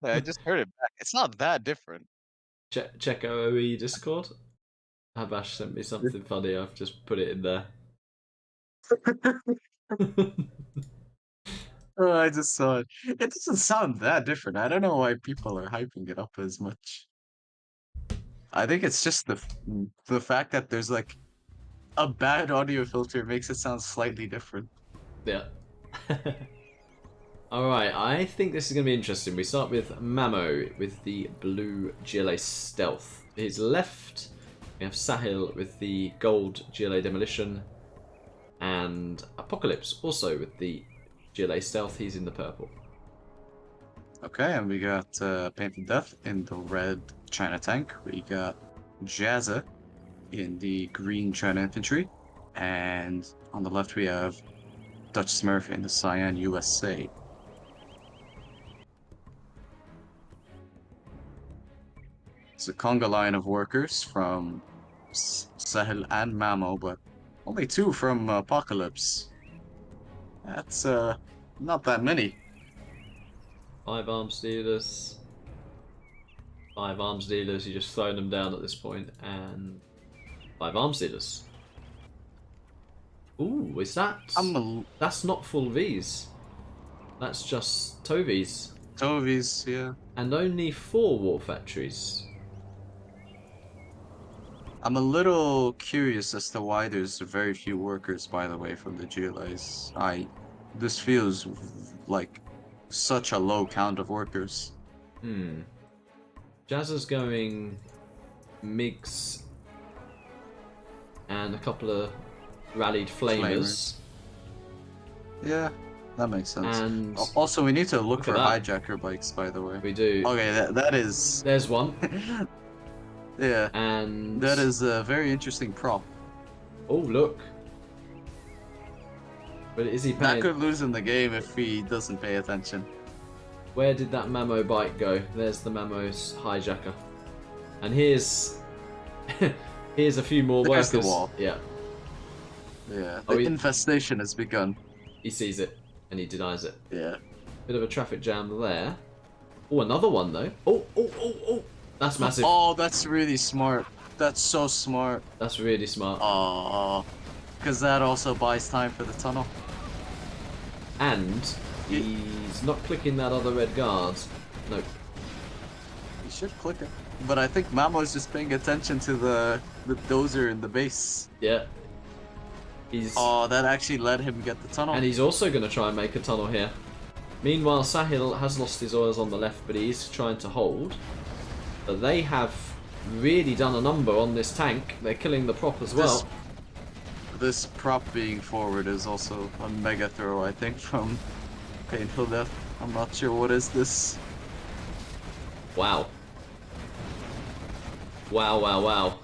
Yeah, I just heard it back. It's not that different. Check OOE Discord. Habash sent me something funny. I've just put it in there. Oh, I just saw it. It doesn't sound that different. I don't know why people are hyping it up as much. I think it's just the fact that there's like a bad audio filter makes it sound slightly different. Yeah. Alright, I think this is going to be interesting. We start with Mamo with the blue GLA Stealth. His left, we have Sahel with the gold GLA Demolition. And Apocalypse also with the GLA Stealth. He's in the purple. Okay, and we got PainFuLLdeath in the red China tank. We got Jazza in the green China infantry. And on the left we have Dutchsmurf in the cyan USA. It's a conga line of workers from Sahel and Mamo, but only 2 from Apocalypse. That's not that many. 5 arms dealers. 5 arms dealers. You're just throwing them down at this point, and 5 arms dealers. Ooh, is that? That's not full Vs. That's just Tovies. Tovies, yeah. And only 4 war factories. I'm a little curious as to why there's very few workers, by the way, from the GLAs. This feels like such a low count of workers. Jazza's going MiGs and a couple of rallied flamers. Yeah, that makes sense. And also, we need to look for that. hijacker bikes, by the way. We do. Okay, that is... There's one. Yeah. And that is a very interesting prop. Oh, look. But is he paying? That could lose him the game if he doesn't pay attention. Where did that Mamo bike go? There's the Mamo's hijacker. And here's here's a few more There's workers. the wall. Yeah. Yeah. The infestation has begun. He sees it and he denies it. Yeah. Bit of a traffic jam there. Oh, another one though. Oh. That's massive. Oh, that's really smart. That's so smart. That's really smart. Oh, because that also buys time for the tunnel. And he's not clicking that other red guard. Nope. He should click it. But I think Mamo's just paying attention to the dozer in the base. Yeah. Oh, that actually let him get the tunnel. And he's also going to try and make a tunnel here. Meanwhile, Sahel has lost his oils on the left, but he's trying to hold. But they have really done a number on this tank. They're killing the prop as well. This prop being forward is also a mega throw, I think, from PainFuLLdeath. I'm not sure what is this. Wow. Wow.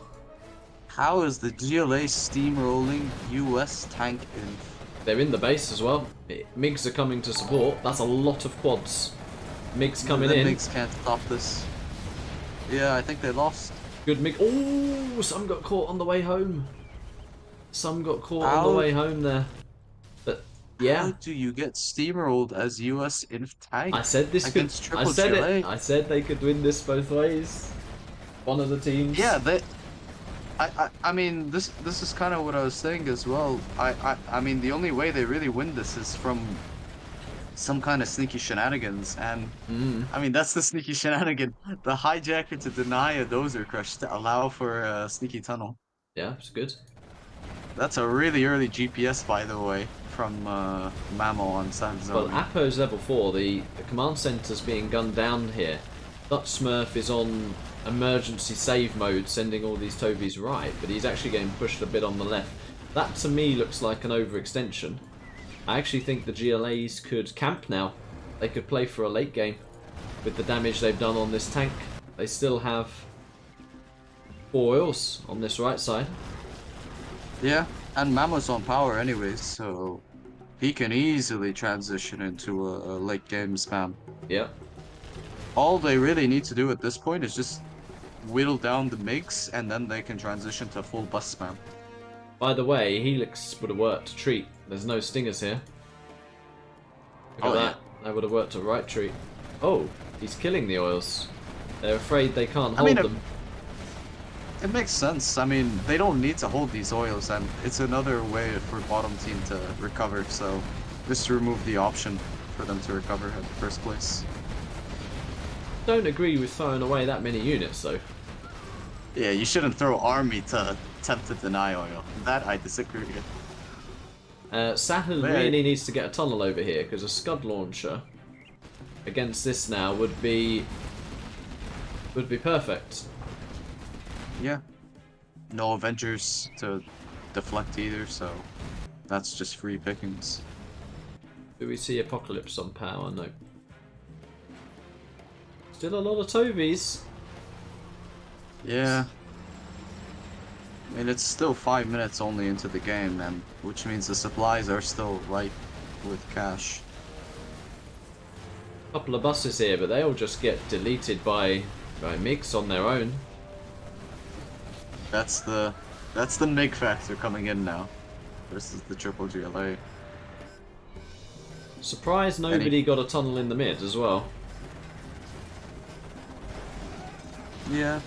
How is the GLA steamrolling US tank in? They're in the base as well. MiGs are coming to support. That's a lot of quads. MiGs coming in. MiGs can't stop this. Yeah, I think they lost. Good MiG. Oh, some got caught on the way home. Some got caught on the way home there. But yeah. How do you get steamrolled as US inf tank? I said this could. I said GLA? it. I said they could win this both ways. one of the teams. Yeah, I mean, this is kind of what I was saying as well. I mean, the only way they really win this is from some kind of sneaky shenanigans, and I mean that's the sneaky shenanigan. The hijacker to deny a dozer crush to allow for a sneaky tunnel. Yeah, it's good. That's a really early GPS, by the way, from Mamo on San Well, Zone. Appo's level 4. The command center's being gunned down here. Dutchsmurf is on emergency save mode, sending all these Tovies right, but he's actually getting pushed a bit on the left. That to me looks like an overextension. I actually think the GLAs could camp now. They could play for a late game with the damage they've done on this tank. They still have 4 oils on this right side. Yeah, and Mamo's on power anyways, so he can easily transition into a late game spam. Yeah. All they really need to do at this point is just whittle down the MiGs, and then they can transition to full bus spam. By the way, Helix would have worked a treat. There's no stingers here. Look at that. That would have worked a right treat. Oh, he's killing the oils. They're afraid they can't hold them. It makes sense. I mean, they don't need to hold these oils, and it's another way for bottom team to recover, so just remove the option for them to recover in the first place. Don't agree with throwing away that many units, though. Yeah, you shouldn't throw army to attempt to deny oil. That I disagree with. Sahel really needs to get a tunnel over here, because a Scud launcher against this now would be perfect. Yeah. No Avengers to deflect either, so that's just free pickings. Do we see Apocalypse on power? No. Still a lot of Tovies. Yeah. I mean, it's still 5 minutes only into the game, and which means the supplies are still ripe with cash. Couple of buses here, but they all just get deleted by MiGs on their own. That's the MiG factor coming in now. Versus the triple GLA. Surprised nobody got a tunnel in the mid as well. Yeah.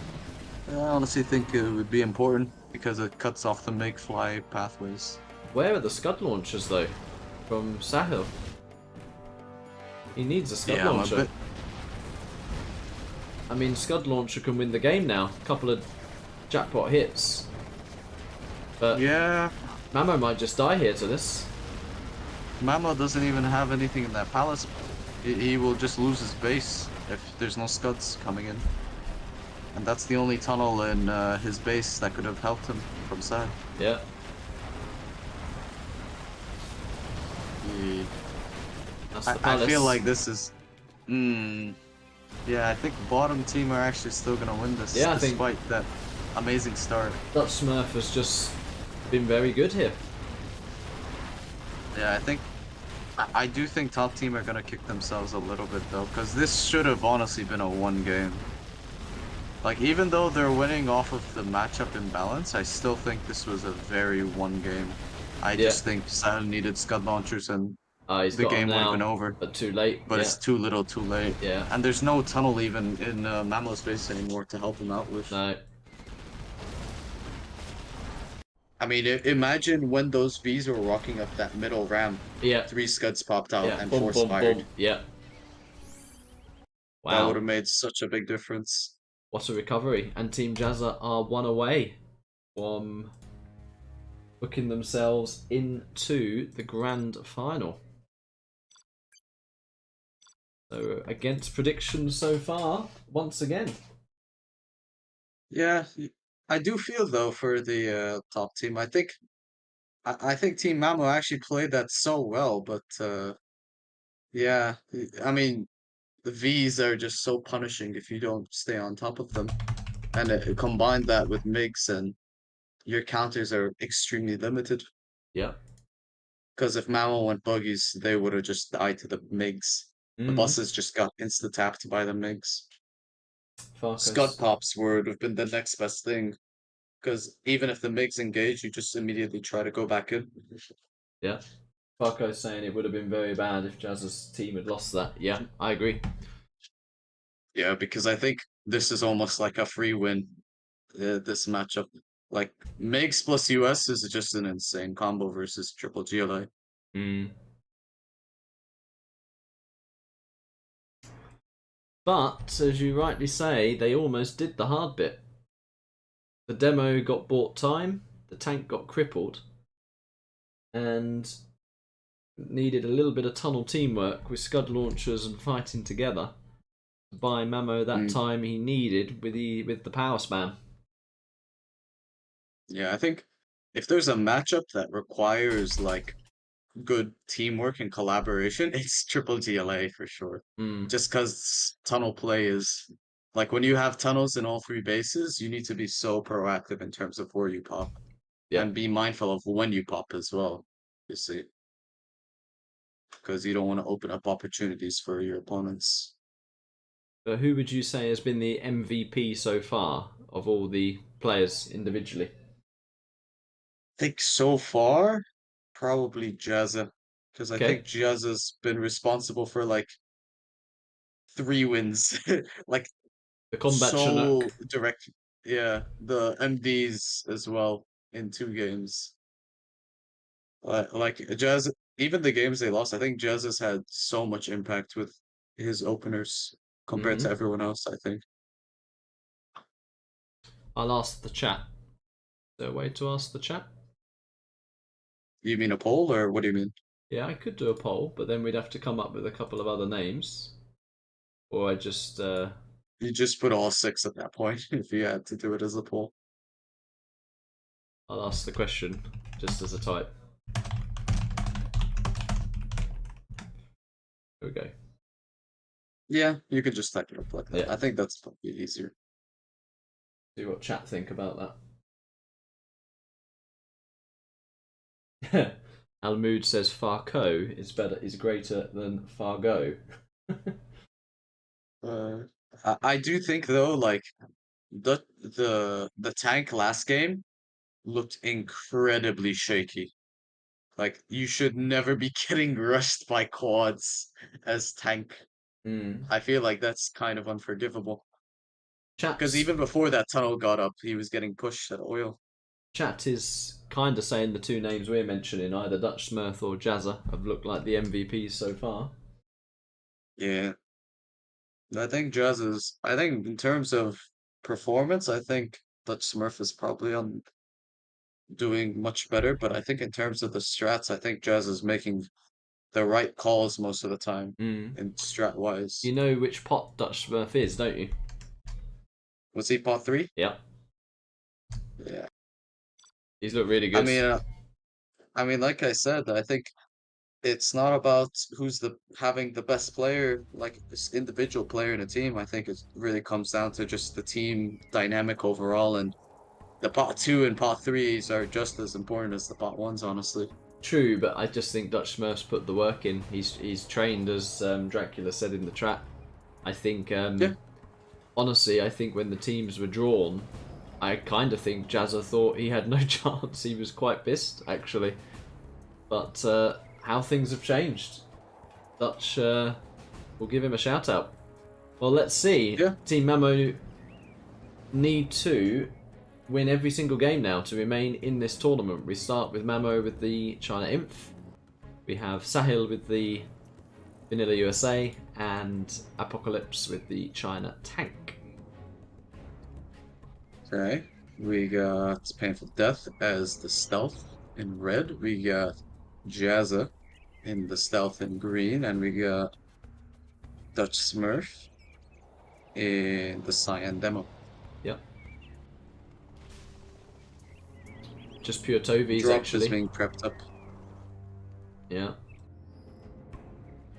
I honestly think it would be important because it cuts off the MiG fly pathways. Where are the Scud launchers though? From Sahel. He needs a Scud launcher. I mean, Scud launcher can win the game now. A couple of jackpot hits. But yeah, Mamo might just die here to this. Mamo doesn't even have anything in that palace. He will just lose his base if there's no Scuds coming in. And that's the only tunnel in his base that could have helped him from Sahel. Yeah. I feel like this is... yeah, I think bottom team are actually still going to win this, yeah, despite that amazing start. Dutchsmurf has just been very good here. Yeah, I do think top team are going to kick themselves a little bit though, because this should have honestly been a one game. Like, even though they're winning off of the matchup imbalance, I still think this was a very one game. I just think Sahel needed Scud launchers and the game would have been over. But too late. But it's too little too late. Yeah. And there's no tunnel even in Mamo's base anymore to help him out with. No. I mean, imagine when those Vs were walking up that middle ramp. Yeah. 3 Scuds popped out and boom, 4 boom, spired. boom. Yeah. Wow. That would have made such a big difference. What a recovery. And Team Jazza are 1 away from booking themselves into the grand final. So, against predictions so far, once again. Yeah, I do feel though for the top team. I think Team Mamo actually played that so well, but yeah, I mean the Vs are just so punishing if you don't stay on top of them, and combine that with MiGs and your counters are extremely limited. Yeah. Because if Mamo went buggies, they would have just died to the MiGs. The buses just got insta-tapped by the MiGs. Scud pops would have been the next best thing. Because even if the MiGs engage, you just immediately try to go back in. Yeah. Farco's saying it would have been very bad if Jazza's team had lost that. Yeah, I agree. Yeah, because I think this is almost like a free win. This matchup, like Megs plus US, is just an insane combo versus triple GLA. But as you rightly say, they almost did the hard bit. The demo got bought time, the tank got crippled, and needed a little bit of tunnel teamwork with scud launchers and fighting together to buy Mamo that time he needed with the power spam. Yeah, I think if there's a matchup that requires like good teamwork and collaboration, it's triple GLA for sure. Just because tunnel play is like when you have tunnels in all three bases, you need to be so proactive in terms of where you pop. Yeah. And be mindful of when you pop as well, you see. Because you don't want to open up opportunities for your opponents. But who would you say has been the MVP so far of all the players individually? I think so far, probably Jazza. Because I Okay. think Jazza's been responsible for like 3 wins. Like The combat so Chinook. direct. Yeah, the MDs as well in 2 games. Like Jazz, even the games they lost, I think Jazz has had so much impact with his openers compared to everyone else, I think. I'll ask the chat. Is there a way to ask the chat? You mean a poll, or what do you mean? Yeah, I could do a poll, but then we'd have to come up with a couple of other names. Or I just... You just put all 6 at that point if you had to do it as a poll. I'll ask the question just as a type. There we go. Yeah, you could just type it up like that. Yeah. I think that's probably easier. See what chat think about that. Almood says Farco is greater than Fargo. I do think though, like the tank last game looked incredibly shaky. Like you should never be getting rushed by quads as tank. I feel like that's kind of unforgivable. Because even before that tunnel got up, he was getting pushed at oil. Chat is kind of saying the 2 names we're mentioning, either Dutchsmurf or Jazza, have looked like the MVPs so far. Yeah. I think I think in terms of performance, I think Dutchsmurf is probably on doing much better, but I think in terms of the strats, I think Jazz is making the right calls most of the time in strat wise. You know which pot Dutchsmurf is, don't you? Was he pot 3? Yep. Yeah. He's looked really good. I mean, like I said, I think it's not about who's having the best player, like this individual player in a team. I think it really comes down to just the team dynamic overall, and the pot 2 and pot 3s are just as important as the pot 1s, honestly. True, but I just think Dutchsmurf's put the work in. He's trained, as Dracula said in the chat. I think, honestly, I think when the teams were drawn, I kind of think Jazza thought he had no chance. He was quite pissed, actually. But how things have changed. Dutch will give him a shout out. Well, let's see. Yeah. Team Mamo need to win every single game now to remain in this tournament. We start with Mamo with the China Inf. We have Sahel with the Vanilla USA and Apocalypse with the China Tank. Okay, we got PainFuLLdeath as the stealth in red. We got Jazza in the stealth in green, and we got Dutchsmurf in the cyan demo. Yep. Just pure Tovies, Drop actually. is being prepped up. Yeah.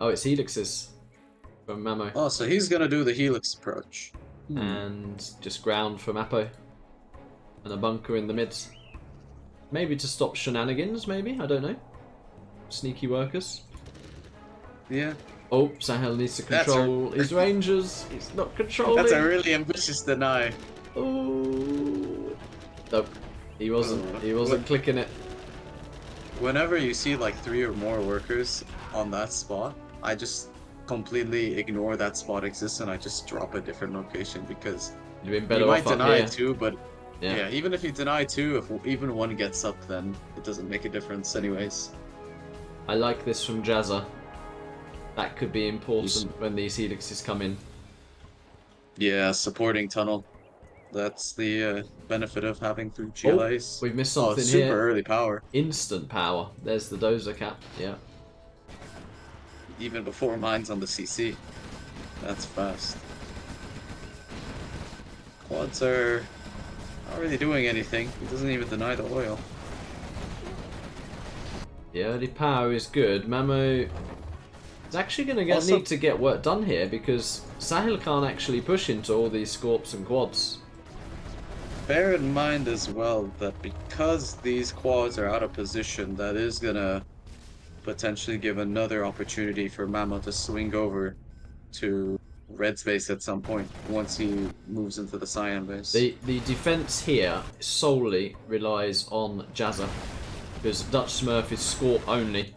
Oh, it's Helixes from Mamo. Oh, so he's gonna do the Helix approach. And just ground from Appo. And a bunker in the mid. Maybe to stop shenanigans, maybe? I don't know. Sneaky workers. Yeah. Oh, Sahel needs to control his rangers. He's not controlling. That's a really ambitious deny. Oh. Nope. He wasn't clicking it. Whenever you see like 3 or more workers on that spot, I just completely ignore that spot exists and I just drop a different location because You've been you better might off up deny here. two, but Yeah. yeah, even if you deny two, if even one gets up, then it doesn't make a difference anyways. I like this from Jazza. That could be important when these helixes come in. Yeah, supporting tunnel. That's the benefit of having 3 Oh, GLAs. we've missed Oh, something super here. early power. Instant power. There's the dozer cap. Yeah. Even before mine's on the CC. That's fast. Quads are not really doing anything. He doesn't even deny the oil. The early power is good. Mamo is actually going to Also- need to get work done here because Sahel can't actually push into all these scorps and quads. Bear in mind as well that because these quads are out of position, that is gonna potentially give another opportunity for Mamo to swing over to red space at some point once he moves into the cyan base. The defense here solely relies on Jazza because Dutchsmurf is scorp only.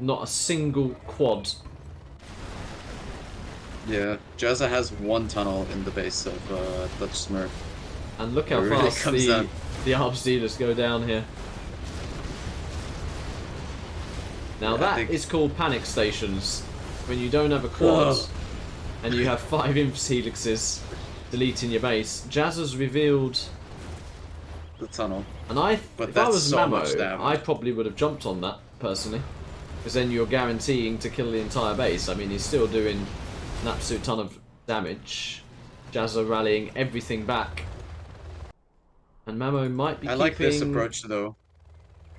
Not a single quad. Yeah, Jazza has one tunnel in the base of Dutchsmurf. And look how It really fast comes down. the arms dealers go down here. Now Yeah, I that think- is called panic stations. When you don't have a quad Ugh. and you have 5 imps helixes deleting your base. Jazza's revealed, The tunnel. and But if I that's was so much Mamo, damage. I probably would have jumped on that personally, because then you're guaranteeing to kill the entire base. I mean, he's still doing an absolute ton of damage. Jazza rallying everything back. And Mamo might be I like this approach though,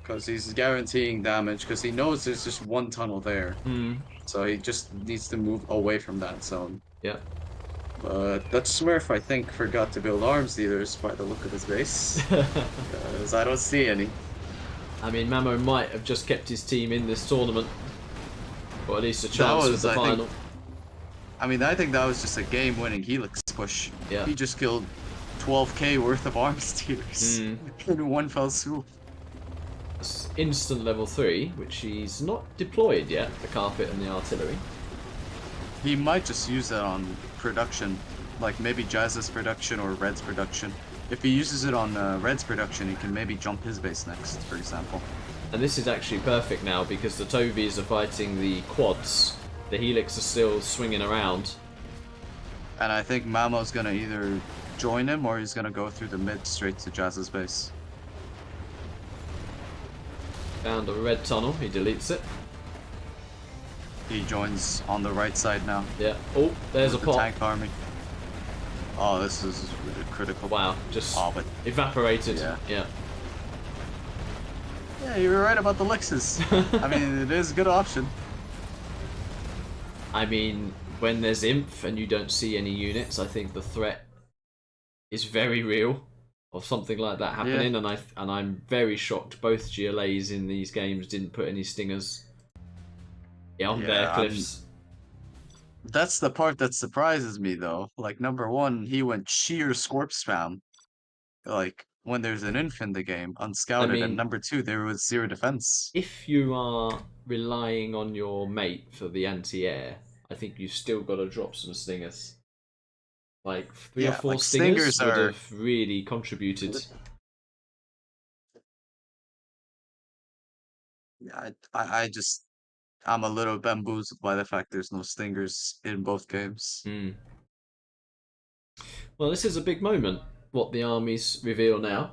because he's guaranteeing damage, because he knows there's just one tunnel there. So he just needs to move away from that zone. Yeah. But Dutchsmurf, I think, forgot to build arms dealers by the look of his base. Because I don't see any. I mean, Mamo might have just kept his team in this tournament. Or at least a chance with the I final. I think that was just a game-winning Helix push. Yeah. He just killed 12k worth of arms dealers in one fell swoop. It's instant level 3, which he's not deployed yet, the carpet and the artillery. He might just use that on production, like maybe Jazza's production or Red's production. If he uses it on Red's production, he can maybe jump his base next, for example. And this is actually perfect now because the Tovies are fighting the quads. The Helix are still swinging around. And I think Mamo's gonna either join him or he's gonna go through the mid straight to Jazza's base. Found a red tunnel, he deletes it. He joins on the right side now. Yeah. Oh, there's a with the pop. tank army. Oh, this is really critical. Wow, just Oh, but evaporated. Yeah. Yeah. yeah, you were right about the Lexus. I mean, it is a good option. I mean, when there's inf and you don't see any units, I think the threat is very real of something like that happening. Yeah. And I'm very shocked both GLAs in these games didn't put any stingers. Yeah, on their Yeah, cliffs. That's the part that surprises me, though. Like, number one, he went sheer Scorp spam. Like, when there's an inf in the game, unscouted. mean- and number two, there was zero defense. If you are relying on your mate for the anti-air, I think you've still got to drop some stingers. Like 3 or Yeah, 4 like, stingers stingers would are- have really contributed. Yeah, I'm a little bamboozled by the fact there's no stingers in both games. Well, this is a big moment. What the armies reveal now.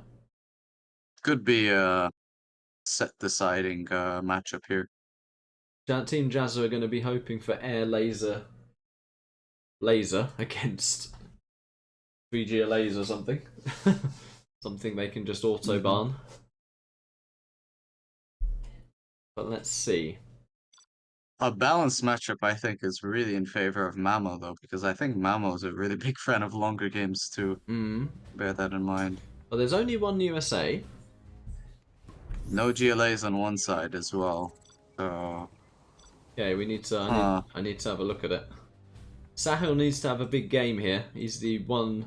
Could be a set deciding matchup here. Team Jazza are going to be hoping for air laser against vGLAs or something. Something they can just autobahn. But let's see. A balanced matchup, I think, is really in favor of Mamo, though, because I think Mamo is a really big fan of longer games, too. Bear that in mind. Well, there's only one USA. No GLAs on one side as well. So, Okay, we need to. I need to have a look at it. Sahel needs to have a big game here. He's the one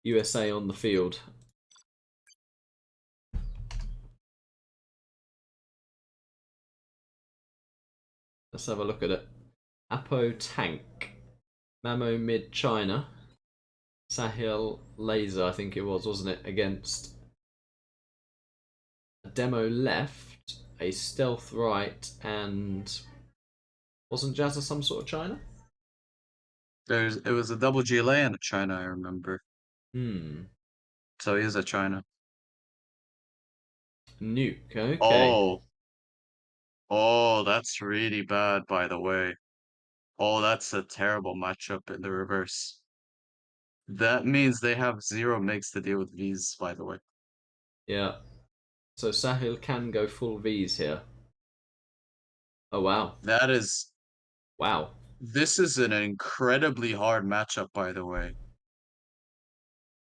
USA on the field. Let's have a look at it. Appo tank, Mamo mid China, Sahel laser, I think it was, wasn't it? Against a demo left, a stealth right, and wasn't Jazza some sort of China? It was a double GLA and a China, I remember. Hmm. So he is a China. Nuke. Okay. Oh, oh, that's really bad, by the way. Oh, that's a terrible matchup in the reverse. That means they have 0 MIGs to deal with Vs, by the way. Yeah. So Sahel can go full Vs here. Oh wow. That is, Wow. this is an incredibly hard matchup, by the way.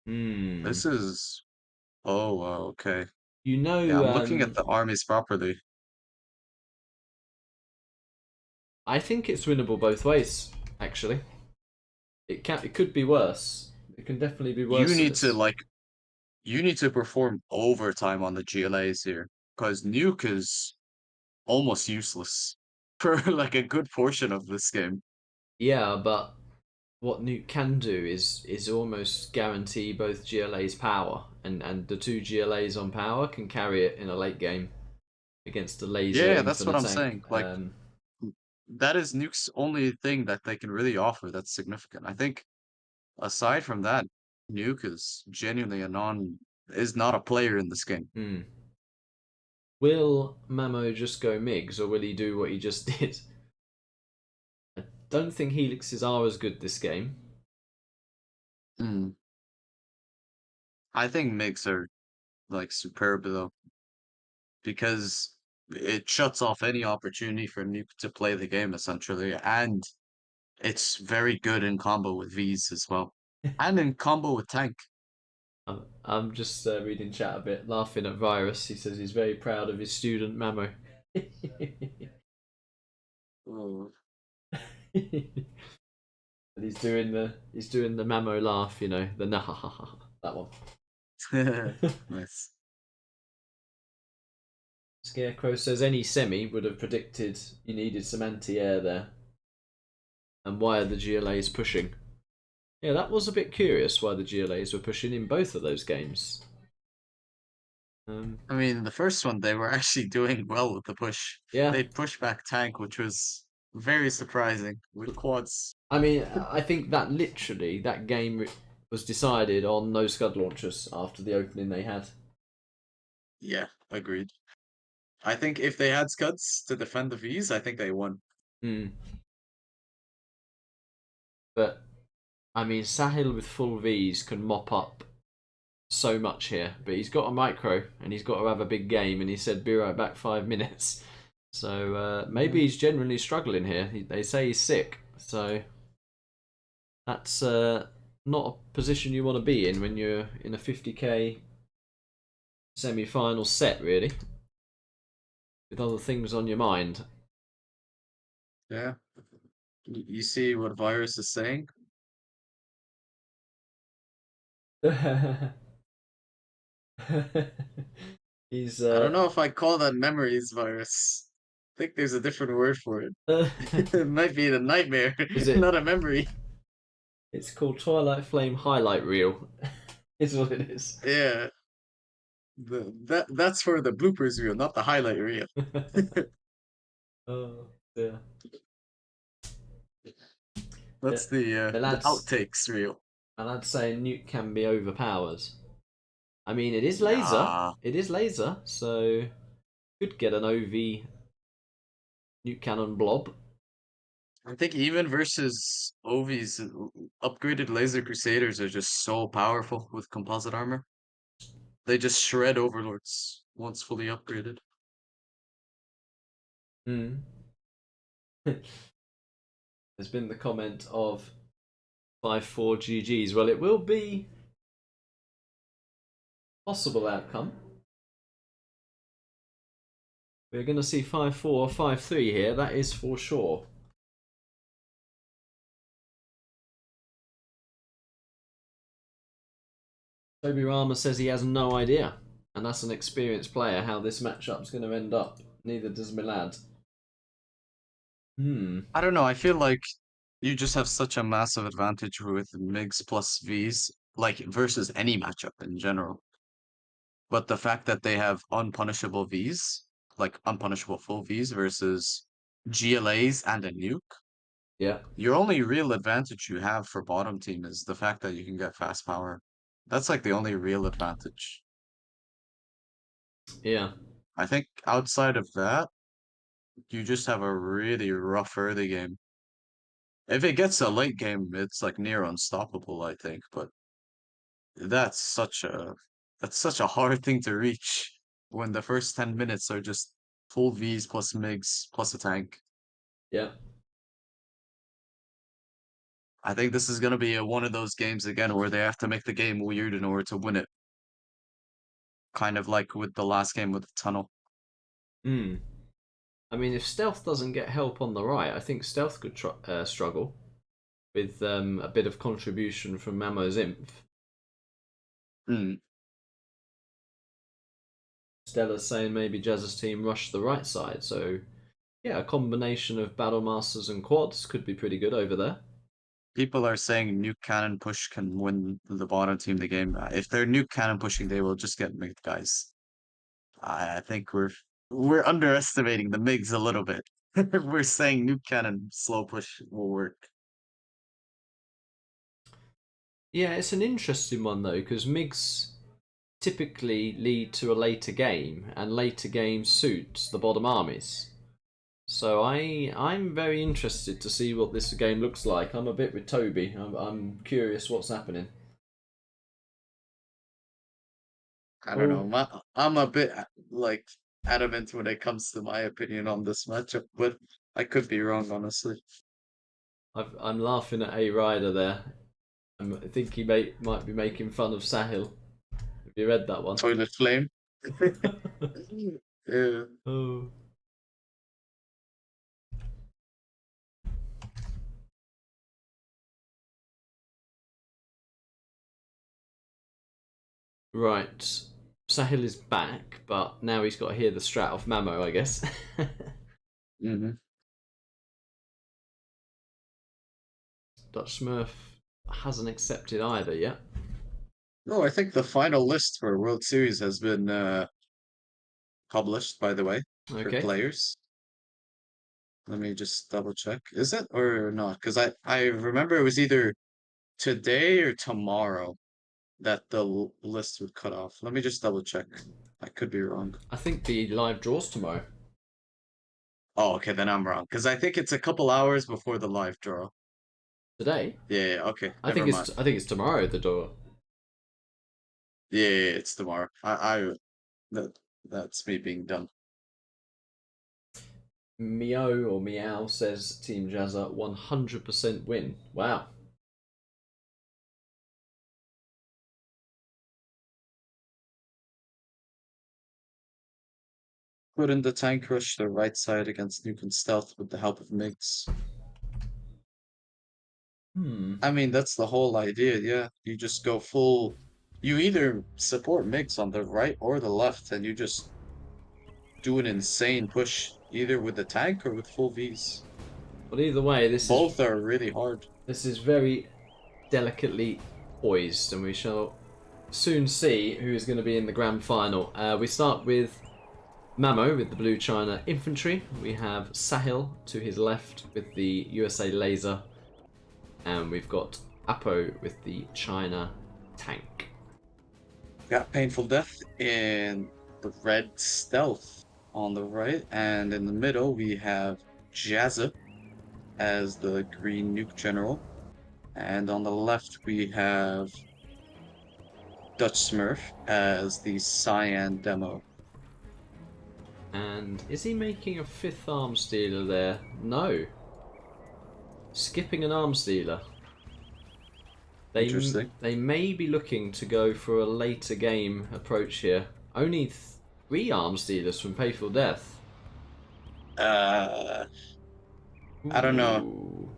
Hmm. This is, oh, wow, okay. You know, Yeah, I'm looking at the armies properly. I think it's winnable both ways. Actually, it could be worse. It can definitely be worse. You than need to, this. like, you need to perform overtime on the GLAs here, because Nuke is almost useless for like a good portion of this game. Yeah, but what Nuke can do is almost guarantee both GLA's power, and the two GLAs on power can carry it in a late game against a laser Yeah, that's what infinite I'm tank. saying. Like, that is Nuke's only thing that they can really offer that's significant. I think aside from that, Nuke is genuinely is not a player in this game. hmm. Will Mamo just go MIGs, or will he do what he just did? I don't think Helixes are as good this game. Mm. I think MIGs are like superb though, because it shuts off any opportunity for Nuke to play the game essentially, and it's very good in combo with Vs as well, and in combo with tank. I'm just reading chat a bit, laughing at Virus. He says he's very proud of his student Mamo. Oh. And he's doing the Mamo laugh, you know, the nah, that one. Nice. Scarecrow says any semi would have predicted you needed some anti-air there. And why are the GLAs pushing? Yeah, that was a bit curious why the GLAs were pushing in both of those games. I mean, the first one they were actually doing well with the push. Yeah. They pushed back tank, which was very surprising with quads. I mean, I think that literally, that game was decided on no Scud launchers after the opening they had. Yeah, agreed. I think if they had scuds to defend the Vs, I think they won. Hmm. But, I mean, Sahel with full Vs can mop up so much here, but he's got a micro and he's got to have a big game, and he said be right back 5 minutes. So maybe he's genuinely struggling here. They say he's sick, so that's not a position you want to be in when you're in a 50k semi-final set, really, with other things on your mind. Yeah. You see what Virus is saying? He's I don't know if I call that memories virus. I think there's a different word for it. It might be the nightmare, Is it? not a memory. It's called Twilight Flame Highlight Reel. Is what it is. Yeah. That's for the bloopers reel, not the highlight reel. Oh dear. That's The the lads, outtakes reel. and I'd say Nuke can be overpowered. I mean, it is laser. Nah. It is laser, so could get an OV Nuke Cannon blob. I think even versus Ovi's upgraded laser crusaders are just so powerful with composite armor. They just shred overlords once fully upgraded. Hmm. There's been the comment of 5-4 GGs. Well, it will be possible outcome. We're going to see 5-4 or 5-3 here. That is for sure. Toby Rama says he has no idea, and that's an experienced player, how this matchup's going to end up. Neither does Milad. I don't know. I feel like you just have such a massive advantage with MiGs plus Vs, like versus any matchup in general. But the fact that they have unpunishable Vs, like unpunishable full Vs versus GLAs and a nuke, Yeah. your only real advantage you have for bottom team is the fact that you can get fast power. That's like the only real advantage. Yeah. I think outside of that, you just have a really rough early game. If it gets a late game, it's like near unstoppable, I think, but that's such a that's such a hard thing to reach when the first 10 minutes are just full Vs plus MiGs plus a tank. Yeah. I think this is gonna be one of those games again where they have to make the game weird in order to win it. Kind of like with the last game with the tunnel. Hmm. I mean, if Stealth doesn't get help on the right, I think Stealth could struggle with a bit of contribution from Mamo's Imp. Hmm. Stella's saying maybe Jazza's team rushed the right side, so yeah, a combination of Battle Masters and Quads could be pretty good over there. People are saying nuke cannon push can win the bottom team the game. If they're nuke cannon pushing, they will just get MiGs, guys. I think we're underestimating the MiGs a little bit. We're saying nuke cannon slow push will work. Yeah, it's an interesting one though, because MiGs typically lead to a later game, and later games suits the bottom armies. So I'm very interested to see what this game looks like. I'm a bit with Toby. I'm curious what's happening. I don't know. I'm a bit like adamant when it comes to my opinion on this matchup, but I could be wrong, honestly. I'm laughing at A Rider there. I think he might be making fun of Sahel. Have you read that one? Toilet flame. Yeah. Oh. Right. Sahel is back, but now he's got to hear the strat of Mamo, I guess. Mm-hmm. Dutchsmurf hasn't accepted either yet. No, I think the final list for World Series has been published, by the way, for Okay. players. Let me just double check. Is it or not? Because I remember it was either today or tomorrow that the list would cut off. Let me just double check. I could be wrong. I think the live draw's tomorrow. Oh, okay, then I'm wrong. Because I think it's a couple hours before the live draw. Today? Yeah, okay. I think it's tomorrow the draw. Yeah, it's tomorrow. That's me being dumb. Meow says Team Jazza 100% win. Wow. Put in the tank rush the right side against Nuke and Stealth with the help of MiGs. I mean, that's the whole idea, yeah. You just go full... You either support MiGs on the right or the left, and you just do an insane push, either with the tank or with full Vs. But either way, Both are really hard. This is very delicately poised, and we shall soon see who is going to be in the grand final. We start with Mamo with the Blue China Infantry. We have Sahel to his left with the USA Laser. And we've got Appo with the China Tank. Got PainFuLLdeath in the red Stealth on the right. And in the middle, we have Jazza as the green Nuke General. And on the left, we have Dutchsmurf as the Cyan Demo. And is he making a fifth arms dealer there? No. Skipping an arms dealer. Interesting. They may be looking to go for a later game approach here. Only 3 arms dealers from PainFuLLdeath. I don't know. Ooh.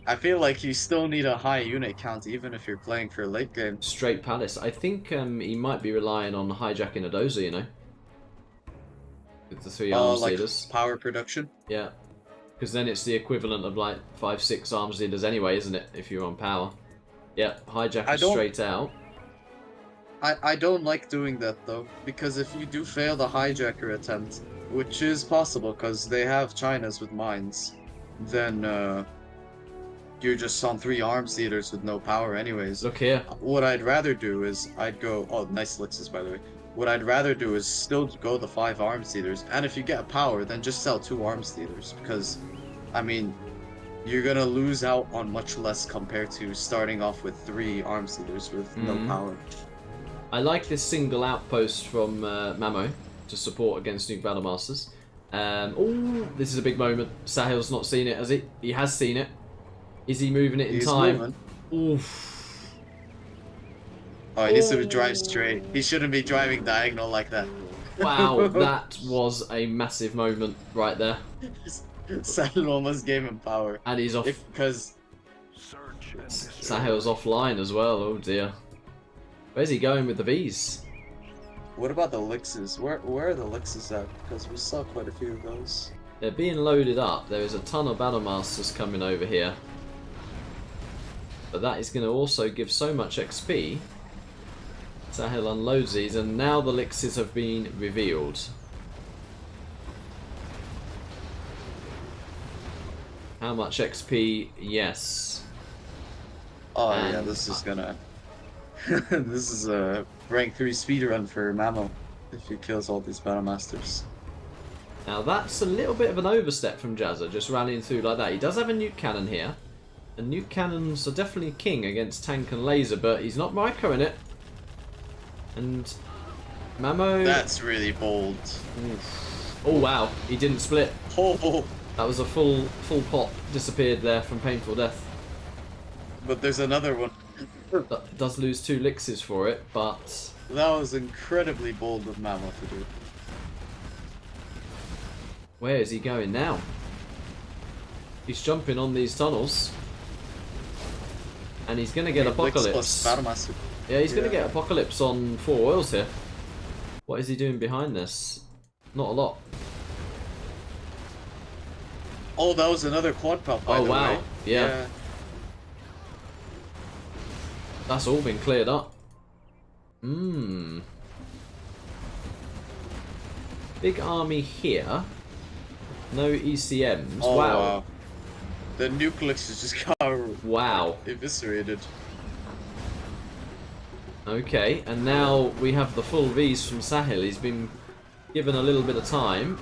I feel like you still need a high unit count even if you're playing for late game. Straight Palace. I think he might be relying on hijacking a dozer, you know? With the 3 arms like dealers. power production. Yeah. Because then it's the equivalent of like 5-6 arms dealers anyway, isn't it? If you're on power. Yep, hijacker straight out. I don't like doing that though, because if you do fail the hijacker attempt, which is possible because they have Chinas with mines, then you're just on 3 arms dealers with no power anyways. Look here. What I'd rather do is I'd go, oh, nice elixirs by the way. What I'd rather do is still go the 5 arms dealers, and if you get power, then just sell 2 arms dealers, because, I mean, you're gonna lose out on much less compared to starting off with 3 arms dealers with no power. I like this single outpost from Mamo to support against Nuke Battlemasters. Oh, this is a big moment. Sahel's not seen it, has he? He has seen it. Is he moving it in time? Oof. Oh, he needs to drive straight. He shouldn't be driving diagonal like that. Wow, that was a massive moment right there. Sahel almost gave him power. And he's off. Because Sahel's offline as well. Oh dear. Where's he going with the Vs? what about the elixirs? Where are the elixirs at? Because we saw quite a few of those. They're being loaded up. There is a ton of Battlemasters coming over here. But that is going to also give so much XP. Sahel unloads these, and now the elixirs have been revealed. How much XP? Yes. Oh And yeah, this is gonna... this is a rank 3 speedrun for Mamo, if he kills all these Battlemasters. Now that's a little bit of an overstep from Jazza, just rallying through like that. He does have a nuke cannon here. And nuke cannons are definitely king against tank and laser, but he's not microing it. And Mamo... That's really bold. Oh wow, he didn't split. Oh, That was a full pot disappeared there from PainFuLLdeath. but there's another one. That does lose 2 elixirs for it, but That was incredibly bold of Mamo to do. where is he going now? He's jumping on these tunnels. And he's going to get Apocalypse. Battlemaster. Yeah, he's going to get Apocalypse on 4 oils here. What is he doing behind this? Not a lot. Oh, that was another quad pop, by Oh the wow, way. yeah. That's all been cleared up. Big army here. No ECMs. Oh, wow. The nucleus just got Wow. eviscerated. Okay, and now we have the full Vs from Sahel. He's been given a little bit of time.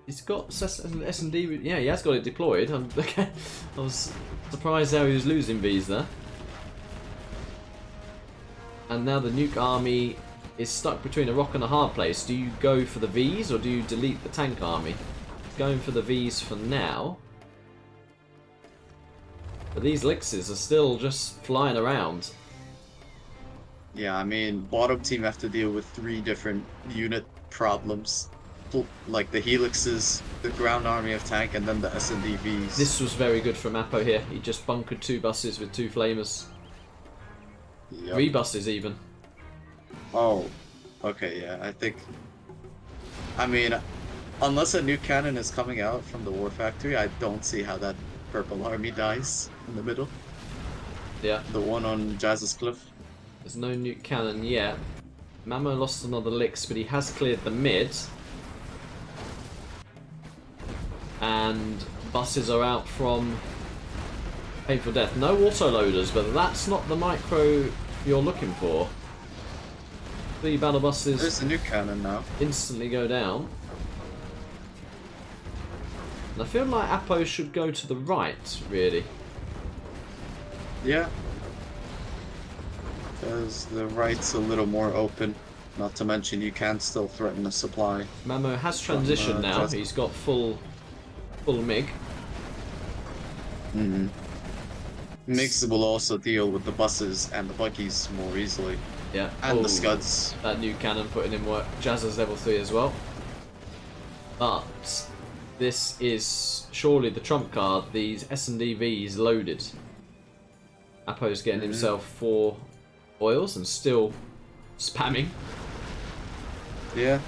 He's got S&D. Yeah, he has got it deployed. Okay, I was surprised how he was losing Vs there. And now the nuke army is stuck between a rock and a hard place. Do you go for the Vs or do you delete the tank army? Going for the Vs for now. But these elixirs are still just flying around. Yeah, I mean, bottom team have to deal with 3 different unit problems. Like the helixes, the ground army of tank, and then the S&DVs. This was very good from Appo here. He just bunkered 2 buses with 2 flamers. Yep. 3 buses even. Oh, okay, yeah, I think... I mean, unless a new cannon is coming out from the war factory, I don't see how that purple army dies in the middle. Yeah. The one on Jazza's cliff. There's no nuke cannon yet. Mamo lost another licks, but he has cleared the mid. And buses are out from PainFuLLdeath. No autoloaders, but that's not the micro you're looking for. 3 battle buses. There's a new cannon now. Instantly go down. And I feel like Appo should go to the right, really. Yeah. Because the right's a little more open. Not to mention you can still threaten a supply. Mamo has transitioned now. Jazza. He's got full MiG. Mix will also deal with the buses and the buggies more easily. Yeah. And Oh, the scuds. That new cannon putting in work. Jazza's level 3 as well. But this is surely the trump card. These S&DVs loaded. Appo's getting himself 4 oils and still spamming. Yeah.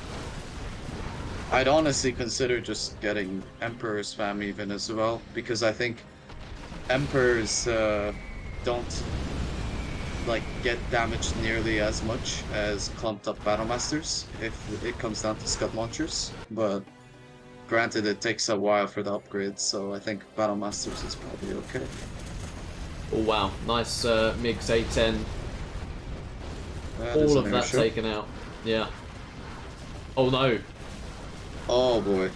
I'd honestly consider just getting Emperor's fam even as well, because I think Emperors don't like get damaged nearly as much as clumped up Battlemasters if it comes down to Scud launchers. But granted, it takes a while for the upgrades, so I think Battlemasters is probably okay. Oh wow, nice MiGs 810. There's All an of that airship. taken out. Yeah. Oh no. Oh boy.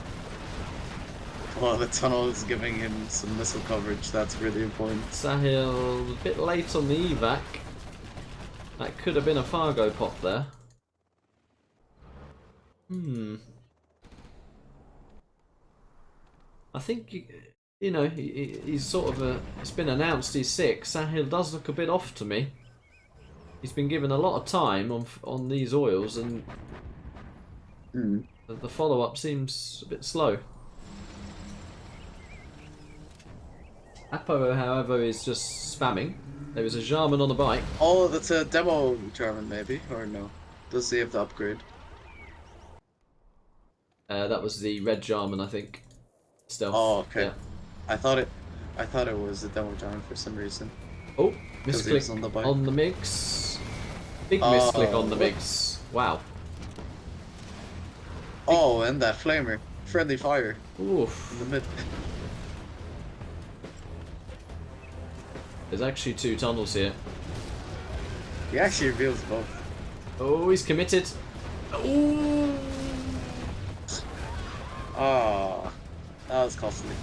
Well, the tunnel is giving him some missile coverage. That's really important. Sahel a bit late on the evac. That could have been a Fargo pop there. I think, you know, he's sort of it's been announced he's sick. Sahel does look a bit off to me. He's been given a lot of time on these oils, and the follow-up seems a bit slow. Appo, however, is just spamming. There is a Jarman on the bike. Oh, that's a demo German, maybe, or no? Does he have the upgrade? That was the red Jarman, I think. Stealth. Oh, okay. Yeah. I thought it was a demo German for some reason. Oh, 'Cause he was misclick on the bike. on the MiGs. Big misclick on the what? MiGs. Wow. Oh, and that flamer, friendly fire Oof. in the mid. There's actually 2 tunnels here. He actually reveals both. Oh, he's committed. Ooh. Ah, that was costly.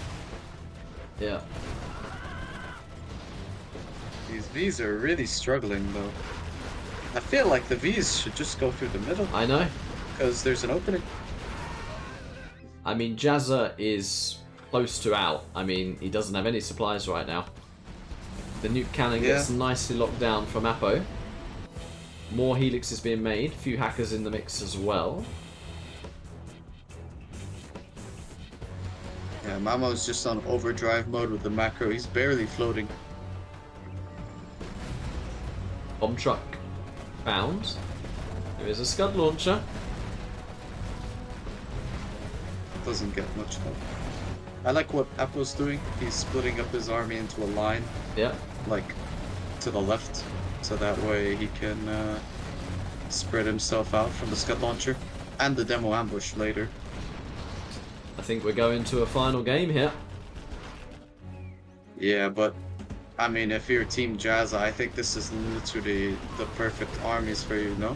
Yeah. These Vs are really struggling though. I feel like the Vs should just go through the middle I know. because there's an opening. I mean, Jazza is close to out. I mean, he doesn't have any supplies right now. The nuke cannon gets nicely locked down from Appo. More helix is being made. A few hackers in the mix as well. Yeah, Mamo's just on overdrive mode with the macro. He's barely floating. Bomb truck found. There is a Scud launcher. Doesn't get much help. I like what Appo's doing. He's splitting up his army into a line, Yeah. like to the left, so that way he can spread himself out from the Scud launcher and the demo ambush later. I think we're going to a final game here. Yeah, but I mean, if you're Team Jazza, I think this is literally the perfect armies for you, no?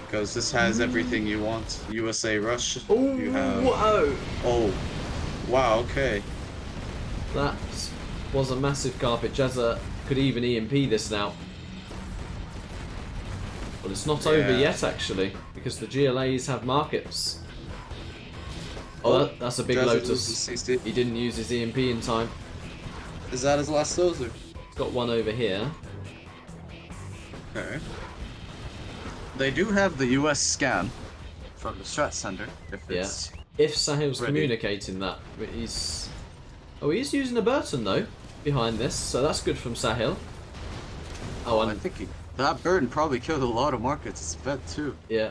Because this has everything you want. USA Rush. Oh, You have. whoa! Oh, wow. Okay. That was a massive carpet. Jazza could even EMP this now. But it's not over yet, actually, because the GLAs have markets. Oh, that's a big Jazza Lotus. loses CC. He didn't use his EMP in time. Is that his last dozer? He's got one over here. Okay. They do have the US scan from the strat center. If it's If Sahel's ready. communicating that, but he's... Oh, he's using a Burton, though, behind this, so that's good from Sahel. Oh, I'm and thinking that burden probably killed a lot of markets. It's bet too. yeah.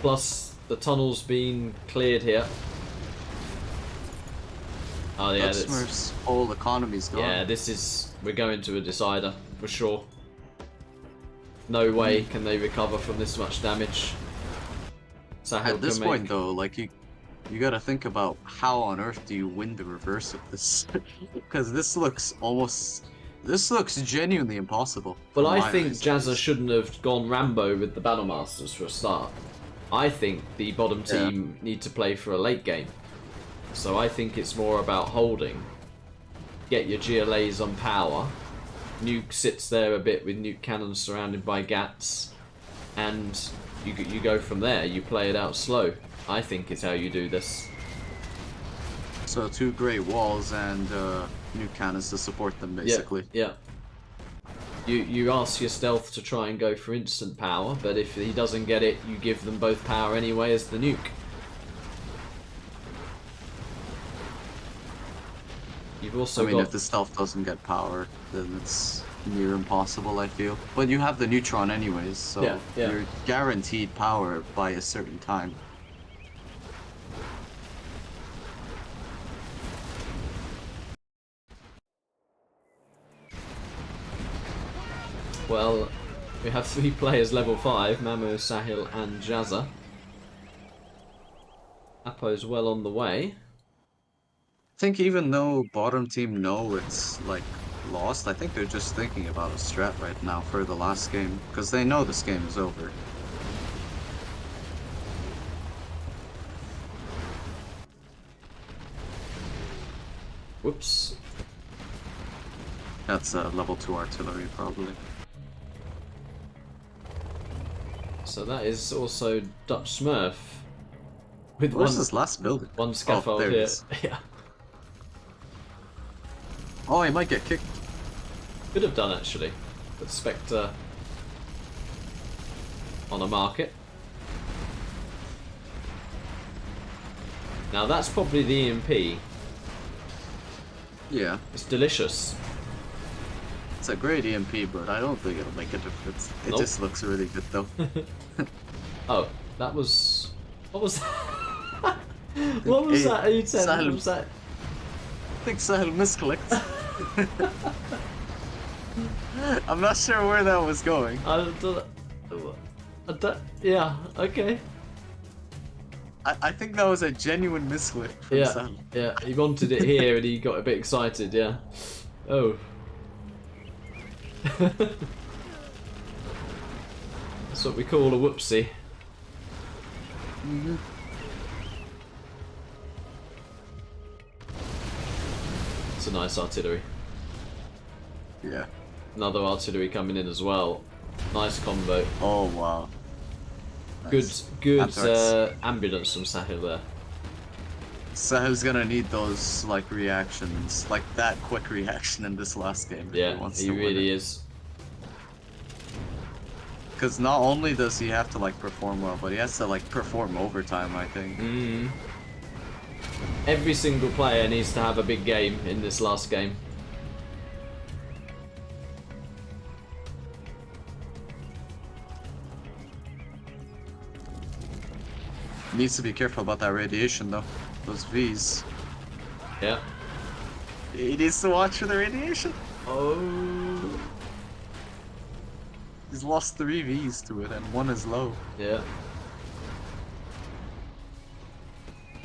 Plus, the tunnel's been cleared here. Oh, yeah, that's... Dutchsmurf's whole economy's gone. Yeah, this is... We're going to a decider, for sure. No way can they recover from this much damage. Sahel At this can point, make... though, like you gotta think about how on earth do you win the reverse of this? Because this looks genuinely impossible. Well, from I my think eyes. Jazza shouldn't have gone Rambo with the Battlemasters for a start. I think the bottom team need to play for a late game. So I think it's more about holding. Get your GLAs on power. Nuke sits there a bit with nuke cannons surrounded by GATs. And you go from there. You play it out slow. I think is how you do this. So 2 great walls and new cannons to support them, basically. Yeah. You ask your stealth to try and go for instant power, but if he doesn't get it, you give them both power anyway as the nuke. You've also I mean, got... if the stealth doesn't get power, then it's near impossible, I feel. But you have the neutron anyways, so Yeah. you're guaranteed power by a certain time. Well, we have 3 players level 5, Mamo, Sahel and Jazza. Appo's well on the way. I think even though bottom team know it's like lost, I think they're just thinking about a strat right now for the last game because they know this game is over. Whoops. That's level 2 artillery probably. So that is also Dutchsmurf. With Where's this last building? one scaffold there it here. is. Yeah. Oh, he might get kicked. Could have done actually. But Spectre on a market. Now that's probably the EMP. Yeah, It's delicious. it's a great EMP, but I don't think it'll make a difference. It Nope. just looks really good though. Oh, that was... What was that? What was that? You said, Sahel. what was that? I think Sahel misclicked. I'm not sure where that was going. I don't, yeah, okay. I think that was a genuine misclick from Yeah, Sahel. yeah, he wanted it here and he got a bit excited, yeah. Oh. That's what we call a whoopsie. Mm-hmm. It's a nice artillery. Yeah. Another artillery coming in as well. Nice combo. Oh wow. Nice. Good Anthrax. ambulance from Sahel there. Sahel's gonna need those like reactions, like that quick reaction in this last game. If Yeah, wants he to win really it. is. Because not only does he have to like perform well, but he has to like perform overtime, I think. Mm. Every single player needs to have a big game in this last game. Needs to be careful about that radiation though. Those Vs. Yeah. He needs to watch for the radiation. Oh. He's lost 3 Vs to it and 1 is low. Yeah.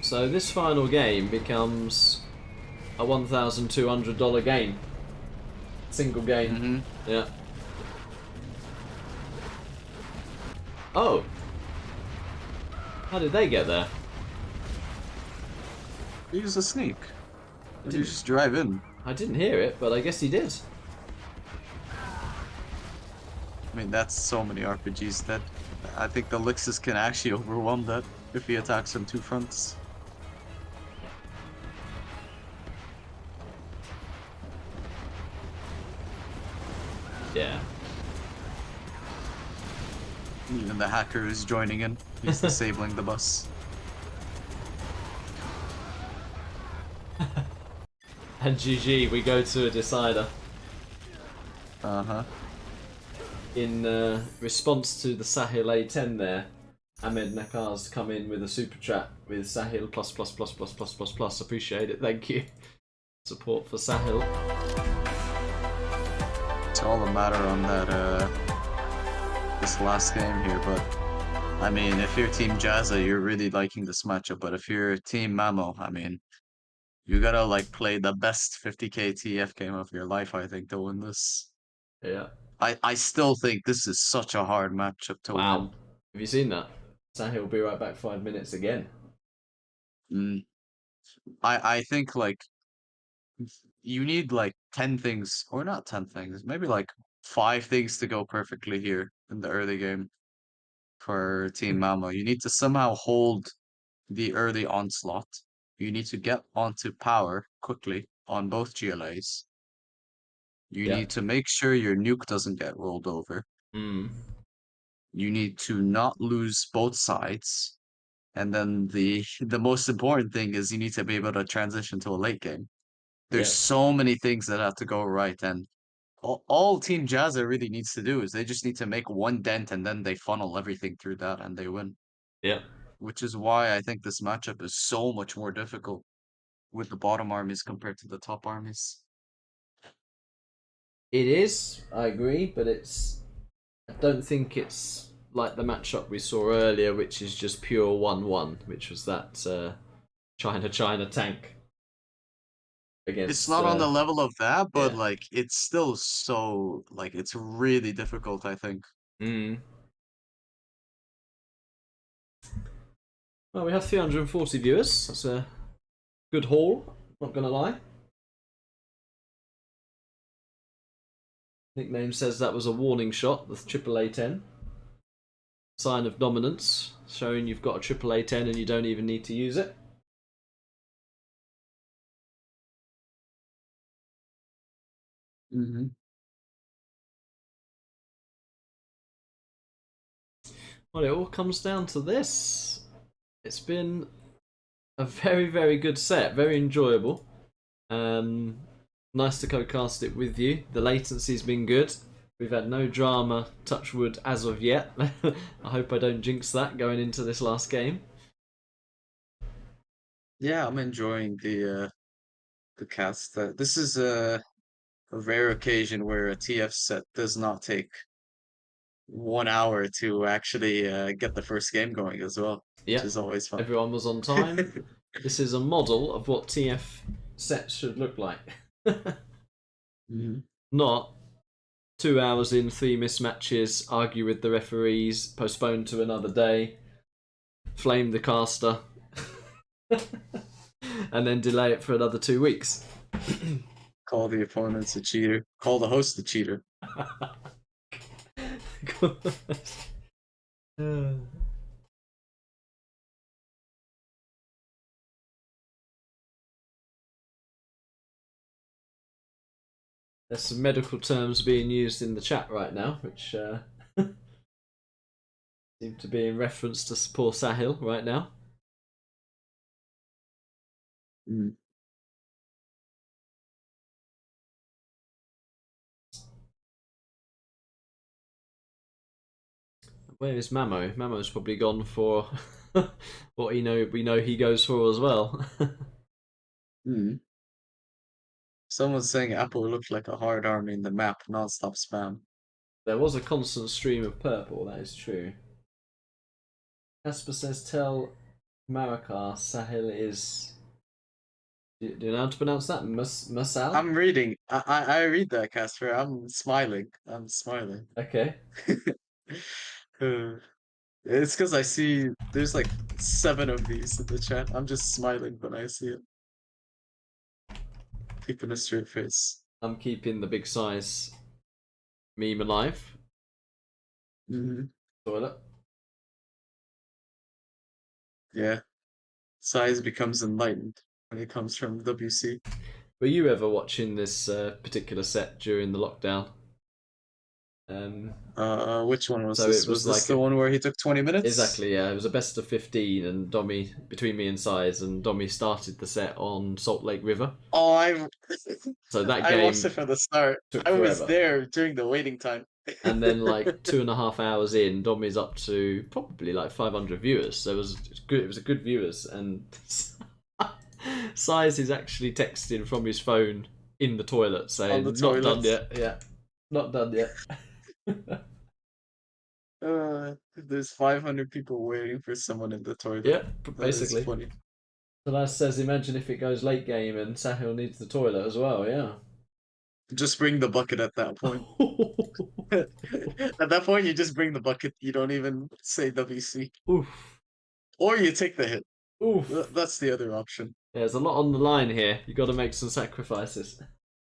So this final game becomes a $1,200 game. Single game. Mm-hmm. Yeah. Oh. How did they get there? He was a sneak. Did you just drive in? I didn't hear it, but I guess he did. I mean, that's so many RPGs that I think the Lixus can actually overwhelm that if he attacks from 2 fronts. Yeah. Even the hacker is joining in. He's disabling the bus. And GG, we go to a decider. Uh-huh. In response to the Sahel A10 there, Ahmed Nakar's come in with a super chat with Sahel plus. Appreciate it, thank you. Support for Sahel. It's all a matter on that this last game here, but I mean, if you're Team Jazza, you're really liking this matchup, but if you're Team Mamo, I mean, you gotta like play the best 50k TF game of your life, I think, to win this. Yeah. I still think this is such a hard matchup to Wow. win. Have you seen that? Sahel will be right back 5 minutes again. I think like you need like 10 things, or not 10 things, maybe like 5 things to go perfectly here in the early game for Team Mamo. You need to somehow hold the early onslaught. You need to get onto power quickly on both GLAs. You Yeah. need to make sure your nuke doesn't get rolled over. Mm. You need to not lose both sides. And then the most important thing is you need to be able to transition to a late game. There's Yeah. so many things that have to go right, and all Team Jazza really needs to do is they just need to make one dent and then they funnel everything through that and they win. Yeah. Which is why I think this matchup is so much more difficult with the bottom armies compared to the top armies. It is, I agree, but I don't think it's like the matchup we saw earlier, which is just pure 1-1, which was that China tank against. It's not on the level of that, but yeah. like it's still so like it's really difficult, I think. Well, we have 340 viewers. That's a good haul, not gonna lie. Nickname says that was a warning shot, the AAA 10. Sign of dominance, showing you've got a AAA 10 and you don't even need to use it. Mm-hmm. Well, it all comes down to this. It's been a very, very good set, very enjoyable. Nice to co-cast it with you. The latency's been good. We've had no drama, touch wood, as of yet. I hope I don't jinx that going into this last game. Yeah, I'm enjoying the cast. This is a rare occasion where a TF set does not take 1 hour to actually get the first game going as well, which Yeah, is always fun. everyone was on time. This is a model of what TF sets should look like. Mhm. Not 2 hours in, 3 mismatches, argue with the referees, postpone to another day, flame the caster, and then delay it for another 2 weeks. Call the opponents a cheater. Call the host a cheater. There's some medical terms being used in the chat right now, which seem to be in reference to poor Sahel right now. Mm. Where is Mamo? Mamo's probably gone for what we know he goes for as well. Mm. Someone's saying Apple looked like a hard army in the map, non-stop spam. There was a constant stream of purple, that is true. Casper says, tell Marakar Sahel is. Do you know how to pronounce that? Masal? I'm reading. I read that, Casper. I'm smiling. I'm smiling. Okay. It's because I see there's like 7 of these in the chat. I'm just smiling when I see it. Keeping a straight face. I'm keeping the big size meme alive. Mm-hmm. Toilet. Yeah. Size becomes enlightened when it comes from WC. Were you ever watching this particular set during the lockdown? Which one was So this? it Was was this like the one where he took 20 minutes? Exactly, yeah. It was a best of 15, and Dommy, between me and Size, and Dommy started the set on Salt Lake River. Oh, I So that I game watched it from the start. took I was forever. there during the waiting time. And then, like 2.5 hours in, Dommy's up to probably like 500 viewers. So it was good. It was a good viewers, and Size is actually texting from his phone in the toilet saying, the "Not done toilet. yet. Yeah, not done yet." There's 500 people waiting for someone in the toilet. Yeah, That is basically. funny. So that says, imagine if it goes late game and Sahil needs the toilet as well. Yeah. Just bring the bucket at that point. At that point, you just bring the bucket. You don't even say WC. Oof. Or you take the hit. Oof. That's the other option. Yeah, there's a lot on the line here. You got to make some sacrifices.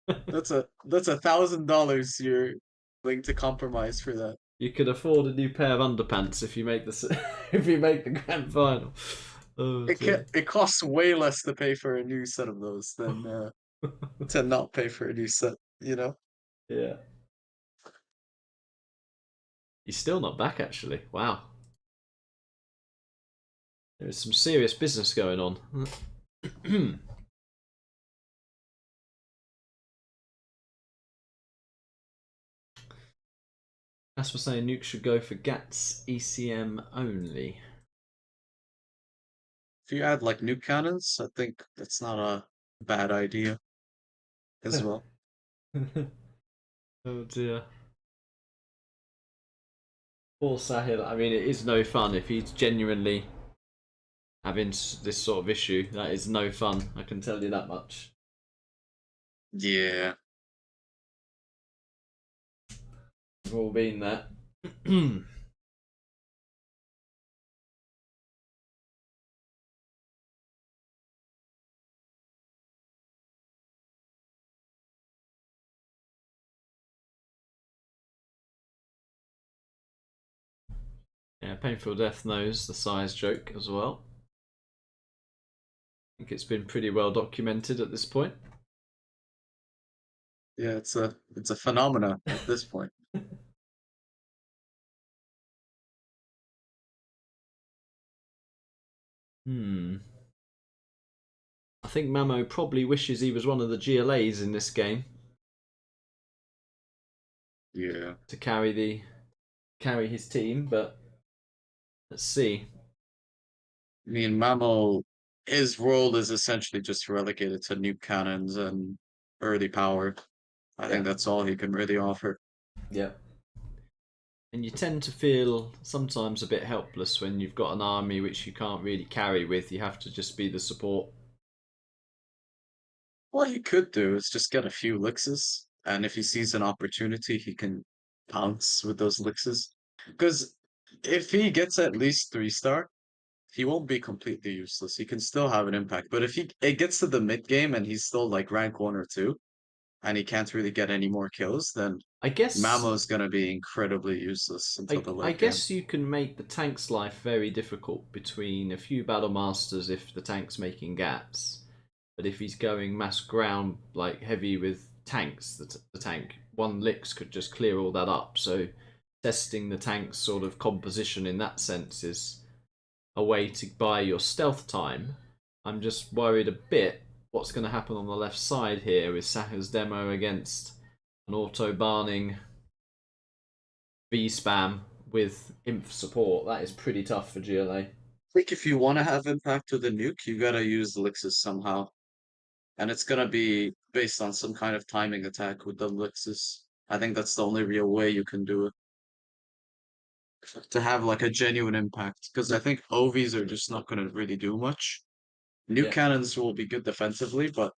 That's $1,000 you're willing to compromise for that. You could afford a new pair of underpants if you make the if you make the grand final. Oh, It costs way less to pay for a new set of those than to not pay for a new set. You know. Yeah. He's still not back, actually. Wow. There is some serious business going on. As for saying, Nuke should go for GATS ECM only. If you add like nuke cannons, I think that's not a bad idea as well. Oh dear. Poor Sahel. I mean, it is no fun if he's genuinely having this sort of issue. That is no fun. I can tell you that much. Yeah. We've all been there. Yeah, PainFuLLdeath knows the size joke as well. I think it's been pretty well documented at this point. Yeah, it's a phenomena at this point. I think Mamo probably wishes he was one of the GLAs in this game. Yeah. To carry his team, but let's see. I mean, Mamo, his role is essentially just relegated to nuke cannons and early power. I think that's all he can really offer. Yeah. And you tend to feel sometimes a bit helpless when you've got an army which you can't really carry with. You have to just be the support. What he could do is just get a few elixers, and if he sees an opportunity, he can pounce with those elixers. Because if he gets at least 3-star, he won't be completely useless. He can still have an impact. But if it gets to the mid game and he's still like rank 1 or 2, and he can't really get any more kills, then I guess Mamo's gonna be incredibly useless until the late game. guess you can make the tank's life very difficult between a few battle masters if the tank's making gaps. But if he's going mass ground like heavy with tanks, the tank, one licks could just clear all that up. So testing the tank's sort of composition in that sense is a way to buy your stealth time. I'm just worried a bit what's going to happen on the left side here with Saha's demo against an auto-barning V-spam with inf support. That is pretty tough for GLA. I think if you want to have impact with the nuke, you gotta use elixirs somehow. And it's gonna be based on some kind of timing attack with the elixirs. I think that's the only real way you can do it. To have like a genuine impact. Because I think OVs are just not gonna really do much. Nuke cannons will be good defensively, but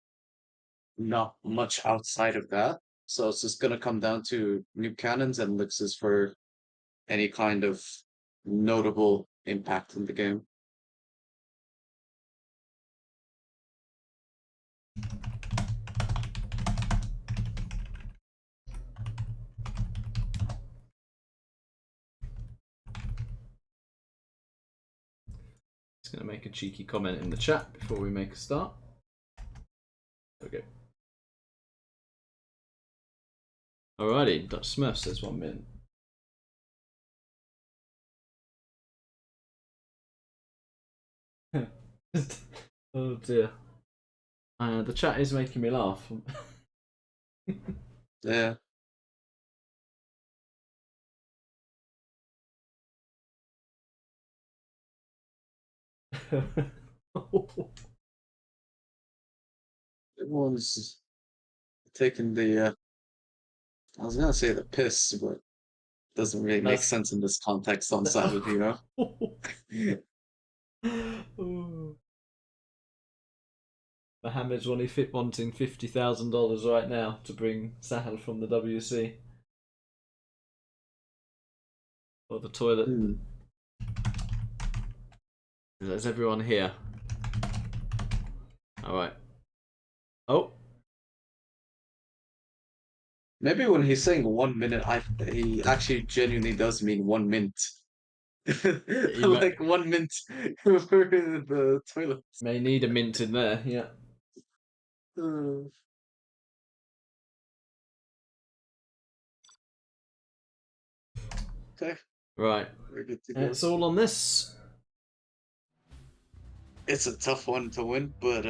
not much outside of that. So it's just gonna come down to nuke cannons and elixirs for any kind of notable impact in the game. Just going to make a cheeky comment in the chat before we make a start. There we go. Alrighty, Dutchsmurf says 1 minute. Oh dear. The chat is making me laugh. Yeah. Everyone's taking the I was gonna say the piss, but it doesn't really make sense in this context on Savage, you know? Mohammed's wanting $50,000 right now to bring Sahel from the WC. Or the toilet. Is everyone here? Alright. Oh. Maybe when he's saying 1 minute, he actually genuinely does mean 1 mint. Like 1 mint for the toilet. May need a mint in there, yeah. Okay. Right. We're good to go. It's all on this. It's a tough one to win, but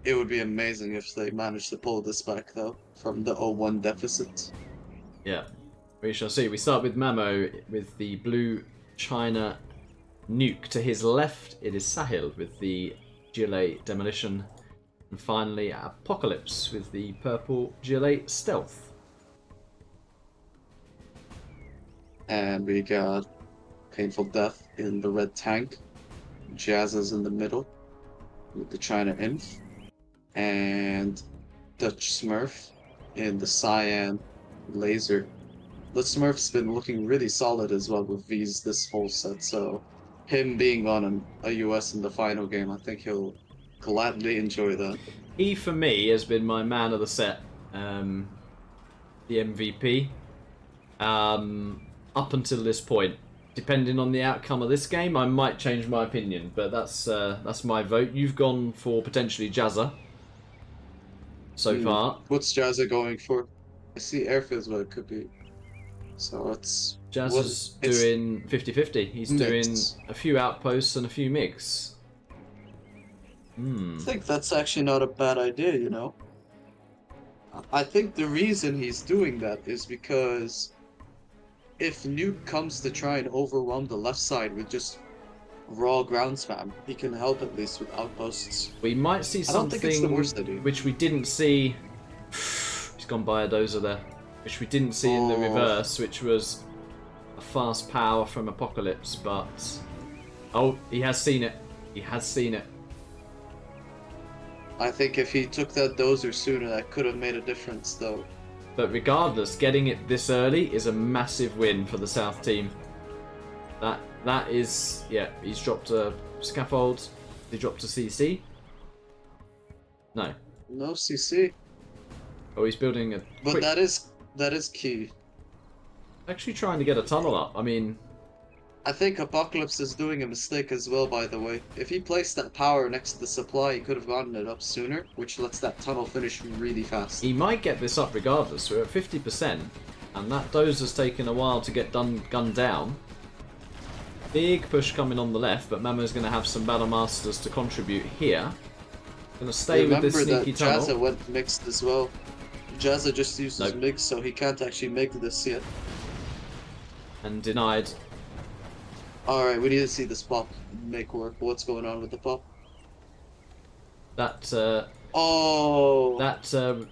it would be amazing if they managed to pull this back though from the 0-1 deficit. Yeah, we shall see. We start with Mamo with the blue China nuke. To his left, it is Sahel with the GLA demolition, and finally Apocalypse with the purple GLA stealth. And we got PainFuLLdeath in the red tank. Jazza's in the middle with the China Inf. And Dutchsmurf in the cyan laser. Dutchsmurf's been looking really solid as well with V's this whole set, so him being on a US in the final game, I think he'll gladly enjoy that. He, for me, has been my man of the set, the MVP, up until this point. Depending on the outcome of this game, I might change my opinion, but that's my vote. You've gone for potentially Jazza so far. What's Jazza going for? I see airfields, but it could be. So it's... Jazza's doing 50-50. He's doing a few outposts and a few MiGs. I think that's actually not a bad idea, you know? I think the reason he's doing that is because if Nuke comes to try and overwhelm the left side with just raw ground spam, he can help at least with outposts. We might see I don't think it's the something worst idea. which we didn't see. He's gone by a dozer there. Which we didn't see in the reverse, which was a fast power from Apocalypse, but... Oh, he has seen it. He has seen it. I think if he took that dozer sooner, that could have made a difference, though. But regardless, getting it this early is a massive win for the South team. That is... Yeah, he's dropped a scaffold. He dropped a CC? No. No CC. Oh, he's building a But quick... that is key. Actually trying to get a tunnel up. I mean... I think Apocalypse is doing a mistake as well, by the way. If he placed that power next to the supply, he could have gotten it up sooner, which lets that tunnel finish really fast. He might get this up regardless. We're at 50%, and that dozer's taken a while to get gunned down. Big push coming on the left, but Mamo's going to have some Battle Masters to contribute here. Going to stay with this sneaky tunnel. Remember that Jazza went mixed as well. Jazza just uses mix, so he can't actually make this yet. And denied. Alright, we need to see this pop make work. What's going on with the pop? That,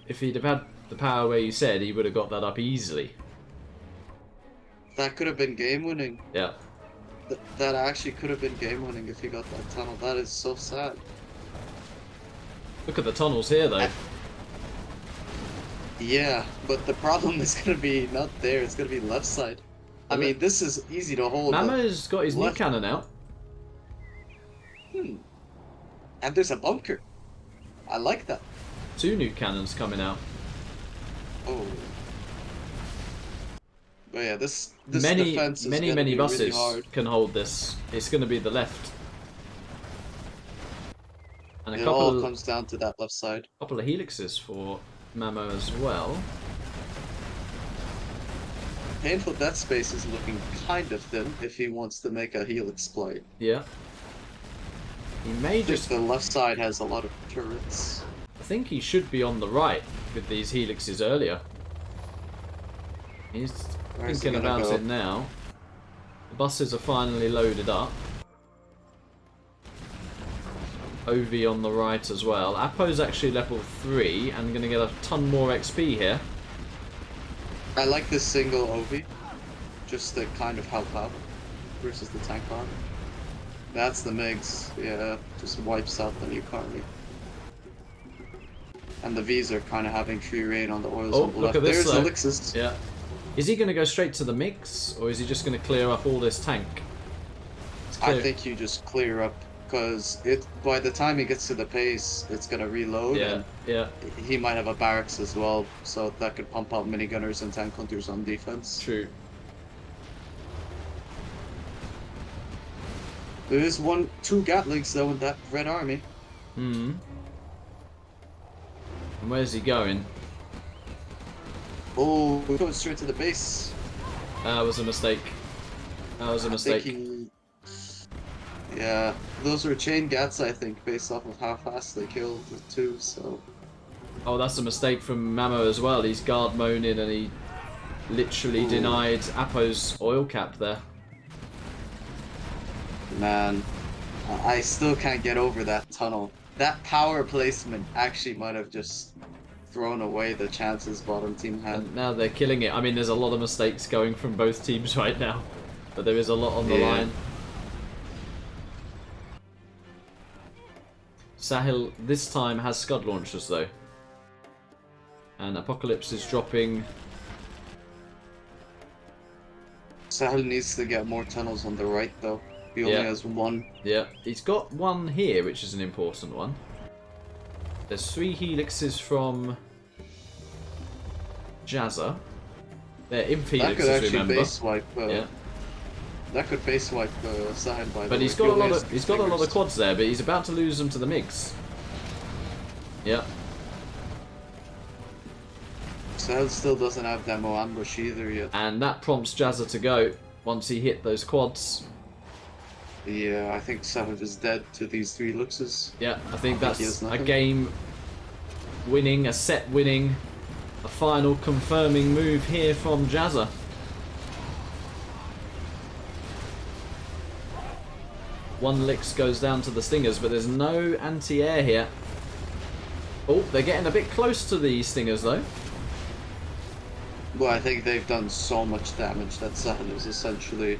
if he'd have had the power where you said, he would have got that up easily. That could have been game winning. Yeah. That actually could have been game winning if he got that tunnel. That is so sad. Look at the tunnels here, though. Yeah, but the problem is going to be not there. It's going to be left side. I mean, this is easy to hold. Mamo's got his nuke cannon out. And there's a bunker. I like that. 2 nuke cannons coming out. Oh. But yeah, this Many defense is gonna be buses really hard. can hold this. It's going to be the left. And It all comes down to that left side. couple of helixes for Mamo as well. PainFuLLdeath space is looking kind of thin if he wants to make a helix play. Yeah. He may Just the left side has a lot of turrets. I think he should be on the right with these helixes earlier. He's thinking about it now. The buses are finally loaded up. OV on the right as well. Appo's actually level 3 and going to get a ton more XP here. I like this single OV, just to kind of help out versus the tank arm. That's the MiGs, yeah, just wipes out the Nuke army. And the Vs are kind of having free reign on the oils on the look left. at this, There's though. Elixis. Yeah. Is he going to go straight to the mix, or is he just going to clear up all this tank? I think you just clear up, because by the time he gets to the pace, it's going to reload. Yeah, and yeah. he might have a barracks as well, so that could pump out minigunners and tank hunters on defense. True. There is 2 Gatlings though in that red army. Hmm. And where's he going? Oh, we're going straight to the base. That was a mistake. That was a mistake. Yeah, those were chain gats, I think, based off of how fast they killed the 2, so... Oh, that's a mistake from Mamo as well. He's guard moaning and he literally denied Appo's oil cap there. Man, I still can't get over that tunnel. That power placement actually might have just thrown away the chances bottom team had. And now they're killing it. I mean, there's a lot of mistakes going from both teams right now, but there is a lot on the Yeah. line. Sahel this time has Scud launchers though. And Apocalypse is dropping. Sahel needs to get more tunnels on the right though. He only Yeah. has one. Yeah, he's got one here, which is an important one. There's 3 helixes from Jazza. They're imp That could helixes, actually remember? base wipe. Yeah. That could base wipe Sahel by the But way. he's got He a lot only of has he's got a lot of fingers. quads there, but he's about to lose them to the MiGs. Yeah. Sahel still doesn't have demo ambush either yet. And that prompts Jazza to go once he hit those quads. Yeah, I think Sahel is dead to these 3 luxes. Yeah, I think he that's has a nothing. game winning, a set winning, a final confirming move here from Jazza. One licks goes down to the Stingers, but there's no anti-air here. Oh, they're getting a bit close to the Stingers though. Well, I think they've done so much damage that Sahel is essentially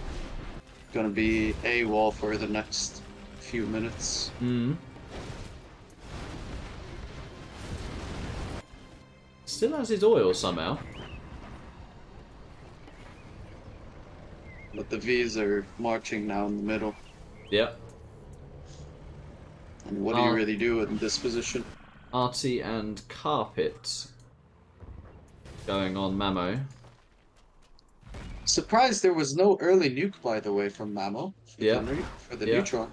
gonna be AWOL for the next few minutes. Hmm. Still has his oil somehow. But the V's are marching now in the middle. Yep. And what do you really do in this position? Artie and Carpet going on Mamo. Surprised there was no early nuke, by the way, from Mamo. Yeah. For the Yeah. neutron.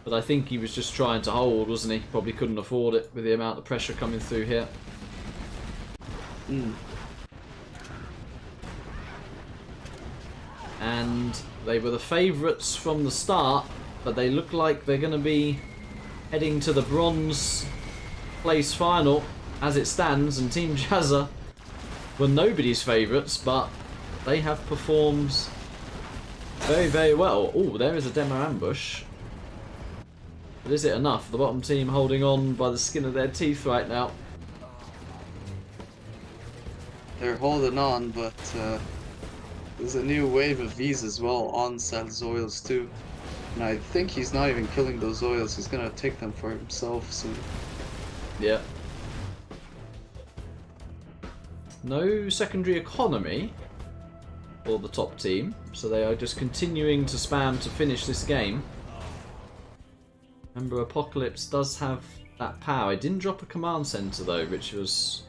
But I think he was just trying to hold, wasn't he? Probably couldn't afford it with the amount of pressure coming through here. Mm. And they were the favourites from the start, but they look like they're going to be heading to the bronze place final as it stands. And Team Jazza were nobody's favourites, but they have performed very, very well. Oh, there is a demo ambush. But is it enough? The bottom team holding on by the skin of their teeth right now. They're holding on, but there's a new wave of V's as well on Sahel's oils too. And I think he's not even killing those oils, he's gonna take them for himself soon. Yeah. No secondary economy for the top team, so they are just continuing to spam to finish this game. Remember, Apocalypse does have that power. It didn't drop a command center though, which was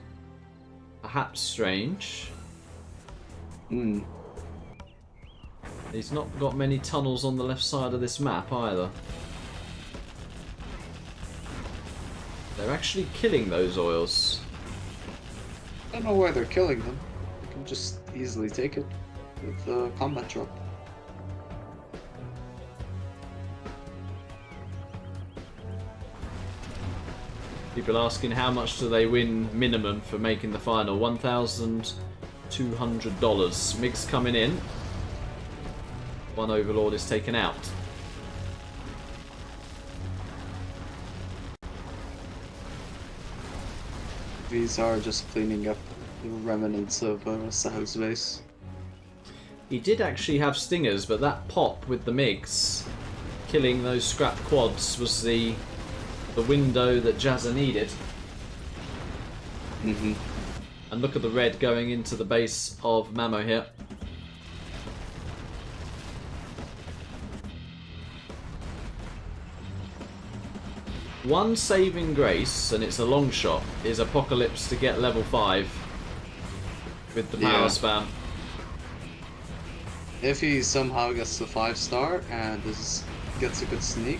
perhaps strange. Hmm. He's not got many tunnels on the left side of this map either. They're actually killing those oils. I don't know why they're killing them. They can just easily take it with the combat drop. People asking how much do they win minimum for making the final. $1,200. MiG's coming in. One Overlord is taken out. These are just cleaning up the remnants of Sahel's base. He did actually have stingers, but that pop with the MiGs killing those scrap quads was the window that Jazza needed. Mm-hmm. And look at the red going into the base of Mamo here. One saving grace, and it's a long shot, is Apocalypse to get level 5 with the power Yeah. spam. If he somehow gets the 5-star and gets a good sneak,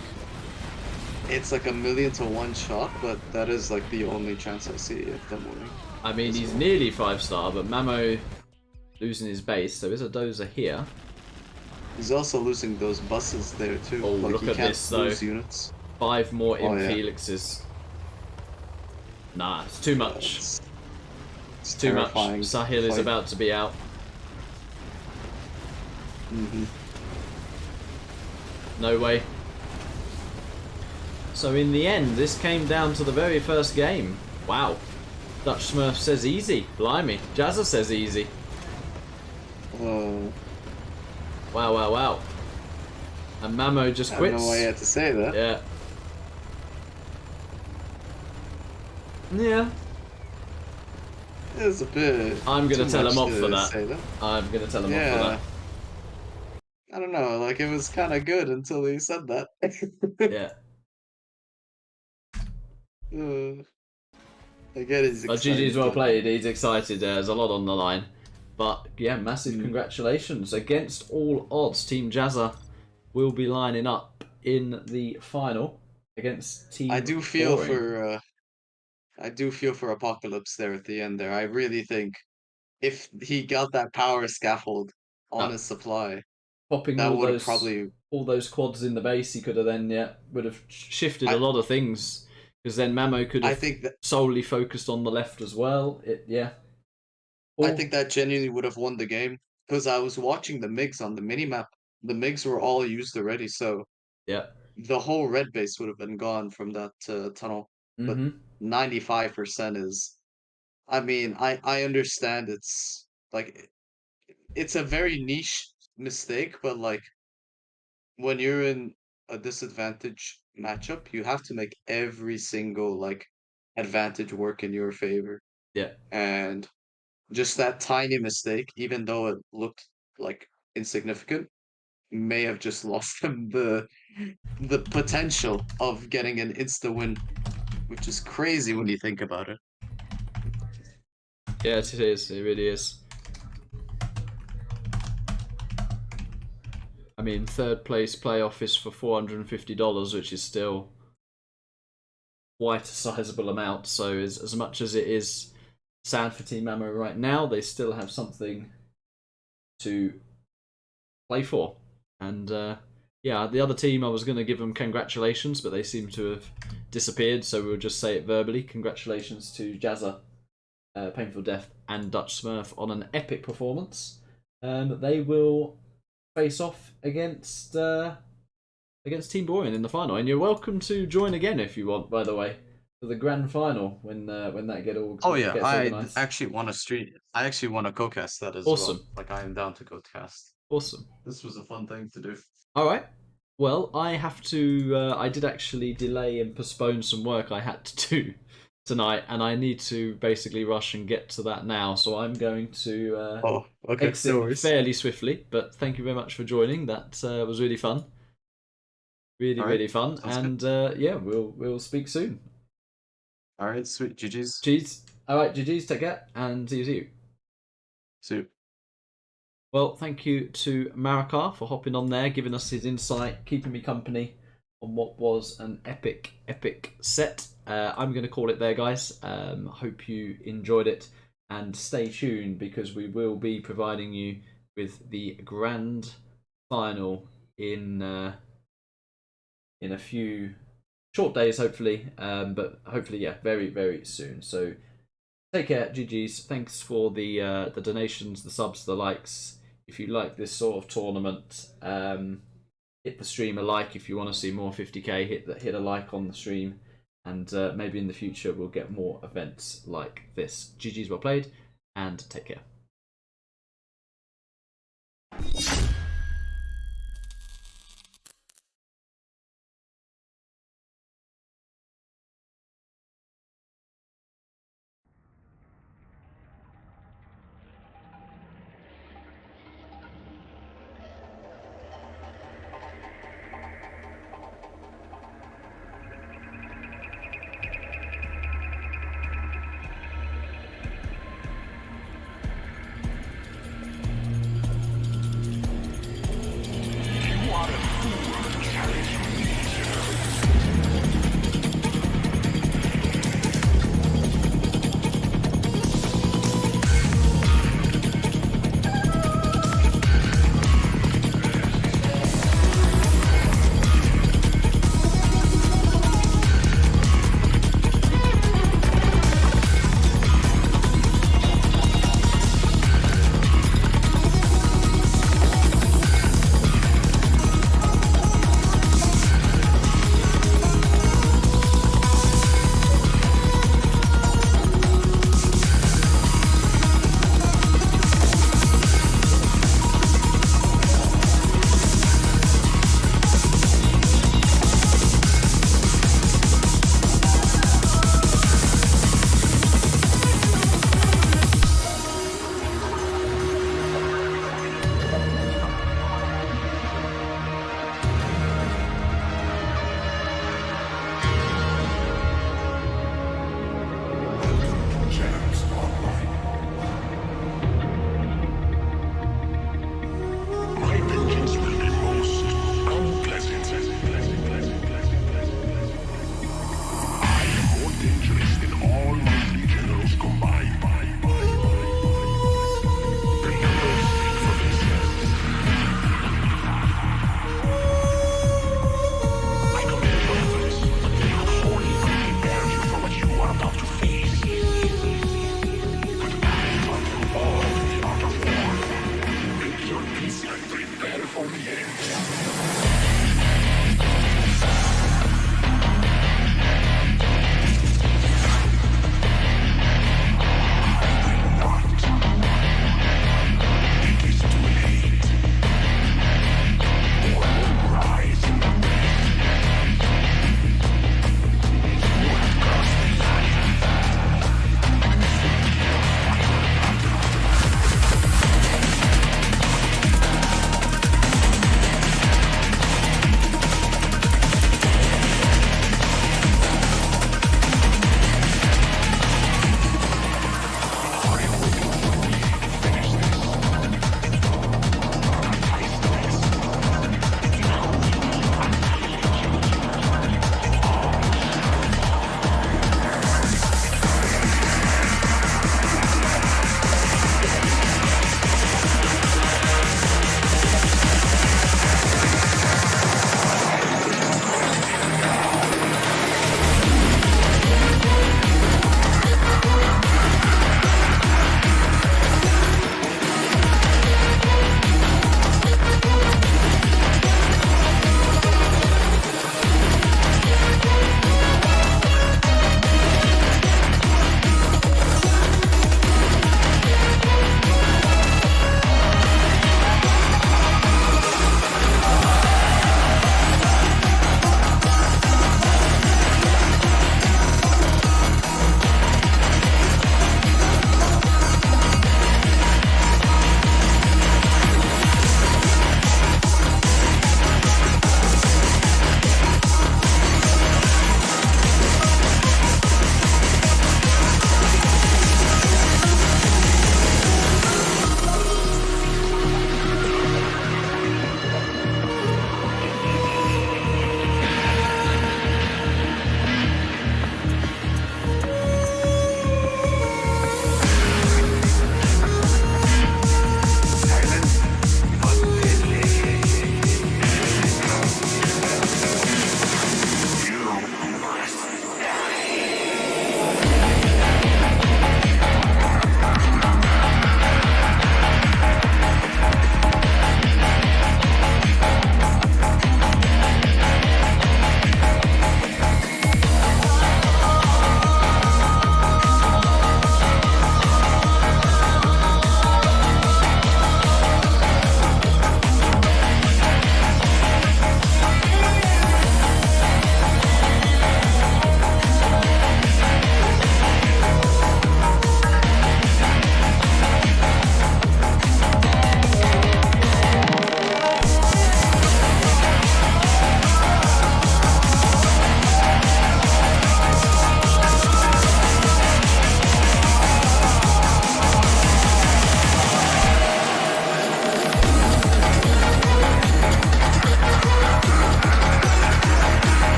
it's like 1,000,000 to 1 shot, but that is like the only chance I see of them winning. I mean, he's nearly 5-star, but Mamo losing his base. There is a dozer here. He's also losing those buses there too. Oh, like look he at can't this, though. lose units. 5 more Oh, Imp yeah. Helixes. Nah, it's too much. It's Too much. terrifying Sahel is fight. about to be out. Mhm. No way. So in the end, this came down to the very first game. Wow. Dutchsmurf says easy. Blimey. Jazza says easy. Oh, Wow, wow, wow. And Mamo just I quits. don't know why you had to say that. Yeah. Yeah. It was a bit. I'm gonna too tell him much off to for that. say that. I'm gonna tell him off Yeah. for that. I don't know. Like it was kind of good until he said that. Yeah. I get he's But excited. GG's well but- played. He's excited. There's a lot on the line. But yeah, massive Mm. congratulations. Against all odds, Team Jazza will be lining up in the final against Team I do feel Boring. for Apocalypse there at the end there. I really think if he got that power scaffold on Ah. his supply, Popping that all would have those probably. all those quads in the base, he could have then would have shifted I- a lot of things because then Mamo could I have think that solely focused on the left as well. I think that genuinely would have won the game because I was watching the MiGs on the minimap. The MiGs were all used already, so Yeah. the whole red base would have been gone from that tunnel. But Mm-hmm. 95% is. I mean, I understand it's like it's a very niche mistake, but like when you're in a disadvantage matchup, you have to make every single like advantage work in your favor. Yeah. And just that tiny mistake, even though it looked like insignificant, may have just lost them the potential of getting an insta win, which is crazy when you think about it. Yeah, it is. It really is. I mean, third place playoff is for $450, which is still quite a sizable amount. So, as much as it is sad for Team Mamo right now, they still have something to play for. And yeah, the other team, I was going to give them congratulations, but they seem to have disappeared. So we'll just say it verbally. Congratulations to Jazza, PainFuLLdeath, and Dutchsmurf on an epic performance. They will face off against Team Boring in the final, and you're welcome to join again if you want. By the way, for the grand final when that gets I organised. actually want to stream. I actually want to co-cast that as Awesome. well. Like I am down to co-cast. Awesome. This was a fun thing to do. All right. Well, I have to. I did actually delay and postpone some work I had to do tonight, and I need to basically rush and get to that now. So I'm going to Okay. exit No worries. fairly swiftly. But thank you very much for joining. That was really fun. Really, All right. really fun. Sounds And yeah, we'll speak soon. All right, sweet. GG's. Jeez. All right, GG's. Take care, and see you. See you. Well, thank you to Marakar for hopping on there, giving us his insight, keeping me company on what was an epic, epic set. I'm going to call it there, guys. Hope you enjoyed it, and stay tuned because we will be providing you with the grand final in a few short days, hopefully. But hopefully, yeah, very, very soon. So take care, GG's. Thanks for the donations, the subs, the likes. If you like this sort of tournament, hit the stream a like. If you want to see more 50k, hit a like on the stream, and maybe in the future we'll get more events like this. GG's well played, and take care.